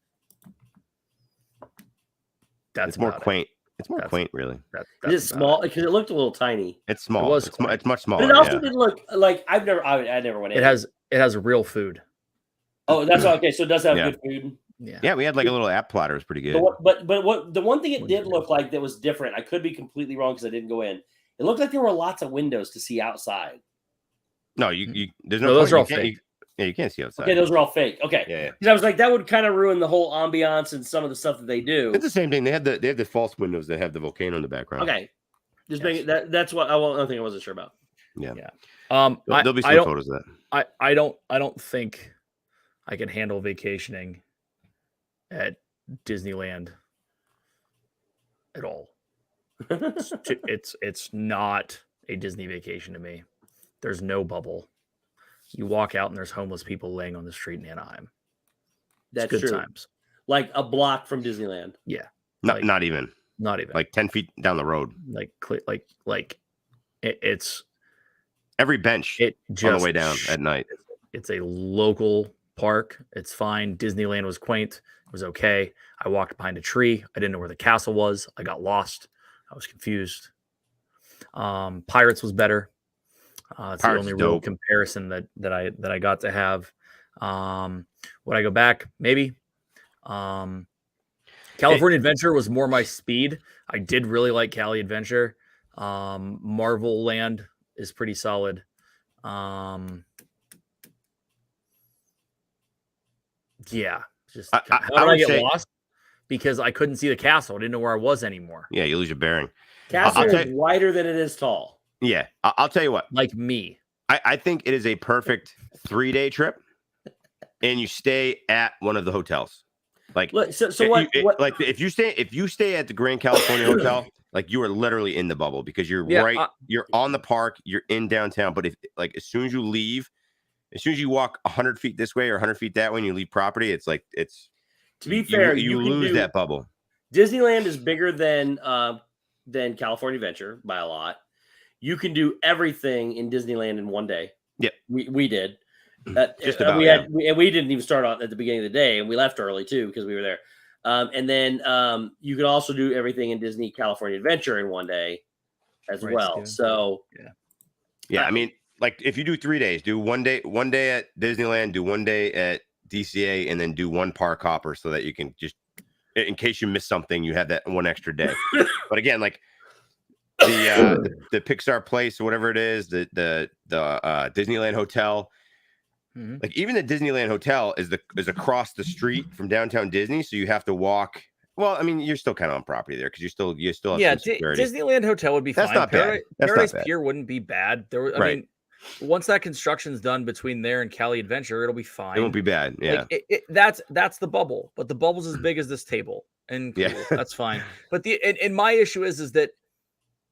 It's more quaint. It's more quaint, really. Is it small? Because it looked a little tiny. It's small. It's much smaller. But it also didn't look like I never went in. It has real food. Oh, that's okay. So it does have good food. Yeah, we had like a little app platter. It was pretty good. But what the one thing it did look like that was different. I could be completely wrong because I didn't go in. It looked like there were lots of windows to see outside. No, there's no. Those are all fake. You can't see outside. Okay, those are all fake. Okay, yeah. Because I was like, that would kind of ruin the whole ambiance and some of the stuff that they do. It's the same thing. They have the false windows that have the volcano in the background. Okay, just make it, that's what I think I wasn't sure about. Yeah. There'll be some photos of that. I don't think I can handle vacationing at Disneyland at all. It's not a Disney vacation to me. There's no bubble. You walk out and there's homeless people laying on the street in Anaheim. That's good true. Times. Like a block from Disneyland. Yeah. Not even. Like 10 feet down the road. It's every bench on the way down at night. It's a local park. It's fine. Disneyland was quaint. It was okay. I walked behind a tree. I didn't know where the castle was. I got lost. I was confused. Pirates was better. It's the only real comparison that I got to have. Would I go back? Maybe. California Adventure was more my speed. I did really like Cali Adventure. Marvel Land is pretty solid. Yeah. Just how did I get lost? Because I couldn't see the castle. I didn't know where I was anymore. Yeah, you lose your bearing. Castle is wider than it is tall. Yeah, I'll tell you what. Like me. I think it is a perfect 3-day trip, and you stay at one of the hotels. Like, if you stay at the Grand California Hotel, like you are literally in the bubble because you're you're on the park, you're in downtown. But as soon as you leave, as soon as you walk 100 feet this way or 100 feet that way, and you leave property, it's like to be fair, you lose that bubble. Disneyland is bigger than California Adventure by a lot. You can do everything in Disneyland in one day. Yep, we did. Just about, we didn't even start on at the beginning of the day, and we left early too because we were there. And then you could also do everything in Disney California Adventure in one day as well. Steve. So yeah. I mean, like if you do 3 days, do one day at Disneyland, do one day at DCA, and then do one park hopper so that you can just, in case you miss something, you have that one extra day. But again, like the Pixar place or whatever it is, the Disneyland Hotel. Mm-hmm. Like even the Disneyland Hotel is across the street from downtown Disney, so you have to walk. Well, I mean, you're still kind of on property there because you still have some security. Disneyland Hotel would be fine. That's not bad. Paradise Pier wouldn't be bad. I mean, once that construction's done between there and Cali Adventure, it'll be fine. It won't be bad. Yeah, that's the bubble, but the bubble's as big as this table, and cool, that's fine. But and my issue is that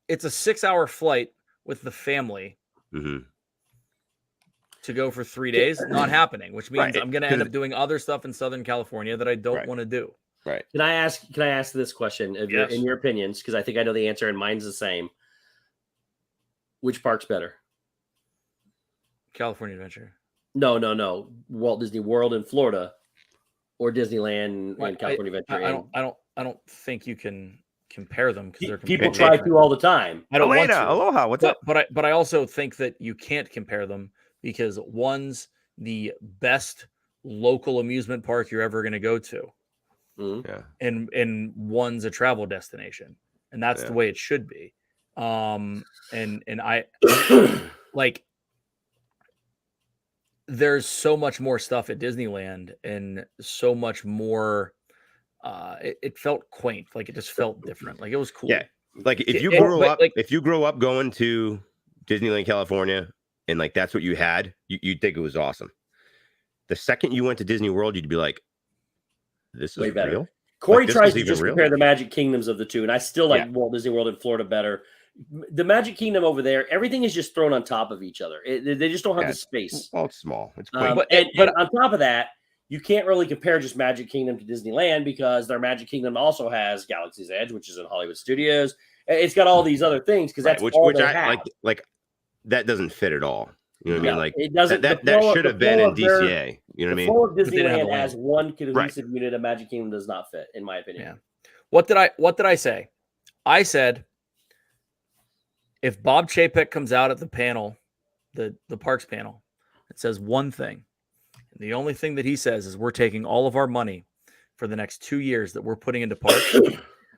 it's a 6-hour flight with the family. Mm-hmm. To go for 3 days, not happening, which means I'm going to end up doing other stuff in Southern California that I don't want to do. Right. Can I ask this question in your opinions? Because I think I know the answer and mine's the same. Which park's better? California Adventure. No. Walt Disney World in Florida or Disneyland and California Adventure. I don't think you can compare them because they're people try to all the time. I don't want to. Aloha, what's up? But I also think that you can't compare them because one's the best local amusement park you're ever going to go to. Mm-hmm. Yeah. And one's a travel destination. And that's the way it should be. And I like there's so much more stuff at Disneyland and so much more it felt quaint, like it just felt different, like it was cool. Yeah, like if you grew up going to Disneyland California and like that's what you had, you'd think it was awesome. The second you went to Disney World, you'd be like, this is way better. Real? Corey like, tries to just compare the Magic Kingdoms of the two, and I still like Walt Disney World in Florida better. The Magic Kingdom over there, everything is just thrown on top of each other. They just don't have the space. Well, it's small. It's but on top of that, you can't really compare just Magic Kingdom to Disneyland because their Magic Kingdom also has Galaxy's Edge, which is in Hollywood Studios. It's got all these other things because that's all they have. Like that doesn't fit at all. You know what I mean? Like it doesn't. That should have been in DCA. You know what I mean? The flow of Disneyland has one cohesive unit. A Magic Kingdom does not fit, in my opinion. Yeah. What did I say? I said, if Bob Chapek comes out at the panel, the parks panel, it says one thing. And the only thing that he says is we're taking all of our money for the next 2 years that we're putting into parks,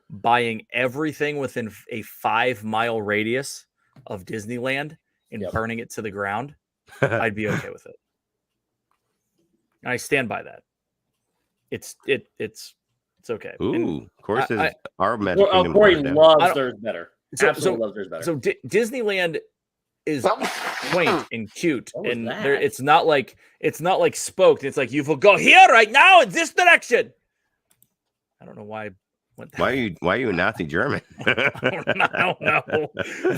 buying everything within a 5-mile radius of Disneyland and burning it to the ground. I'd be okay with it. And I stand by that. It's okay. Ooh, of course, our Magic Kingdom. Corey loves theirs better. Absolutely loves theirs better. So Disneyland is quaint and cute, and it's not like spoked. It's like you will go here right now in this direction. I don't know why. Why are you a Nazi German? I don't know.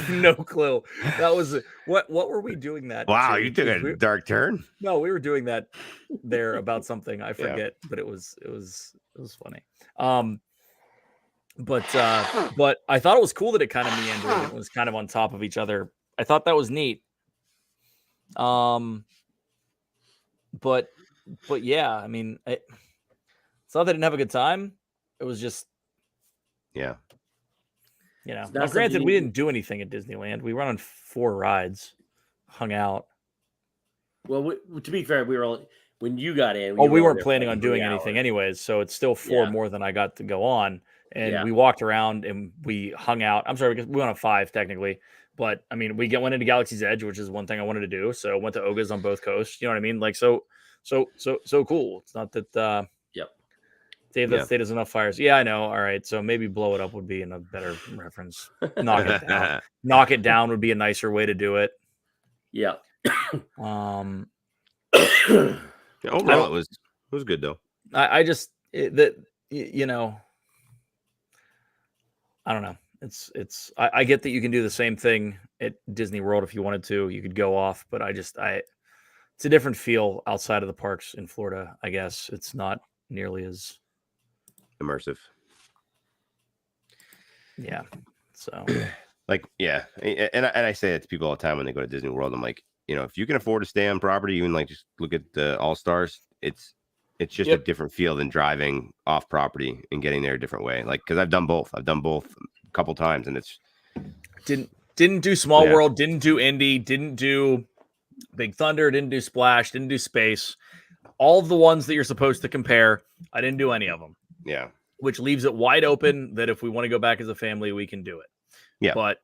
No clue. That was what were we doing that? Wow, you took a dark turn. No, we were doing that there about something. I forget, but it was funny. But I thought it was cool that it kind of meandered and it was kind of on top of each other. I thought that was neat. But yeah, I mean, it's not that I didn't have a good time. It was just, yeah. You know, now, granted, we didn't do anything at Disneyland. We went on 4 rides, hung out. Well, to be fair, we were only when you got in. We weren't planning on doing anything anyways, so it's still 4 more than I got to go on. And we walked around and we hung out. I'm sorry, because we went on 5 technically, but I mean, went into Galaxy's Edge, which is one thing I wanted to do. So went to Oga's on both coasts. You know what I mean? Like so cool. It's not that. Dave, that state has enough fires. Yeah, I know. All right, so maybe blow it up would be in a better reference. Knock it down. Knock it down would be a nicer way to do it. Yeah. Overall, it was good though. I just you know, I don't know. It's I get that you can do the same thing at Disney World if you wanted to. You could go off, but it's a different feel outside of the parks in Florida. I guess it's not nearly as immersive. Yeah. So like, yeah. And I say it to people all the time when they go to Disney World. I'm like, you know, if you can afford to stay on property, even like just look at the All-Stars, it's just a different feel than driving off property and getting there a different way. Like, cause I've done both a couple times and it's didn't do Small World, didn't do Indy, didn't do Big Thunder, didn't do Splash, didn't do Space. All of the ones that you're supposed to compare, I didn't do any of them. Yeah. Which leaves it wide open that if we want to go back as a family, we can do it. Yeah. But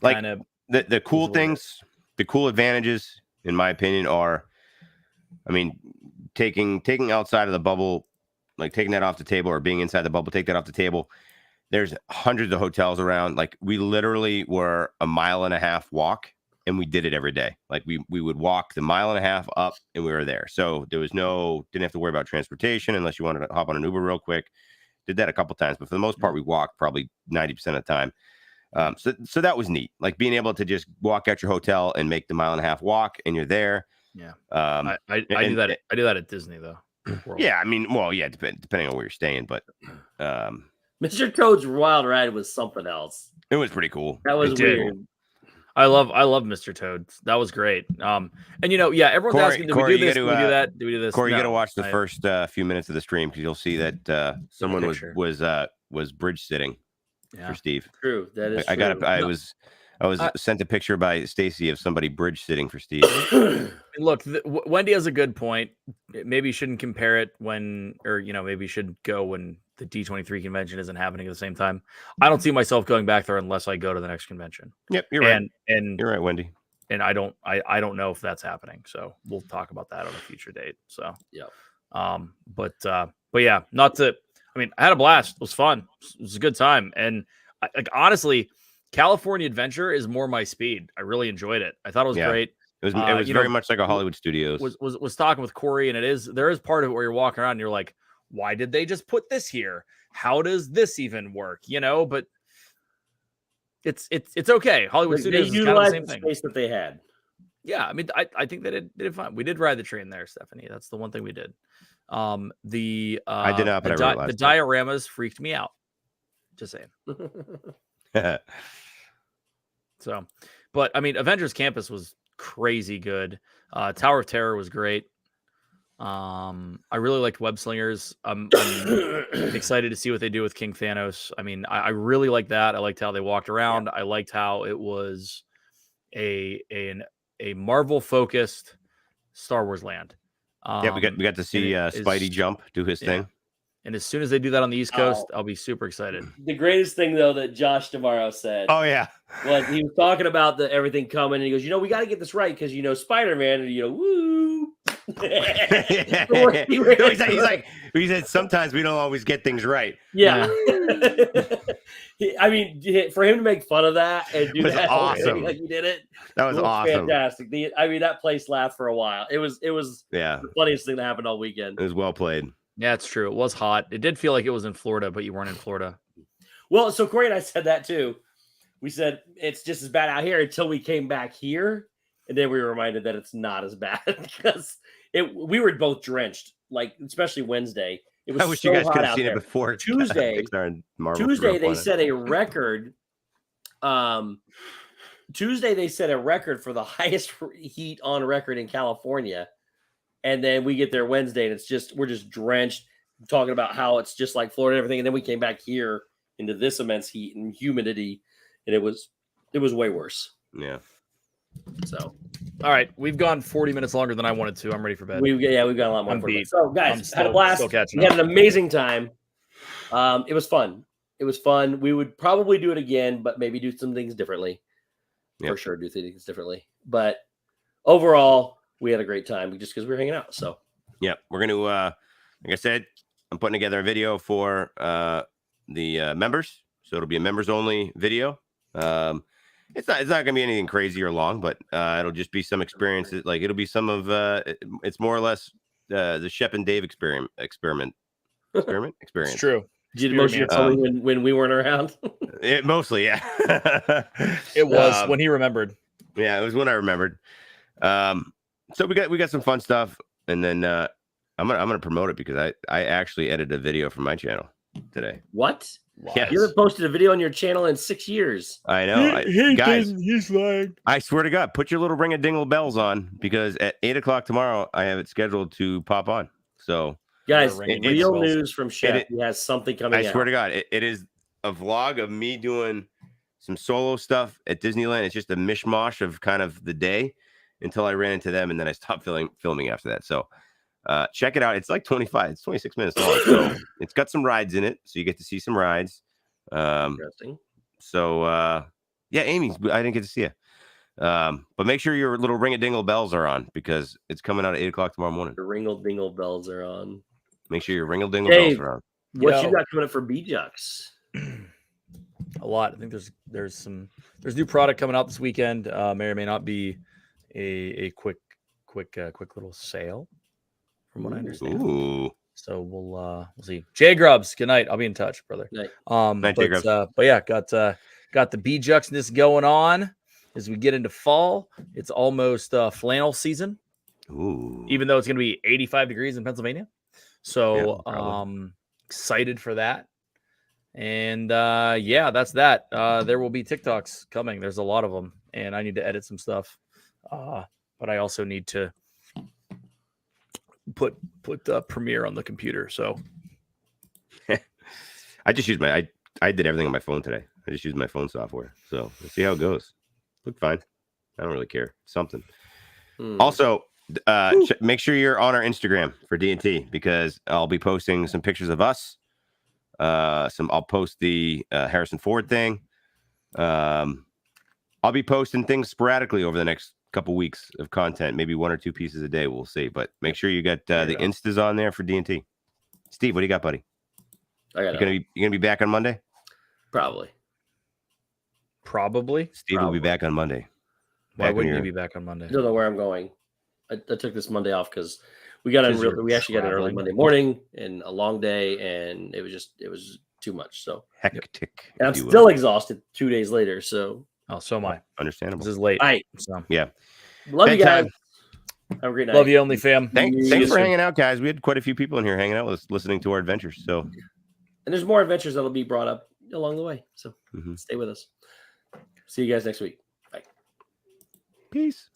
like the cool things, the cool advantages, in my opinion, are, I mean, taking outside of the bubble, like taking that off the table, or being inside the bubble, take that off the table. There's hundreds of hotels around. Like we literally were a 1.5 mile walk. And we did it every day. Like we would walk the 1.5 miles up and we were there. So there was didn't have to worry about transportation unless you wanted to hop on an Uber real quick. Did that a couple times, but for the most part, we walked probably 90% of the time. So that was neat. Like being able to just walk out your hotel and make the 1.5 mile walk and you're there. Yeah. I do that. I do that at Disney though. Yeah. I mean, well, yeah, depending on where you're staying, but Mr. Toad's Wild Ride was something else. It was pretty cool. That was weird. I love Mr. Toad. That was great. And everyone's asking, do we do this? Do we do that? Do we do this? Corey, you got to watch the first few minutes of the stream because you'll see that someone was bridge sitting for Steve. True, that is. I was sent a picture by Stacy of somebody bridge sitting for Steve. Look, Wendy has a good point. Maybe you shouldn't compare it maybe you should go when the D23 convention isn't happening at the same time. I don't see myself going back there unless I go to the next convention. Yep, you're right. And you're right, Wendy. And I don't know if that's happening. So we'll talk about that on a future date. So yeah. But yeah, I had a blast. It was fun. It was a good time. And honestly, California Adventure is more my speed. I really enjoyed it. I thought it was great. It was very much like a Hollywood Studios. Was talking with Corey, and there is part of it where you're walking around and you're like, why did they just put this here? How does this even work? But it's okay. Hollywood Studios is kind of the same thing. Space that they had. Yeah, I think they did fine. We did ride the train there, Stephanie. That's the one thing we did. I did not, but the dioramas freaked me out. Just saying. So, but Avengers Campus was crazy good. Tower of Terror was great. I really liked Web Slingers. I'm excited to see what they do with King Thanos. I really liked that. I liked how they walked around. I liked how it was a Marvel focused Star Wars land. We got to see Spidey jump, do his thing. And as soon as they do that on the East Coast, I'll be super excited. The greatest thing, though, that Josh tomorrow said. Oh, yeah. Was he was talking about everything coming, and he goes, we got to get this right because, Spider-Man, and, woo. He said, sometimes we don't always get things right. Yeah. For him to make fun of that and do that awesome. Like he did it. That was awesome. Fantastic. That place laughed for a while. It was the funniest thing that happened all weekend. It was well played. Yeah, it's true. It was hot. It did feel like it was in Florida, but you weren't in Florida. Well, so Corey and I said that too. We said it's just as bad out here until we came back here. And then we were reminded that it's not as bad because we were both drenched, especially Wednesday. It was I wish you guys could have seen there. it before. Tuesday, they set a record. Tuesday, they set a record for the highest heat on record in California. And then we get there Wednesday, and we're just drenched, talking about how it's just like Florida and everything. And then we came back here into this immense heat and humidity, and it was way worse. Yeah. So, all right, we've gone 40 minutes longer than I wanted to. I'm ready for bed. We've got a lot more. So, guys, had a blast. We had an amazing time. It was fun. We would probably do it again, but maybe do some things differently. Yep. For sure, do things differently. But overall, we had a great time just because we were hanging out. So, yeah, we're going to, like I said, I'm putting together a video for the members. So it'll be a members only video. It's not going to be anything crazy or long, but it'll just be some experiences. Like it'll be some of, it's more or less the Shep and Dave experiment. It's true. Did you most of your filming when we weren't around? Mostly, yeah. It was when he remembered. Yeah, it was when I remembered. So we got some fun stuff, and then I'm gonna promote it because I actually edited a video for my channel today. What? Yes. You haven't posted a video on your channel in 6 years. I know, guys. He's lying. I swear to God, put your little ring of dingle bells on because at 8:00 tomorrow I have it scheduled to pop on. So, guys, real news from Shep. He has something coming. I swear to God, it is a vlog of me doing some solo stuff at Disneyland. It's just a mishmash of kind of the day until I ran into them, and then I stopped filming after that. So check it out. It's like 26 minutes long. So it's got some rides in it, so you get to see some rides. Interesting. So yeah, Amy, I didn't get to see you. But make sure your little ring-a-dingle bells are on because it's coming out at 8:00 tomorrow morning. The ring-a-dingle bells are on. Make sure your ring-a-dingle bells are on. What you got coming up for B-Jux? A lot. I think there's new product coming out this weekend. May or may not be a quick little sale, from what I understand. Ooh. So we'll see. Jay Grubbs, good night. I'll be in touch, brother. Night. Jay Grubbs. But yeah, got the B-Juxness going on as we get into fall. It's almost flannel season. Ooh. Even though it's going to be 85 degrees in Pennsylvania. So excited for that. And that's that. There will be TikToks coming. There's a lot of them. and I need to edit some stuff. But I also need to put Premiere on the computer. So I just used I did everything on my phone today. I just used my phone software. So let's see how it goes. Look fine. I don't really care. Something. Also, make sure you're on our Instagram for D&T because I'll be posting some pictures of us. I'll post the Harrison Ford thing. I'll be posting things sporadically over the next couple weeks of content, maybe 1 or 2 pieces a day. We'll see, but make sure you got the Instas on there for D&T. Steve, what do you got, buddy? I got you gonna be back on Monday? Probably. Steve will be back on Monday. Why wouldn't you be back on Monday? I don't know where I'm going. I took this Monday off because we actually got an early Monday morning and a long day, and it was too much. So hectic. And I'm still exhausted 2 days later. So so am I. Understandable. This is late. All right. So yeah. Love you guys. Have a great night. Love you, only fam. Thanks for hanging out, guys. We had quite a few people in here hanging out with us, listening to our adventures. So, and there's more adventures that'll be brought up along the way. So stay with us. See you guys next week. Bye. Peace.